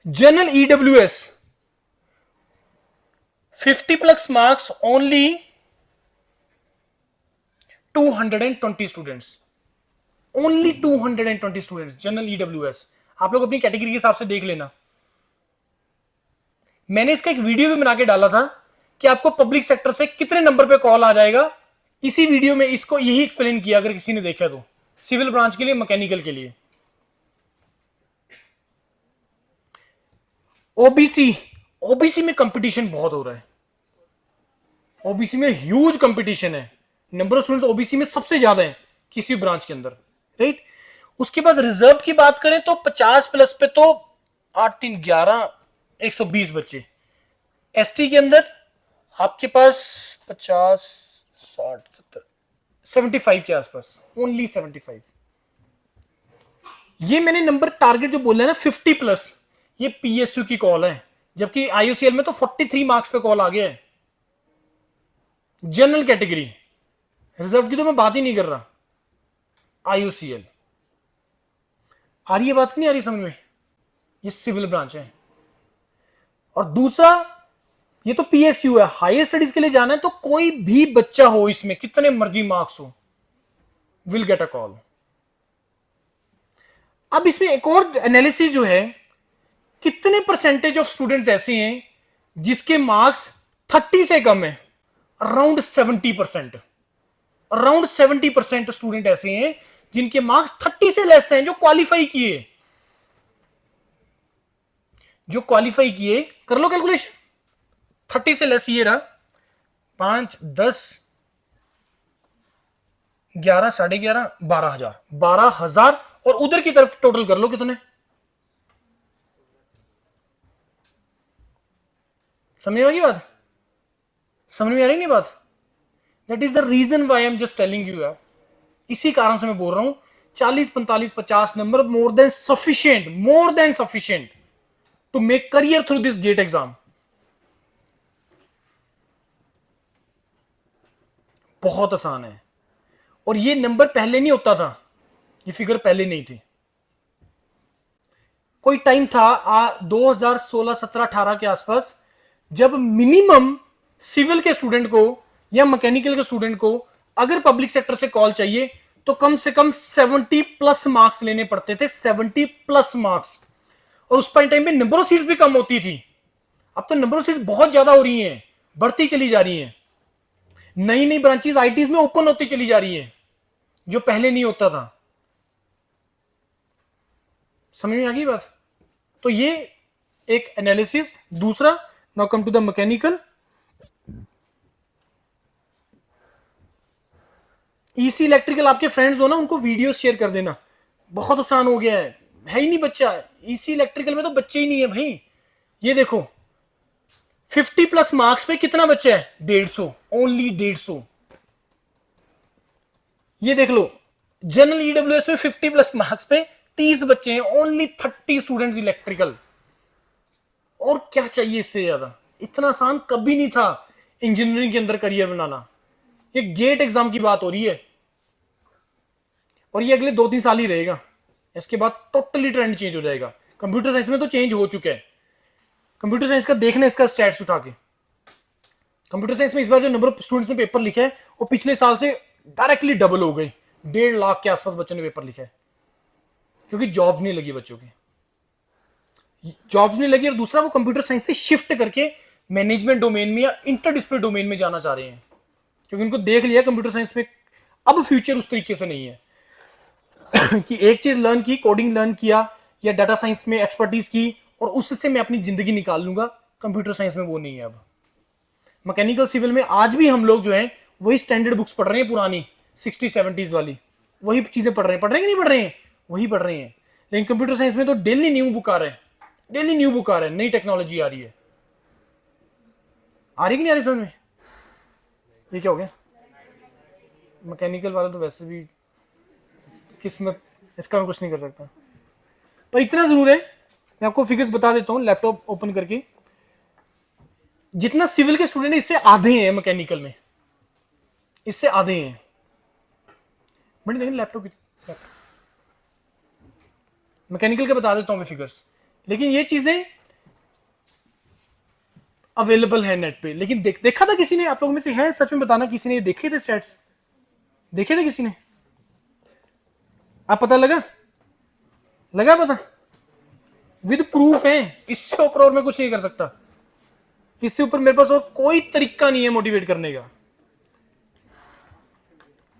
General EWS 50 plus marks only 220 students, only 220 students general EWS. आप लोग अपनी category के हिसाब से देख लेना। मैंने इसका एक वीडियो भी बना के डाला था कि आपको पब्लिक सेक्टर से कितने नंबर पे कॉल आ जाएगा। इसी वीडियो में इसको यही एक्सप्लेन किया, अगर किसी ने देखा तो, सिविल ब्रांच के लिए, मैकेनिकल के लिए। ओबीसी, ओबीसी में कंपटीशन बहुत हो रहा है। ओबीसी में ह्यूज कंपटीशन है, नंबर ऑफ स्टूडेंट्स ओबीसी में सबसे ज्यादा है किसी ब्रांच के अंदर, राइट। उसके बाद रिजर्व की बात करें तो 50 प्लस पे तो 8 3 11 120 बच्चे। एसटी के अंदर आपके पास 50 60 70 75 के आसपास, ओनली 75। ये मैंने नंबर टारगेट जो बोला है ना 50 प्लस, ये पीएसयू की कॉल है, जबकि आईयूसीएल में तो 43 मार्क्स पे कॉल आ गया है जनरल कैटेगरी। रिजर्व की तो मैं बात ही नहीं कर रहा। आईयूसीएल आ रही है बात, नहीं आ रही समझ में? ये सिविल ब्रांच है। और दूसरा, ये तो पीएसयू है, हायर स्टडीज के लिए जाना है तो कोई भी बच्चा हो इसमें, कितने मर्जी मार्क्स हो, विल गेट अ कॉल। अब इसमें एक और एनालिसिस जो है, कितने परसेंटेज ऑफ स्टूडेंट्स ऐसे हैं जिसके मार्क्स 30 से कम है? अराउंड 70%। अराउंड 70% स्टूडेंट ऐसे हैं जिनके मार्क्स 30 से लेस हैं, जो क्वालिफाई किए, जो क्वालिफाई किए। कर लो कैलकुलेशन, 30 से लेस ये रहा, 5 10 11 11.5 12,000, 12,000। और उधर की तरफ टोटल कर लो कितने। समझ में आ गई बात? समझ में आ रही नहीं बात? That is the reason why I am just telling you यार। इसी कारण से मैं बोल रहा हूं 40 45 50 number more than sufficient to make career through this GATE exam. बहुत आसान है। और ये नंबर पहले नहीं होता था, ये फिगर पहले नहीं थी। कोई टाइम था 2016 17 18 के आसपास, जब मिनिमम सिविल के स्टूडेंट को या मैकेनिकल के स्टूडेंट को अगर पब्लिक सेक्टर से कॉल चाहिए तो कम से कम 70 प्लस मार्क्स लेने पड़ते थे, 70 प्लस मार्क्स। और उस टाइम पे नंबर ऑफ सीट्स भी कम होती थी। अब तो नंबर ऑफ सीट्स बहुत ज्यादा हो रही हैं, बढ़ती चली जा रही हैं। नई नई ब्रांचेस आईटीज में ओपन होती चली जा रही है, जो पहले नहीं होता था। समझ में आ गई बात? तो ये एक एनालिसिस। दूसरा, now come to the mechanical. EC electrical आपके फ्रेंड्स हो ना, उनको वीडियो शेयर कर देना। बहुत आसान हो गया है ही नहीं बच्चा। ईसी इलेक्ट्रिकल में तो बच्चे ही नहीं है भाई। ये देखो 50 प्लस मार्क्स पे कितना बच्चा है? 150, ओनली 150। ये देख लो जनरल ईडब्ल्यूएस में 50 प्लस मार्क्स पे 30 बच्चे हैं, ओनली 30 स्टूडेंट्स इलेक्ट्रिकल। और क्या चाहिए इससे ज्यादा? इतना आसान कभी नहीं था इंजीनियरिंग के अंदर करियर बनाना। ये गेट एग्जाम की बात हो रही है, और ये अगले 2-3 साल ही रहेगा। इसके बाद टोटली ट्रेंड चेंज हो जाएगा। कंप्यूटर साइंस में तो चेंज हो चुका है। कंप्यूटर साइंस का देखना इसका स्टैट्स उठा के। कंप्यूटर साइंस में इस बार जो नंबर ऑफ स्टूडेंट्स ने पेपर लिखा है वो पिछले साल से डायरेक्टली डबल हो गई। 1.5 लाख के आसपास बच्चों ने पेपर लिखा है, क्योंकि जॉब नहीं लगी बच्चों की, जॉब्स नहीं लगी। और दूसरा, वो कंप्यूटर साइंस से शिफ्ट करके मैनेजमेंट डोमेन में या इंटरडिसिप्लिनरी डोमेन में जाना चाह रहे हैं, क्योंकि उनको देख लिया कंप्यूटर साइंस में अब फ्यूचर उस तरीके से नहीं है कि एक चीज लर्न की, कोडिंग लर्न किया या डाटा साइंस में एक्सपर्टीज की और उससे मैं अपनी जिंदगी निकाल लूंगा। कंप्यूटर साइंस में वो नहीं है। अब मैकेनिकल सिविल में आज भी हम लोग जो है वही स्टैंडर्ड बुक्स पढ़ रहे हैं, पुरानी 60-70s वाली, वही चीजें पढ़ रहे हैं कि नहीं पढ़ रहे हैं? वही पढ़ रहे हैं। लेकिन कंप्यूटर साइंस में तो डेली न्यू बुक आ रहे हैं, डेली न्यू बुक आ रहे हैं, नई टेक्नोलॉजी आ रही है। आ रही कि नहीं आ रही समझ में? ये क्या हो गया? मैकेनिकल वाला तो वैसे भी किस्मत, इसका मैं कुछ नहीं कर सकता, पर इतना जरूर है, मैं आपको फिगर्स बता देता हूं लैपटॉप ओपन करके। जितना सिविल के स्टूडेंट इससे आधे हैं मैकेनिकल में, इससे आधे हैं। बड़ी देखें लैपटॉप मैकेनिकल के बता देता हूं मैं फिगर्स, लेकिन ये चीजें अवेलेबल है नेट पे। लेकिन देखा था किसी ने, आप लोगों में से है सच में बताना, किसी ने देखे थे स्टैट्स? देखे थे किसी ने? आप पता लगा पता? विद प्रूफ है, इससे ऊपर और मैं कुछ नहीं कर सकता, इससे ऊपर मेरे पास और कोई तरीका नहीं है मोटिवेट करने का।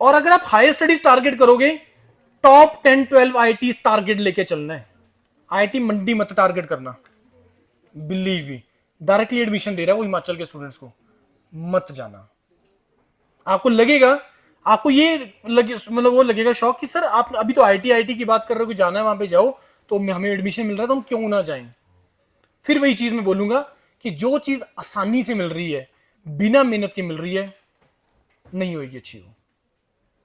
और अगर आप हायर स्टडीज टारगेट करोगे, टॉप 10-12 आईटी टारगेट लेके चलना है। आईटी मंडी मत टारगेट करना, बिलीव मी। डायरेक्टली एडमिशन दे रहा है वो हिमाचल के स्टूडेंट्स को, मत जाना। आपको लगेगा, आपको ये लगे, मतलब वो लगेगा शौक कि सर आप अभी तो आईटी की बात कर रहे हो कि जाना है वहां पे जाओ, तो हमें एडमिशन मिल रहा है तो हम क्यों ना जाएं। फिर वही चीज मैं बोलूंगा कि जो चीज आसानी से मिल रही है, बिना मेहनत के मिल रही है, नहीं होगी अच्छी हो।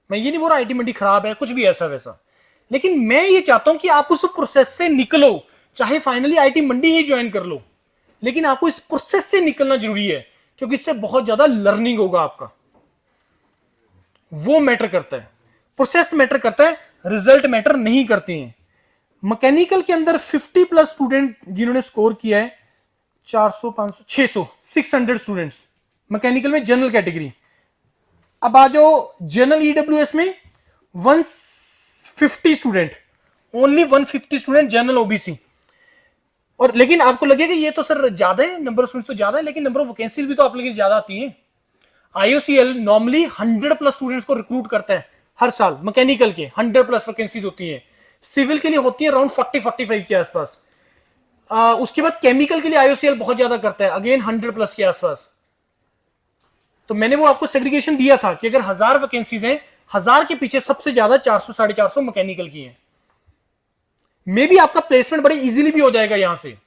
मैं ये नहीं बोल रहा आईटी मंडी खराब है, कुछ भी ऐसा वैसा, लेकिन मैं ये चाहता हूं कि आप उस प्रोसेस से निकलो, चाहे finally IT Mandi he join कर लो, लेकिन आपको इस प्रोसेस से निकलना जरूरी है, क्योंकि इससे बहुत ज्यादा लर्निंग होगा आपका। वो मैटर करता है, प्रोसेस मैटर करता है, रिजल्ट मैटर नहीं करते हैं। मैकेनिकल के अंदर 50+ स्टूडेंट जिन्होंने स्कोर किया है, 400, 500, 600, 600 स्टूडेंट्स मैकेनिकल में जनरल कैटेगरी। अब आ जाओ जनरल ईडब्ल्यूएस में 150 student, only 150 student general OBC. और लेकिन आपको लगेगा ये तो सर ज्यादा है, नंबर ऑफ स्टूडेंट्स तो ज्यादा है, लेकिन नंबर ऑफ वैकेंसीज भी तो आप लोगों की ज्यादा आती है। आईओसीएल नॉर्मली 100+ स्टूडेंट्स को रिक्रूट करता है हर साल, मैकेनिकल के 100+ वैकेंसीज होती है, सिविल के लिए होती है अराउंड 40-45 के आसपास। उसके बाद केमिकल के लिए आईओसीएल बहुत ज्यादा करता है, अगेन 100+ के आसपास। तो मैंने वो आपको सेग्रीगेशन दिया था कि अगर 1000 वैकेंसीज हैं, 1000 के पीछे सबसे ज्यादा 400-450 मैकेनिकल की हैं। मे भी आपका प्लेसमेंट बड़े इजीली भी हो जाएगा यहां से।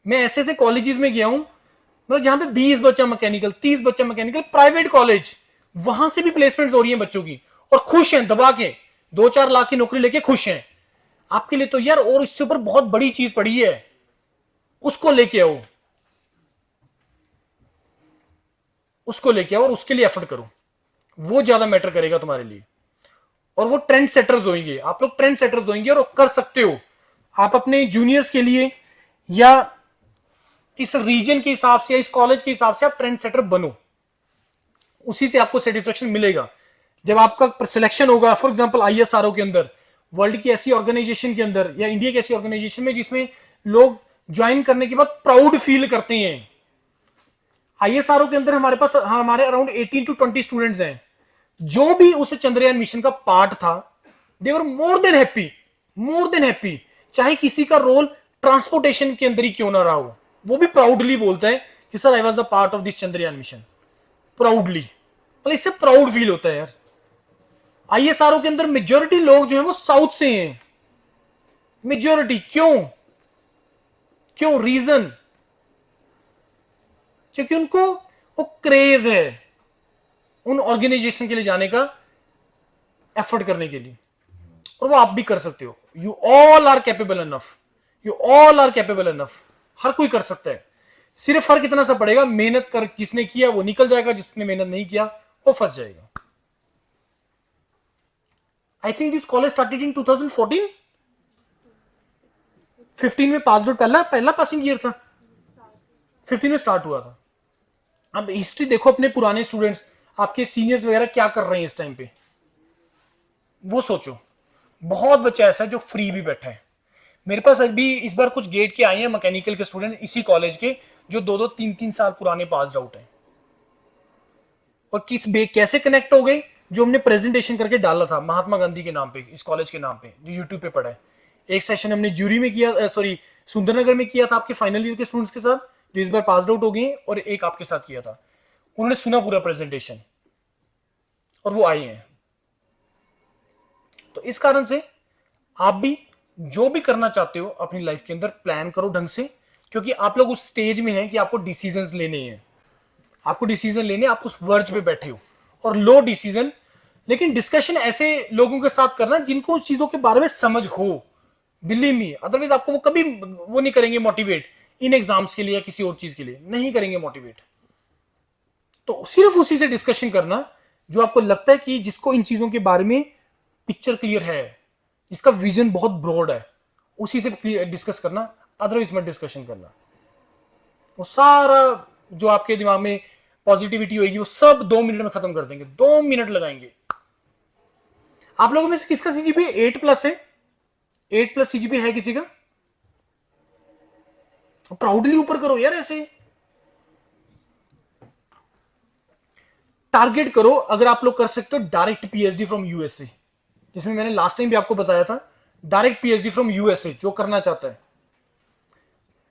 मैं ऐसे ऐसे कॉलेजेस में गया हूं, मतलब जहां पे 20 बच्चा मैकेनिकल, 30 बच्चा मैकेनिकल, प्राइवेट कॉलेज, वहां से भी प्लेसमेंट्स हो रही हैं बच्चों की, और खुश हैं दबा के, 2-4 लाख की नौकरी लेके खुश हैं। आपके लिए तो यार और इससे ऊपर बहुत बड़ी चीज पड़ी है, उसको लेके आओ, उसको लेके आओ और उसके लिए एफर्ट करो, वो ज्यादा मैटर करेगा तुम्हारे लिए। और वो ट्रेंड सेटर्स होंगे, आप लोग ट्रेंड सेटर्स होंगे और कर सकते हो। आप अपने जूनियर्स के लिए या इस रीजन के हिसाब से या इस कॉलेज के हिसाब से आप ट्रेंड सेटर बनो, उसी से आपको सेटिस्फेक्शन मिलेगा। जब आपका सिलेक्शन होगा फॉर एग्जांपल आईएसआरओ के अंदर, वर्ल्ड की ऐसी ऑर्गेनाइजेशन के अंदर या इंडिया की ऐसी ऑर्गेनाइजेशन में जिसमें लोग ज्वाइन करने के बाद प्राउड फील करते हैं। आईएसआरओ के अंदर हमारे अराउंड 18 to 20 स्टूडेंट्स हैं, जो भी उस चंद्रयान मिशन का पार्ट था, दे वर मोर देन हैप्पी, चाहे किसी का रोल ट्रांसपोर्टेशन के अंदर ही क्यों ना रहा हो, वो भी प्राउडली बोलता है कि sir I was the part of this Chandrayaan mission, proudly. मतलब इससे प्राउड फील होता है यार। आईएसआरओ के अंदर मेजोरिटी लोग जो है वो साउथ से हैं, मेजोरिटी। क्यों रीजन? क्योंकि उनको वो क्रेज है उन ऑर्गेनाइजेशन के लिए जाने का, एफर्ट करने के लिए, और वो आप भी कर सकते हो। You all are capable enough, हर कोई कर सकता है। सिर्फ फर्क इतना सा पड़ेगा, मेहनत कर जिसने किया वो निकल जाएगा, जिसने मेहनत नहीं किया वो फंस जाएगा। I think this college started in 2014, 15 में पास आउट, पहला पासिंग ईयर था, 15 में स्टार्ट हुआ था। अब हिस्ट्री देखो अपने पुराने स्टूडेंट्स, आपके सीनियर्स वगैरह क्या कर रहे हैं इस टाइम पे, वो सोचो। बहुत बच्चा ऐसा है जो फ्री भी बैठा है। मेरे पास अभी इस बार कुछ गेट के आए हैं मैकेनिकल के स्टूडेंट इसी कॉलेज के, जो 2-2, 3-3 साल पुराने पास आउट हैं। और कैसे कनेक्ट हो गए? जो हमने प्रेजेंटेशन करके डाला था महात्मा गांधी के नाम पे, इस कॉलेज के नाम पे, जो यूट्यूब पे पड़ा है। एक सेशन हमने ज्यूरी में किया, सुंदरनगर में किया था आपके फाइनल ईयर के स्टूडेंट्स के साथ, जो इस बार पास आउट हो गए, और एक आपके साथ किया था। उन्होंने सुना पूरा प्रेजेंटेशन और वो आए हैं। तो इस कारण से आप भी जो भी करना चाहते हो अपनी लाइफ के अंदर प्लान करो ढंग से, क्योंकि आप लोग उस स्टेज में हैं कि आपको डिसीजंस लेने हैं, आप उस वर्ज पे बैठे हो, और लो डिसीजन। लेकिन डिस्कशन ऐसे लोगों के साथ करना जिनको उस चीजों के बारे में समझ हो, बिलीव मी, अदरवाइज आपको वो कभी वो नहीं करेंगे मोटिवेट इन एग्जाम्स के लिए या किसी और चीज के लिए नहीं करेंगे मोटिवेट। तो सिर्फ उसी से डिस्कशन करना जो आपको लगता है कि जिसको इन चीजों के बारे में पिक्चर क्लियर है, इसका विजन बहुत ब्रॉड है, उसी से डिस्कस करना, अदरवाइज मत डिस्कशन करना। वो सारा जो आपके दिमाग में पॉजिटिविटी होगी वो सब 2 मिनट में खत्म कर देंगे, 2 मिनट लगाएंगे। आप लोगों में से किसका सीजीपीए 8+ है? 8+ सीजीपीए है किसी का? प्राउडली ऊपर करो यार ऐसे। टारगेट करो, अगर आप लोग कर सकते हो डायरेक्ट पीएचडी फ्रॉम यूएसए, जिसमें मैंने लास्ट टाइम भी आपको बताया था, डायरेक्ट पीएचडी फ्रॉम यूएसए जो करना चाहता है,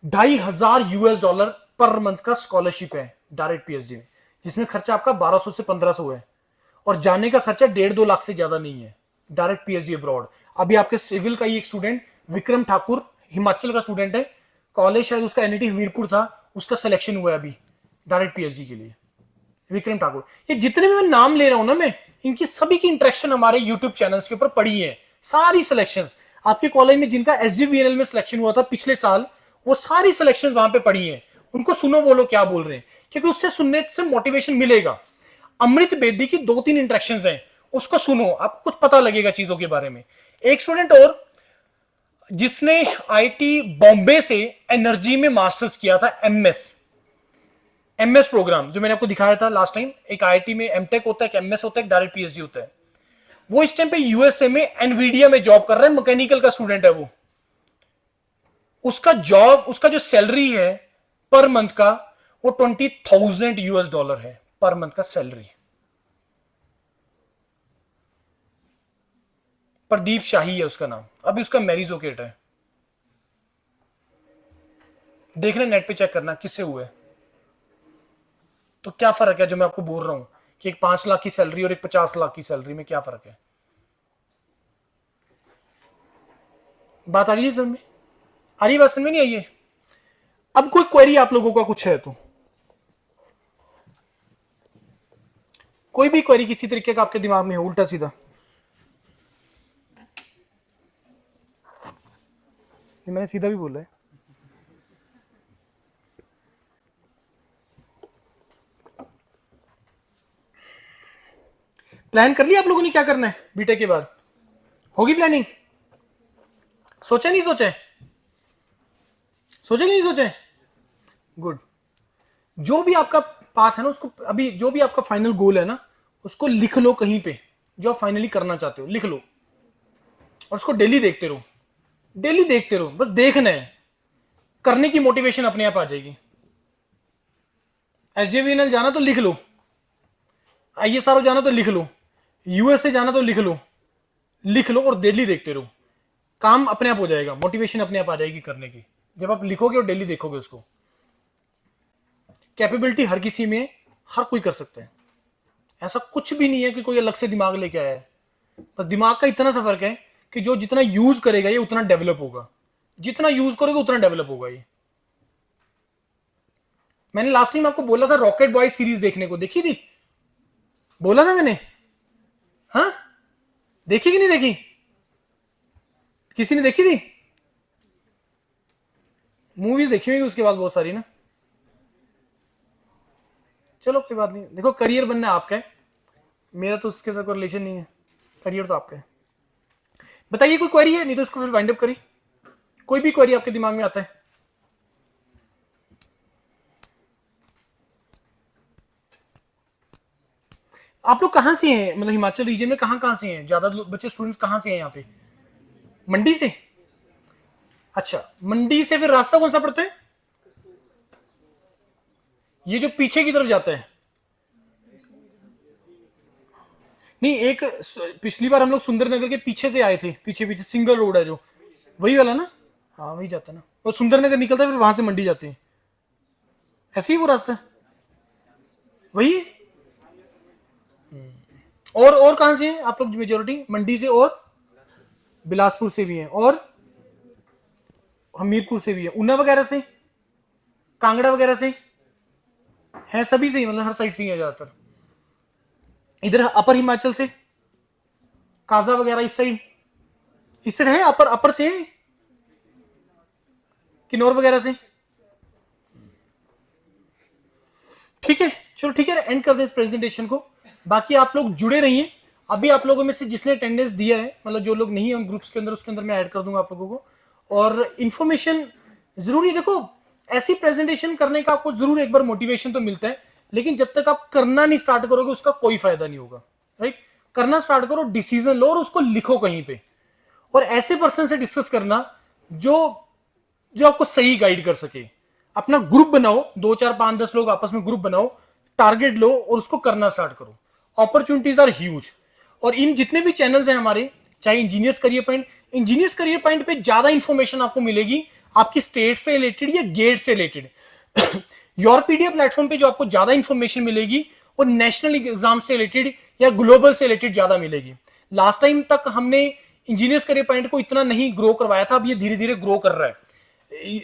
$2,500 पर मंथ का स्कॉलरशिप है डायरेक्ट पीएचडी में, जिसमें खर्चा आपका 1200 से 1500 है और जाने का खर्चा 1.5-2 लाख से ज्यादा नहीं है। Direct PhD abroad. अभी आपके सिविल का ही एक स्टूडेंट विक्रम ठाकुर, हिमाचल का स्टूडेंट है, कॉलेज शायद उसका एनआईटी हमीरपुर था, उसका सिलेक्शन हुआ है अभी डायरेक्ट पीएचडी के लिए, विक्रम ठाकुर। ये जितने भी मैं नाम ले रहा हूं ना, मैं इनकी सभी की इंटरेक्शन हमारे यूट्यूब चैनल्स के ऊपर पड़ी है। सारी सिलेक्शंस आपके कॉलेज में जिनका एसजीवीएनएल में सिलेक्शन हुआ था पिछले साल, वो सारी सिलेक्शंस वहां पे पड़ी हैं। उनको सुनो, वो लोग क्या बोल रहे हैं, क्योंकि उससे सुनने से मोटिवेशन मिलेगा। अमृत बेदी की 2-3 इंटरेक्शंस हैं, उसको सुनो, आपको कुछ पता लगेगा चीजों के बारे में। एक स्टूडेंट और जिसने आईटी बॉम्बे से एनर्जी में मास्टर्स किया था, एमएस प्रोग्राम जो मैंने आपको दिखाया था लास्ट टाइम, एक आईआईटी में एमटेक होता है, एक एमएस होता है, एक डायरेक्ट पीएचडी होता है। वो इस टाइम पे यूएसए में एनवीडिया में जॉब कर रहा है, मैकेनिकल का स्टूडेंट है वो। उसका जॉब, उसका जो सैलरी है पर मंथ का, वो $20,000 है पर मंथ का सैलरी। प्रदीप शाही है उसका नाम, अभी उसका मैरिजोकेट है। देखना, नेट पे चेक करना किससे हुआ है। तो क्या फर्क है जो मैं आपको बोल रहा हूं कि एक 5 लाख की सैलरी और एक 50 लाख की सैलरी में क्या फर्क है? बात आ रही है समझ में? आ रही बात समझ में? नहीं आई है? अब कोई क्वेरी आप लोगों का कुछ है तो, कोई भी क्वेरी किसी तरीके का आपके दिमाग में हो, उल्टा सीधा? मैंने सीधा भी बोला है। प्लान कर लिया आप लोगों ने क्या करना है बीटेक के बाद? होगी प्लानिंग? सोचा नहीं सोचा है? सोचा कि नहीं सोचा है? गुड। जो भी आपका पाथ है ना, उसको अभी जो भी आपका फाइनल गोल है ना, उसको लिख लो कहीं पे, जो आप फाइनली करना चाहते हो लिख लो, और उसको डेली देखते रहो, डेली देखते रहो। बस देखना है, करने की मोटिवेशन अपने आप आ जाएगी। एसजेवीएनएल जाना तो लिख लो, आईएसआरओ जाना तो लिख लो, यूएसए जाना तो लिख लो, लिख लो और डेली देखते रहो, काम अपने आप हो जाएगा, मोटिवेशन अपने आप आ जाएगी करने की, जब आप लिखोगे और डेली देखोगे उसको। कैपेबिलिटी हर किसी में, हर कोई कर सकता है, ऐसा कुछ भी नहीं है कि कोई अलग से दिमाग लेके आया है। बस दिमाग का इतना सा फर्क है कि जो जितना यूज करेगा ये उतना डेवलप होगा, जितना यूज करोगे उतना डेवलप होगा ये। मैंने लास्ट टाइम आपको बोला था रॉकेट बॉय सीरीज देखने को, देखी थी? बोला था मैंने? हाँ, देखी कि नहीं देखी? किसी ने देखी थी? मूवीज देखी होगी उसके बाद बहुत सारी ना। चलो कोई बात नहीं, देखो करियर बनना आपका है, मेरा तो उसके साथ कोई रिलेशन नहीं है, करियर तो आपका है। बताइए कोई क्वेरी है, नहीं तो इसको फिर वाइंड अप करिए। कोई भी क्वेरी आपके दिमाग में आता है? आप लोग कहाँ से हैं, मतलब हिमाचल रीजन में कहाँ कहाँ से हैं ज्यादा बच्चे, स्टूडेंट्स कहाँ से हैं यहाँ पे? मंडी से? अच्छा, मंडी से फिर रास्ता कौन सा पड़ता है? ये जो पीछे की तरफ जाता है? नहीं, एक पिछली बार हम लोग सुंदरनगर के पीछे से आए थे, पीछे पीछे सिंगल रोड है जो, वही वाला ना? हाँ वही जाता है ना, और सुंदरनगर निकलता है फिर वहां से मंडी जाते हैं, ऐसे ही वो रास्ता है वही है। और कहां से हैं आप लोग? मेजोरिटी मंडी से और बिलासपुर से भी हैं और हमीरपुर से भी है, ऊना वगैरह से, कांगड़ा वगैरह से है, सभी से ही, मतलब हर साइड से ही है ज्यादातर। इधर अपर हिमाचल से, काजा वगैरह इस साइड है, अपर से, किन्नौर वगैरह से। ठीक है, चलो ठीक है, एंड कर दे इस प्रेजेंटेशन को। बाकी आप लोग जुड़े रहिए। अभी आप लोगों में से जिसने अटेंडेंस दिया है, मतलब जो लोग नहीं है उन ग्रुप्स के अंदर, उसके अंदर मैं ऐड कर दूंगा आप लोगों को। और इन्फॉर्मेशन जरूरी, देखो ऐसी प्रेजेंटेशन करने का आपको जरूर एक बार मोटिवेशन तो मिलता है, लेकिन जब तक आप करना नहीं स्टार्ट करोगे उसका कोई फायदा नहीं होगा। राइट, करना स्टार्ट करो, डिसीजन लो और उसको लिखो कहीं पे, और ऐसे पर्सन से डिस्कस करना जो जो आपको सही गाइड कर सके। अपना ग्रुप बनाओ, 2 4 5 10 लोग आपस में ग्रुप बनाओ, टारगेट लो और उसको करना स्टार्ट करो। Opportunities are huge. और इन जितने भी चैनल्स हैं हमारे, चाहे इंजीनियर्स करियर पॉइंट पे ज्यादा इंफॉर्मेशन आपको मिलेगी आपकी स्टेट से रिलेटेड या गेट से रिलेटेड। यूरोपीडिया प्लेटफॉर्म पे जो आपको ज्यादा इंफॉर्मेशन मिलेगी वो नेशनल एग्जाम से रिलेटेड या ग्लोबल से रिलेटेड ज्यादा मिलेगी। लास्ट टाइम तक हमने इंजीनियर्स करियर पॉइंट को इतना नहीं ग्रो करवाया था, अब ये धीरे धीरे ग्रो कर रहा है।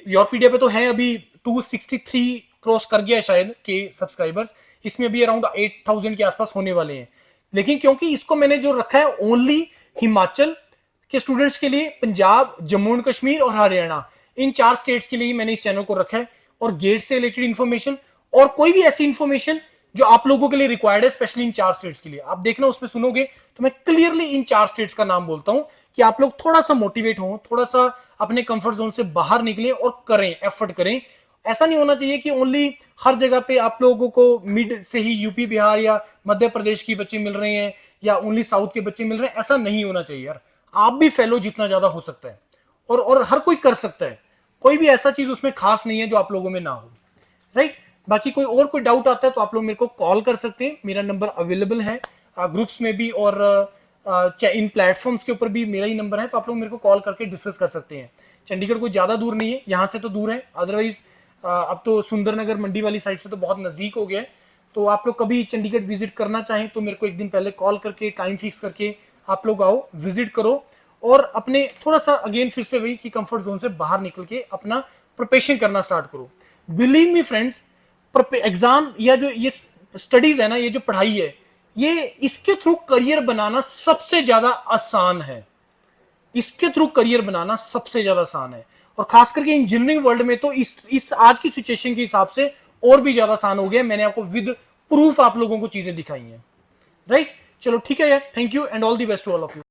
यूरोपीडिया पे तो है अभी 263 क्रॉस कर गया है शायद के सब्सक्राइबर्स, इसमें भी अराउंड 8000 के आसपास होने वाले हैं। लेकिन क्योंकि इसको मैंने जो रखा है ओनली हिमाचल के स्टूडेंट्स के लिए, पंजाब, जम्मू एंड कश्मीर और हरियाणा, इन 4 स्टेट्स के लिए मैंने इस चैनल को रखा है। और गेट से रिलेटेड इंफॉर्मेशन और कोई भी ऐसी इंफॉर्मेशन जो आप लोगों के लिए रिक्वायर्ड है, स्पेशली इन 4 स्टेट्स के लिए, आप देखना उसमें सुनोगे तो मैं क्लियरली इन 4 स्टेट्स का नाम बोलता हूं कि आप लोग थोड़ा सा मोटिवेट हो, थोड़ा सा अपने कंफर्ट जोन से बाहर निकलें और करें, एफर्ट करें। ऐसा नहीं होना चाहिए कि ओनली हर जगह पे आप लोगों को मिड से ही यूपी, बिहार या मध्य प्रदेश के बच्चे मिल रहे हैं या ओनली साउथ के बच्चे मिल रहे हैं। ऐसा नहीं होना चाहिए यार, आप भी फैलो जितना ज्यादा हो सकता है, और हर कोई कर सकता है। कोई भी ऐसा चीज उसमें खास नहीं है जो आप लोगों में ना हो। राइट, बाकी कोई डाउट आता है तो आप लोग मेरे को कॉल कर सकते हैं, मेरा नंबर अवेलेबल है ग्रुप्स में भी, और इन प्लेटफॉर्म्स के ऊपर भी मेरा ही नंबर है, तो आप लोग मेरे को कॉल करके डिस्कस कर सकते हैं। चंडीगढ़ कोई ज्यादा दूर नहीं है, यहाँ से तो दूर है, अदरवाइज अब तो सुंदरनगर मंडी वाली साइड से तो बहुत नजदीक हो गया है। तो आप लोग कभी चंडीगढ़ विजिट करना चाहें तो मेरे को एक दिन पहले कॉल करके टाइम फिक्स करके आप लोग आओ, विजिट करो, और अपने थोड़ा सा अगेन फिर से वही कि कंफर्ट जोन से बाहर निकल के अपना प्रिपरेशन करना स्टार्ट करो। बिलीव मी फ्रेंड्स, एग्जाम या जो ये स्टडीज है ना, ये जो पढ़ाई है, ये इसके थ्रू करियर बनाना सबसे ज्यादा आसान है। इसके थ्रू करियर बनाना सबसे ज्यादा आसान है, और खास करके इंजीनियरिंग वर्ल्ड में तो इस आज की सिचुएशन के हिसाब से और भी ज्यादा आसान हो गया। मैंने आपको विद प्रूफ आप लोगों को चीजें दिखाई हैं। राइट, चलो ठीक है यार, thank you and all the best to all of you.